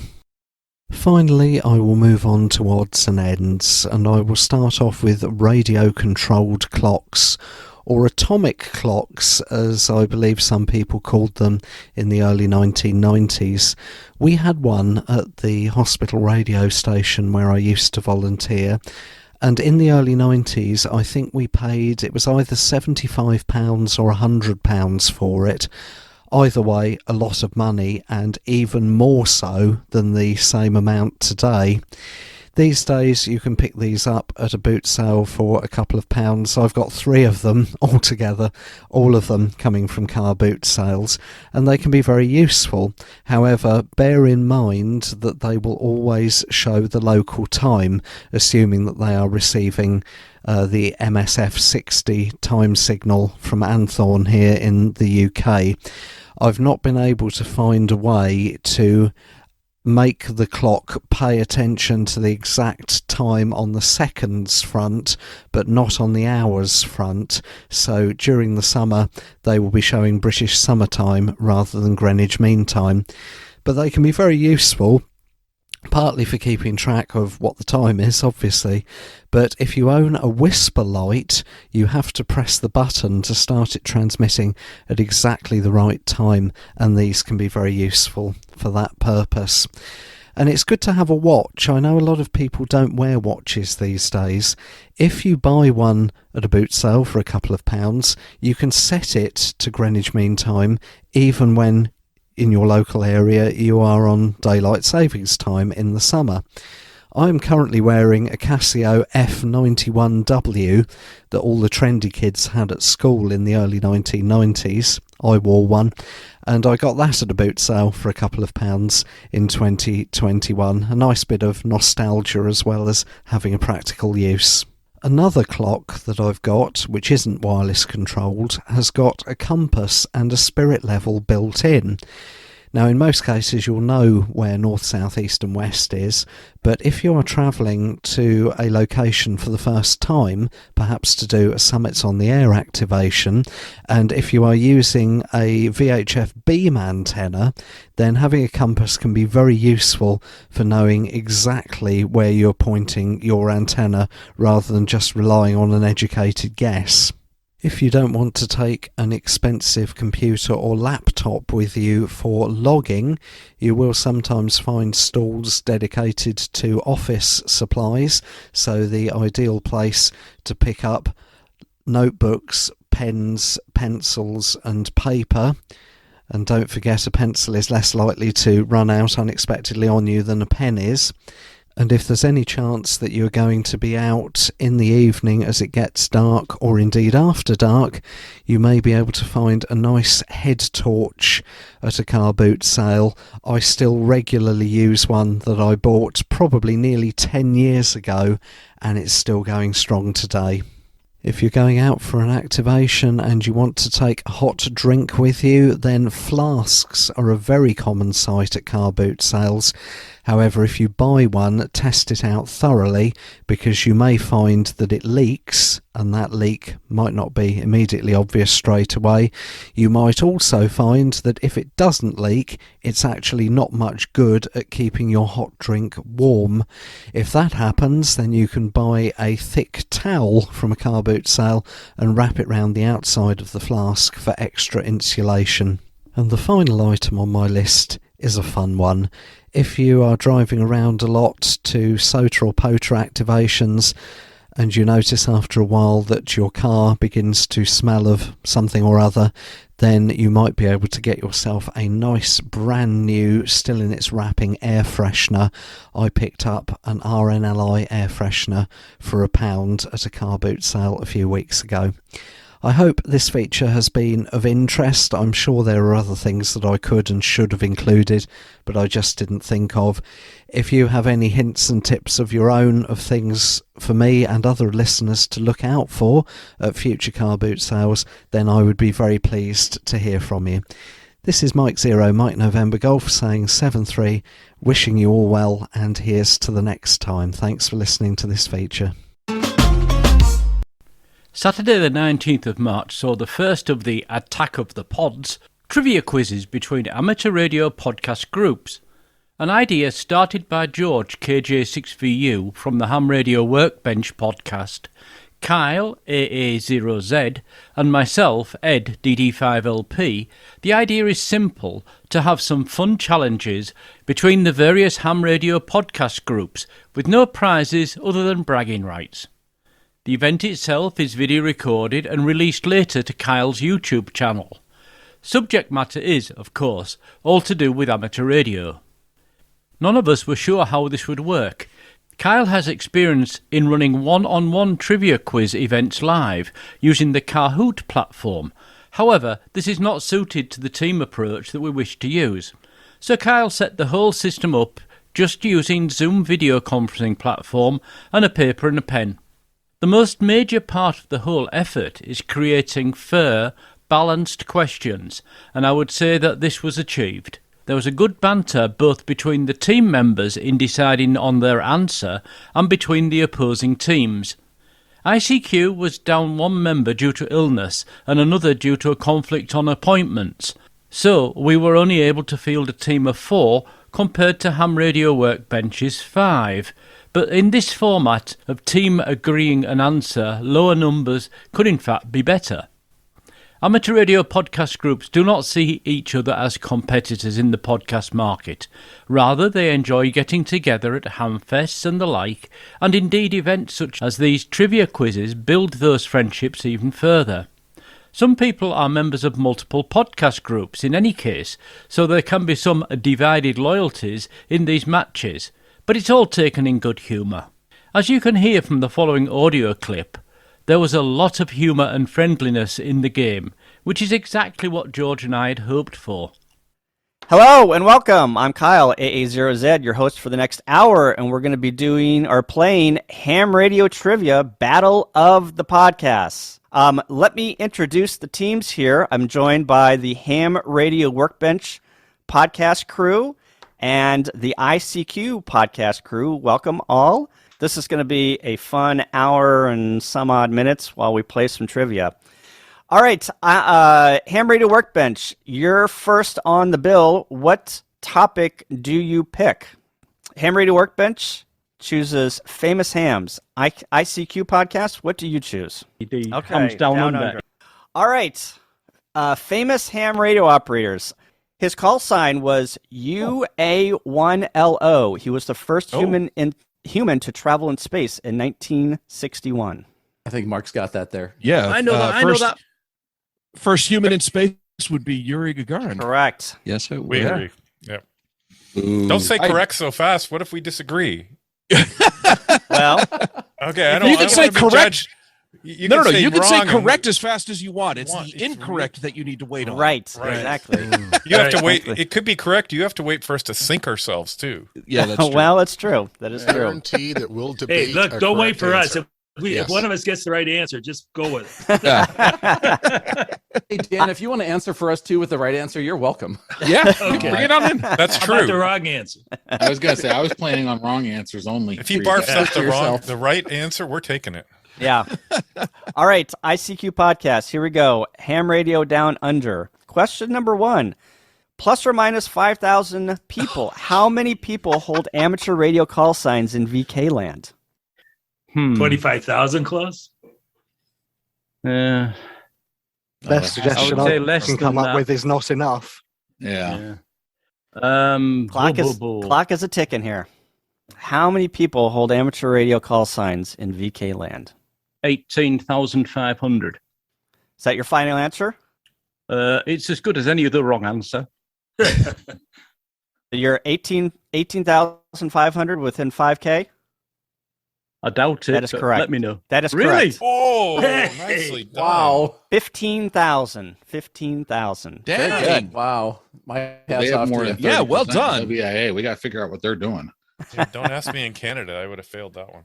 Speaker 9: Finally, I will move on to odds and ends, and I will start off with radio-controlled clocks, or atomic clocks, as I believe some people called them in the early 1990s. We had one at the hospital radio station where I used to volunteer, and in the early 90s I think we paid, it was either £75 or £100 for it. Either way, a lot of money, and even more so than the same amount today. These days you can pick these up at a boot sale for a couple of pounds. I've got 3 of them altogether, all of them coming from car boot sales, and they can be very useful. However, bear in mind that they will always show the local time, assuming that they are receiving the MSF 60 time signal from Anthorn here in the UK. I've not been able to find a way to make the clock pay attention to the exact time on the seconds front, but not on the hours front. So during the summer, they will be showing British summertime rather than Greenwich Mean Time. But they can be very useful, partly for keeping track of what the time is, obviously, but if you own a whisper light, you have to press the button to start it transmitting at exactly the right time, and these can be very useful for that purpose. And it's good to have a watch. I know a lot of people don't wear watches these days. If you buy one at a boot sale for a couple of pounds, you can set it to Greenwich Mean Time even when in your local area you are on daylight savings time in the summer. I am currently wearing a Casio F91W that all the trendy kids had at school in the early 1990s. I wore one, and I got that at a boot sale for a couple of pounds in 2021. A nice bit of nostalgia as well as having a practical use. Another clock that I've got, which isn't wireless controlled, has got a compass and a spirit level built in. Now, in most cases, you'll know where north, south, east and west is, but if you are travelling to a location for the first time, perhaps to do a Summits on the Air activation, and if you are using a VHF beam antenna, then having a compass can be very useful for knowing exactly where you're pointing your antenna rather than just relying on an educated guess. If you don't want to take an expensive computer or laptop with you for logging, you will sometimes find stalls dedicated to office supplies, so the ideal place to pick up notebooks, pens, pencils and paper. And don't forget, a pencil is less likely to run out unexpectedly on you than a pen is. And if there's any chance that you're going to be out in the evening as it gets dark, or indeed after dark, you may be able to find a nice head torch at a car boot sale. I still regularly use one that I bought probably nearly 10 years ago, and it's still going strong today. If you're going out for an activation and you want to take a hot drink with you, then flasks are a very common sight at car boot sales. However, if you buy one, test it out thoroughly, because you may find that it leaks, and that leak might not be immediately obvious straight away. You might also find that if it doesn't leak, it's actually not much good at keeping your hot drink warm. If that happens, then you can buy a thick towel from a car boot sale and wrap it round the outside of the flask for extra insulation. And the final item on my list is a fun one. If you are driving around a lot to SOTA or POTA activations and you notice after a while that your car begins to smell of something or other, then you might be able to get yourself a nice brand new, still in its wrapping, air freshener. I picked up an RNLI air freshener for £1 at a car boot sale a few weeks ago. I hope this feature has been of interest. I'm sure there are other things that I could and should have included, but I just didn't think of. If you have any hints and tips of your own of things for me and other listeners to look out for at future car boot sales, then I would be very pleased to hear from you. This is Mike Zero, Mike November Golf, saying 7-3, wishing you all well, and here's to the next time. Thanks for listening to this feature.
Speaker 10: Saturday the 19th of March saw the first of the Attack of the Pods trivia quizzes between amateur radio podcast groups. An idea started by George, KJ6VU, from the Ham Radio Workbench podcast, Kyle, AA0Z, and myself, Ed, DD5LP. The idea is simple, to have some fun challenges between the various ham radio podcast groups, with no prizes other than bragging rights. The event itself is video recorded and released later to Kyle's YouTube channel. Subject matter is, of course, all to do with amateur radio. None of us were sure how this would work. Kyle has experience in running one-on-one trivia quiz events live using the Kahoot platform. However, this is not suited to the team approach that we wish to use. So Kyle set the whole system up just using Zoom video conferencing platform and a paper and a pen. The most major part of the whole effort is creating fair, balanced questions, and I would say that this was achieved. There was a good banter both between the team members in deciding on their answer and between the opposing teams. ICQ was down one member due to illness and another due to a conflict on appointments, so we were only able to field a team of 4 compared to Ham Radio Workbench's 5. But in this format of team agreeing an answer, lower numbers could in fact be better. Amateur radio podcast groups do not see each other as competitors in the podcast market. Rather, they enjoy getting together at hamfests and the like, and indeed events such as these trivia quizzes build those friendships even further. Some people are members of multiple podcast groups in any case, so there can be some divided loyalties in these matches, but it's all taken in good humour. As you can hear from the following audio clip, there was a lot of humour and friendliness in the game, which is exactly what George and I had hoped for.
Speaker 11: Hello and welcome. I'm Kyle, AA0Z, your host for the next hour, and we're going to be playing Ham Radio Trivia Battle of the Podcasts. Let me introduce the teams here. I'm joined by the Ham Radio Workbench podcast crew and the ICQ podcast crew. Welcome all. This is going to be a fun hour and some odd minutes while we play some trivia. All right, Ham Radio Workbench, you're first on the bill. What topic do you pick? Ham Radio Workbench chooses famous hams. ICQ podcast, what do you choose?
Speaker 10: The hams down under.
Speaker 11: All right, famous ham radio operators. His call sign was UA1LO. He was the first human to travel in space in 1961.
Speaker 12: I think Mark's got that there.
Speaker 13: Yeah,
Speaker 12: I know that. I know that.
Speaker 13: First human in space would be Yuri Gagarin.
Speaker 11: Correct.
Speaker 13: Yes, it would.
Speaker 14: We agree. Yep. Don't say correct so fast. What if we disagree?
Speaker 11: Well,
Speaker 14: okay. I don't.
Speaker 13: You can say correct.
Speaker 14: You
Speaker 13: no.
Speaker 14: can
Speaker 13: You can say correct
Speaker 14: and...
Speaker 13: as fast as you want. It's the incorrect that you need to wait on.
Speaker 11: Right. Exactly.
Speaker 14: You have to wait. It could be correct. You have to wait for us to sync ourselves too.
Speaker 13: Yeah, that's true.
Speaker 11: Well, it's true. That is true.
Speaker 15: Guarantee that we'll debate.
Speaker 16: Hey, look! Don't wait for
Speaker 15: answer.
Speaker 16: us. If one of us gets the right answer, just go with it.
Speaker 12: Hey, Dan, if you want to answer for us too with the right answer, you're welcome.
Speaker 13: Yeah,
Speaker 16: okay.
Speaker 13: Bring it on in.
Speaker 14: That's
Speaker 16: How
Speaker 14: true.
Speaker 16: about the wrong answer?
Speaker 6: I was going to say, I was planning on wrong answers only.
Speaker 14: If he barfs up the right answer, we're taking it.
Speaker 11: Yeah. All right, ICQ podcast. Here we go. Ham Radio Down Under. Question number 1. Plus or minus 5,000 people. How many people hold amateur radio call signs in VK land?
Speaker 16: 25,000 close?
Speaker 3: Best suggestion I can come up with is not enough.
Speaker 6: Yeah.
Speaker 11: Clock is a ticking here. How many people hold amateur radio call signs in VK land?
Speaker 10: 18,500.
Speaker 11: Is that your final answer?
Speaker 10: It's as good as any other wrong answer.
Speaker 11: You're 18,500 within 5K?
Speaker 10: I doubt it.
Speaker 11: That is correct.
Speaker 10: Let me know.
Speaker 11: That is
Speaker 10: really?
Speaker 11: correct.
Speaker 14: Oh, nicely done.
Speaker 12: Wow.
Speaker 11: 15,000. 15,000.
Speaker 12: Very good. Wow. My hats off to you.
Speaker 13: Yeah, well done.
Speaker 6: WIA, we got to figure out what they're doing.
Speaker 14: Dude, don't ask me in Canada. I would have failed that one.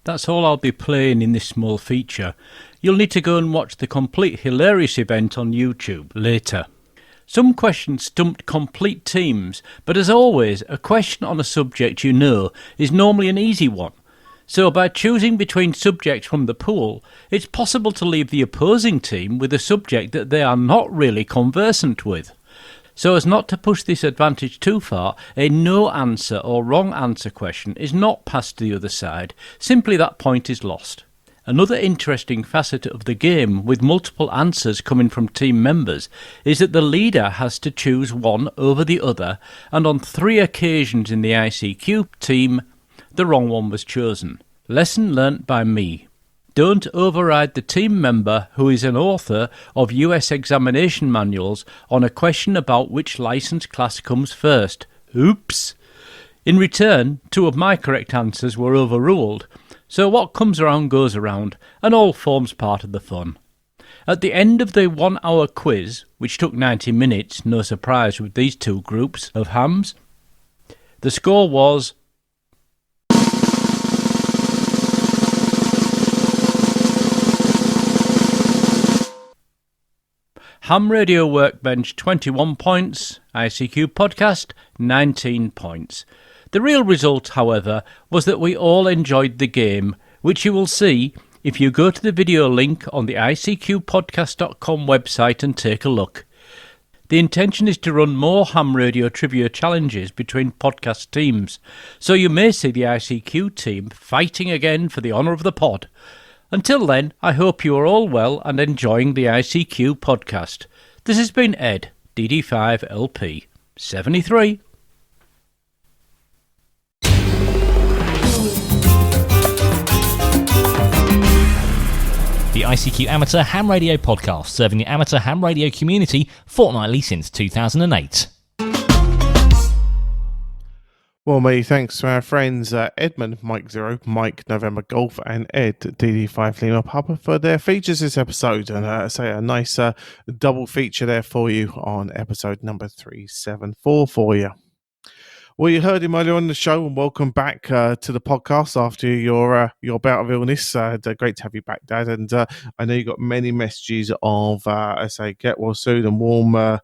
Speaker 10: That's all I'll be playing in this small feature. You'll need to go and watch the complete hilarious event on YouTube later. Some questions stumped complete teams, but as always, a question on a subject you know is normally an easy one. So by choosing between subjects from the pool, it's possible to leave the opposing team with a subject that they are not really conversant with. So as not to push this advantage too far, a no answer or wrong answer question is not passed to the other side, simply that point is lost. Another interesting facet of the game, with multiple answers coming from team members, is that the leader has to choose one over the other, and on 3 occasions in the ICQ team, the wrong one was chosen. Lesson learnt by me. Don't override the team member who is an author of US examination manuals on a question about which license class comes first. Oops! In return, 2 of my correct answers were overruled. So what comes around goes around, and all forms part of the fun. At the end of the 1-hour quiz, which took 90 minutes, no surprise with these 2 groups of hams, the score was Ham Radio Workbench 21 points, ICQ Podcast 19 points. The real result, however, was that we all enjoyed the game, which you will see if you go to the video link on the ICQpodcast.com website and take a look. The intention is to run more ham radio trivia challenges between podcast teams, so you may see the ICQ team fighting again for the honour of the pod. Until then, I hope you are all well and enjoying the ICQ podcast. This has been Ed, DD5LP, 73.
Speaker 15: The ICQ Amateur Ham Radio Podcast, serving the amateur ham radio community fortnightly since 2008.
Speaker 1: Well, many thanks to our friends Edmund, Mike Zero, Mike November Golf, and Ed, DD5 Lima Papa, for their features this episode. And say a nice double feature there for you on episode number 374 for you. Well, you heard him earlier on the show, and welcome back to the podcast after your bout of illness. Great to have you back, Dad. And I know you got many messages of, I say, get well soon and warm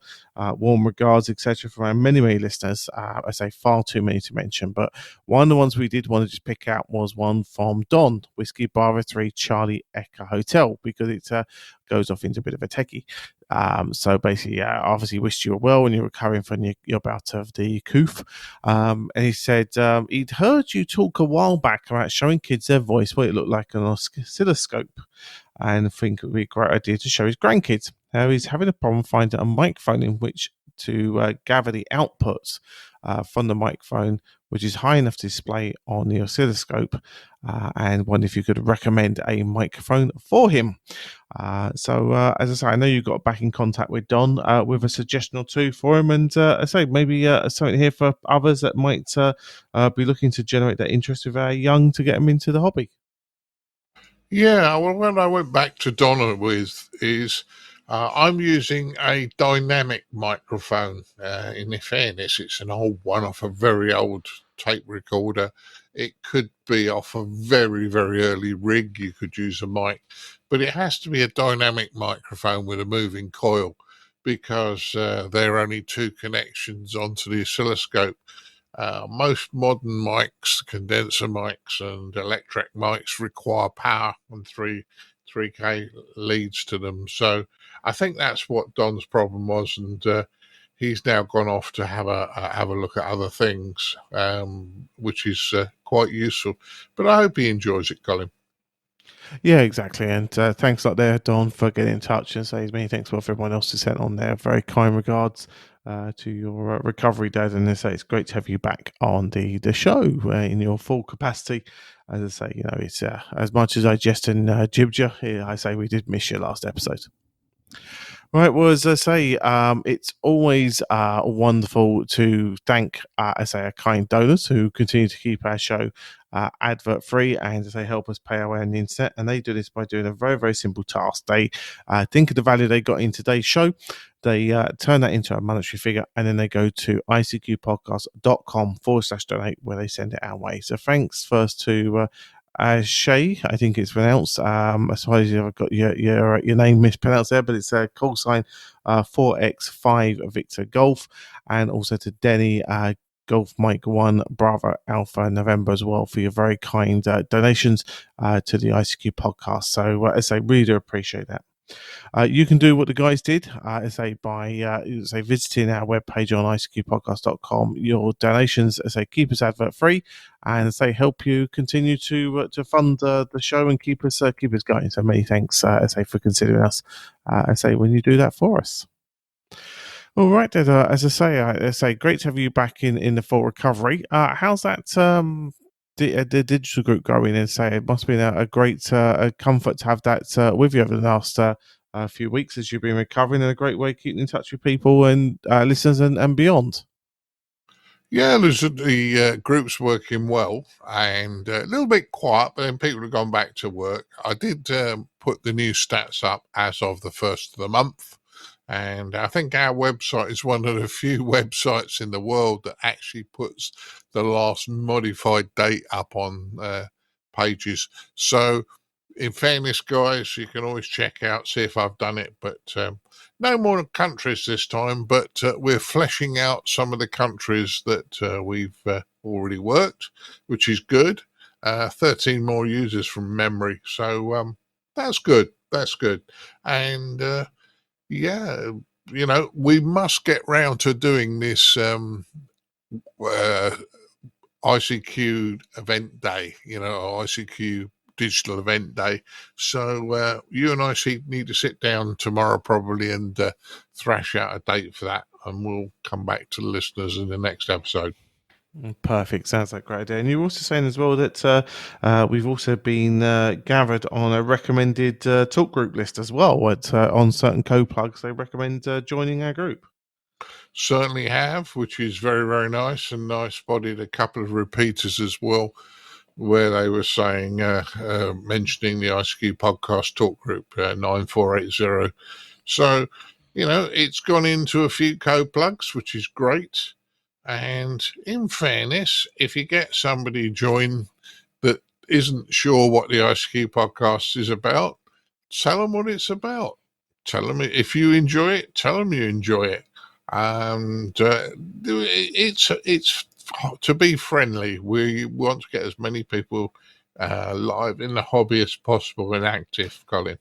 Speaker 1: regards, etc., from our many listeners. I say far too many to mention, but one of the ones we did want to just pick out was one from Don, Whiskey Bravo 3 Charlie Echo Hotel, because it goes off into a bit of a techie. So basically, obviously wished you well when you're recovering from your bout of the coof. And he said he'd heard you talk a while back about showing kids their voice, what it looked like on an oscilloscope, and think it would be a great idea to show his grandkids. Now he's having a problem finding a microphone in which to gather the outputs from the microphone, which is high enough to display on the oscilloscope, and wonder if you could recommend a microphone for him. So as I say, I know you got back in contact with Don with a suggestion or two for him, and I say maybe something here for others that might be looking to generate that interest with our young to get them into the hobby.
Speaker 2: Yeah, well, what I went back to Donna with is I'm using a dynamic microphone. In fairness, it's an old one off a very old tape recorder. It could be off a very, very early rig. You could use a mic, but it has to be a dynamic microphone with a moving coil, because there are only 2 connections onto the oscilloscope. Most modern mics, condenser mics and electric mics, require power and 3K leads to them. So I think that's what Don's problem was, and he's now gone off to have a look at other things, which is quite useful. But I hope he enjoys it, Colin.
Speaker 1: Yeah, exactly. And thanks a lot there, Don, for getting in touch, and say many thanks for everyone else who sent on there. Very kind regards to your recovery, Dad. And I say it's great to have you back on the show in your full capacity. As I say, it's as much as I jest and jibbed you, I say we did miss you last episode. Right, well, as I say, it's always wonderful to thank, our kind donors who continue to keep our show advert free and, as they help us pay our way on the internet. And they do this by doing a very, very simple task. They think of the value they got in today's show, they turn that into a monetary figure, and then they go to icqpodcast.com/donate, where they send it our way. So thanks first to Shay, I think it's pronounced. I suppose you've got your name mispronounced there, but it's a call sign 4X5 Victor Golf, and also to Denny Golf Mike 1 Bravo Alpha November as well for your very kind donations to the ICQ podcast. So as I really do appreciate that. You can do what the guys did, by visiting our webpage on icqpodcast.com. Your donations, keep us advert free, and help you continue to fund the show and keep us going. So many thanks, for considering us, when you do that for us. All right, then, as I say, great to have you back in the full recovery. How's that the digital group going? And it must have been a great comfort to have that with you over the last few weeks as you've been recovering, and a great way of keeping in touch with people and listeners and beyond.
Speaker 2: Yeah, the group's working well and a little bit quiet, but then people have gone back to work. I did put the new stats up as of the first of the month, and I think our website is one of the few websites in the world that actually puts the last modified date up on pages. So, in fairness, guys, you can always check out, see if I've done it, but no more countries this time, but we're fleshing out some of the countries that we've already worked, which is good. 13 more users from memory, so that's good. That's good. And yeah, we must get round to doing this ICQ event day, ICQ digital event day. So you and I need to sit down tomorrow probably and thrash out a date for that, and we'll come back to the listeners in the next episode.
Speaker 1: Perfect. Sounds like a great idea. And you're also saying as well that we've also been gathered on a recommended talk group list as well on certain co-plugs. They recommend joining our group.
Speaker 2: Certainly have, which is very, very nice. And I spotted a couple of repeaters as well, where they were saying, mentioning the ICQ podcast talk group 9480. So, it's gone into a few co-plugs, which is great. And in fairness, if you get somebody join that isn't sure what the ICQ podcast is about, tell them what it's about. Tell them if you enjoy it, tell them you enjoy it. And it's to be friendly. We want to get as many people live in the hobby as possible and active, Colin.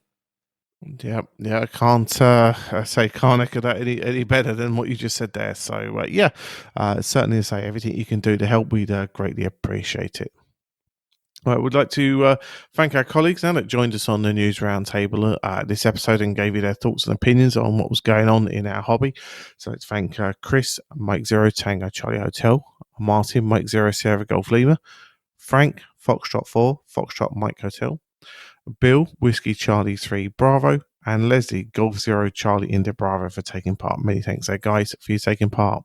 Speaker 1: Yeah, I can't can't echo that any better than what you just said there. So certainly everything you can do to help, we'd greatly appreciate it. Right, we'd like to thank our colleagues now that joined us on the News Roundtable this episode and gave you their thoughts and opinions on what was going on in our hobby. So let's thank Chris, Mike Zero Tango Charlie Hotel, Martin, Mike Zero Sierra Golf Lima, Frank, Foxtrot 4, Foxtrot Mike Hotel, Bill, Whiskey Charlie 3 Bravo, and Leslie, Golf Zero Charlie India Bravo for taking part. Many thanks there, guys, for you taking part.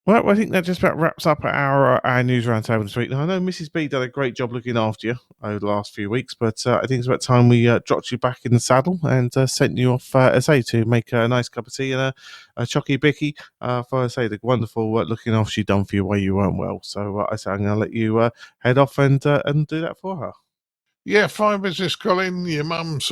Speaker 1: Well, I think that just about wraps up our News Roundtable this week. Now, I know Mrs. B done a great job looking after you over the last few weeks, but I think it's about time we dropped you back in the saddle and sent you off, to make a nice cup of tea and a chocky bicky for, the wonderful looking after she done for you while you weren't well. So I'm going to let you head off and do that for her.
Speaker 2: Yeah, fine business, Colin. Your mum's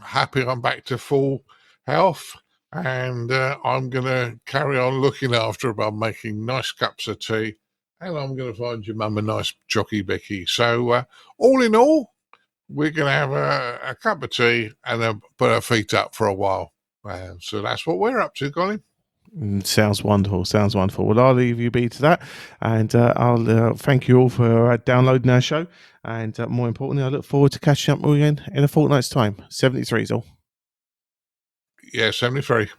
Speaker 2: happy I'm back to full health. And I'm going to carry on looking after her by making nice cups of tea. And I'm going to find your mum a nice jockey bicky. So all in all, we're going to have a cup of tea and put our feet up for a while. So that's what we're up to, Colin.
Speaker 1: Sounds wonderful. Well, I'll leave you be to that. And I'll thank you all for downloading our show. And more importantly, I look forward to catching up with you again in a fortnight's time. 73's all.
Speaker 2: Yeah, 73.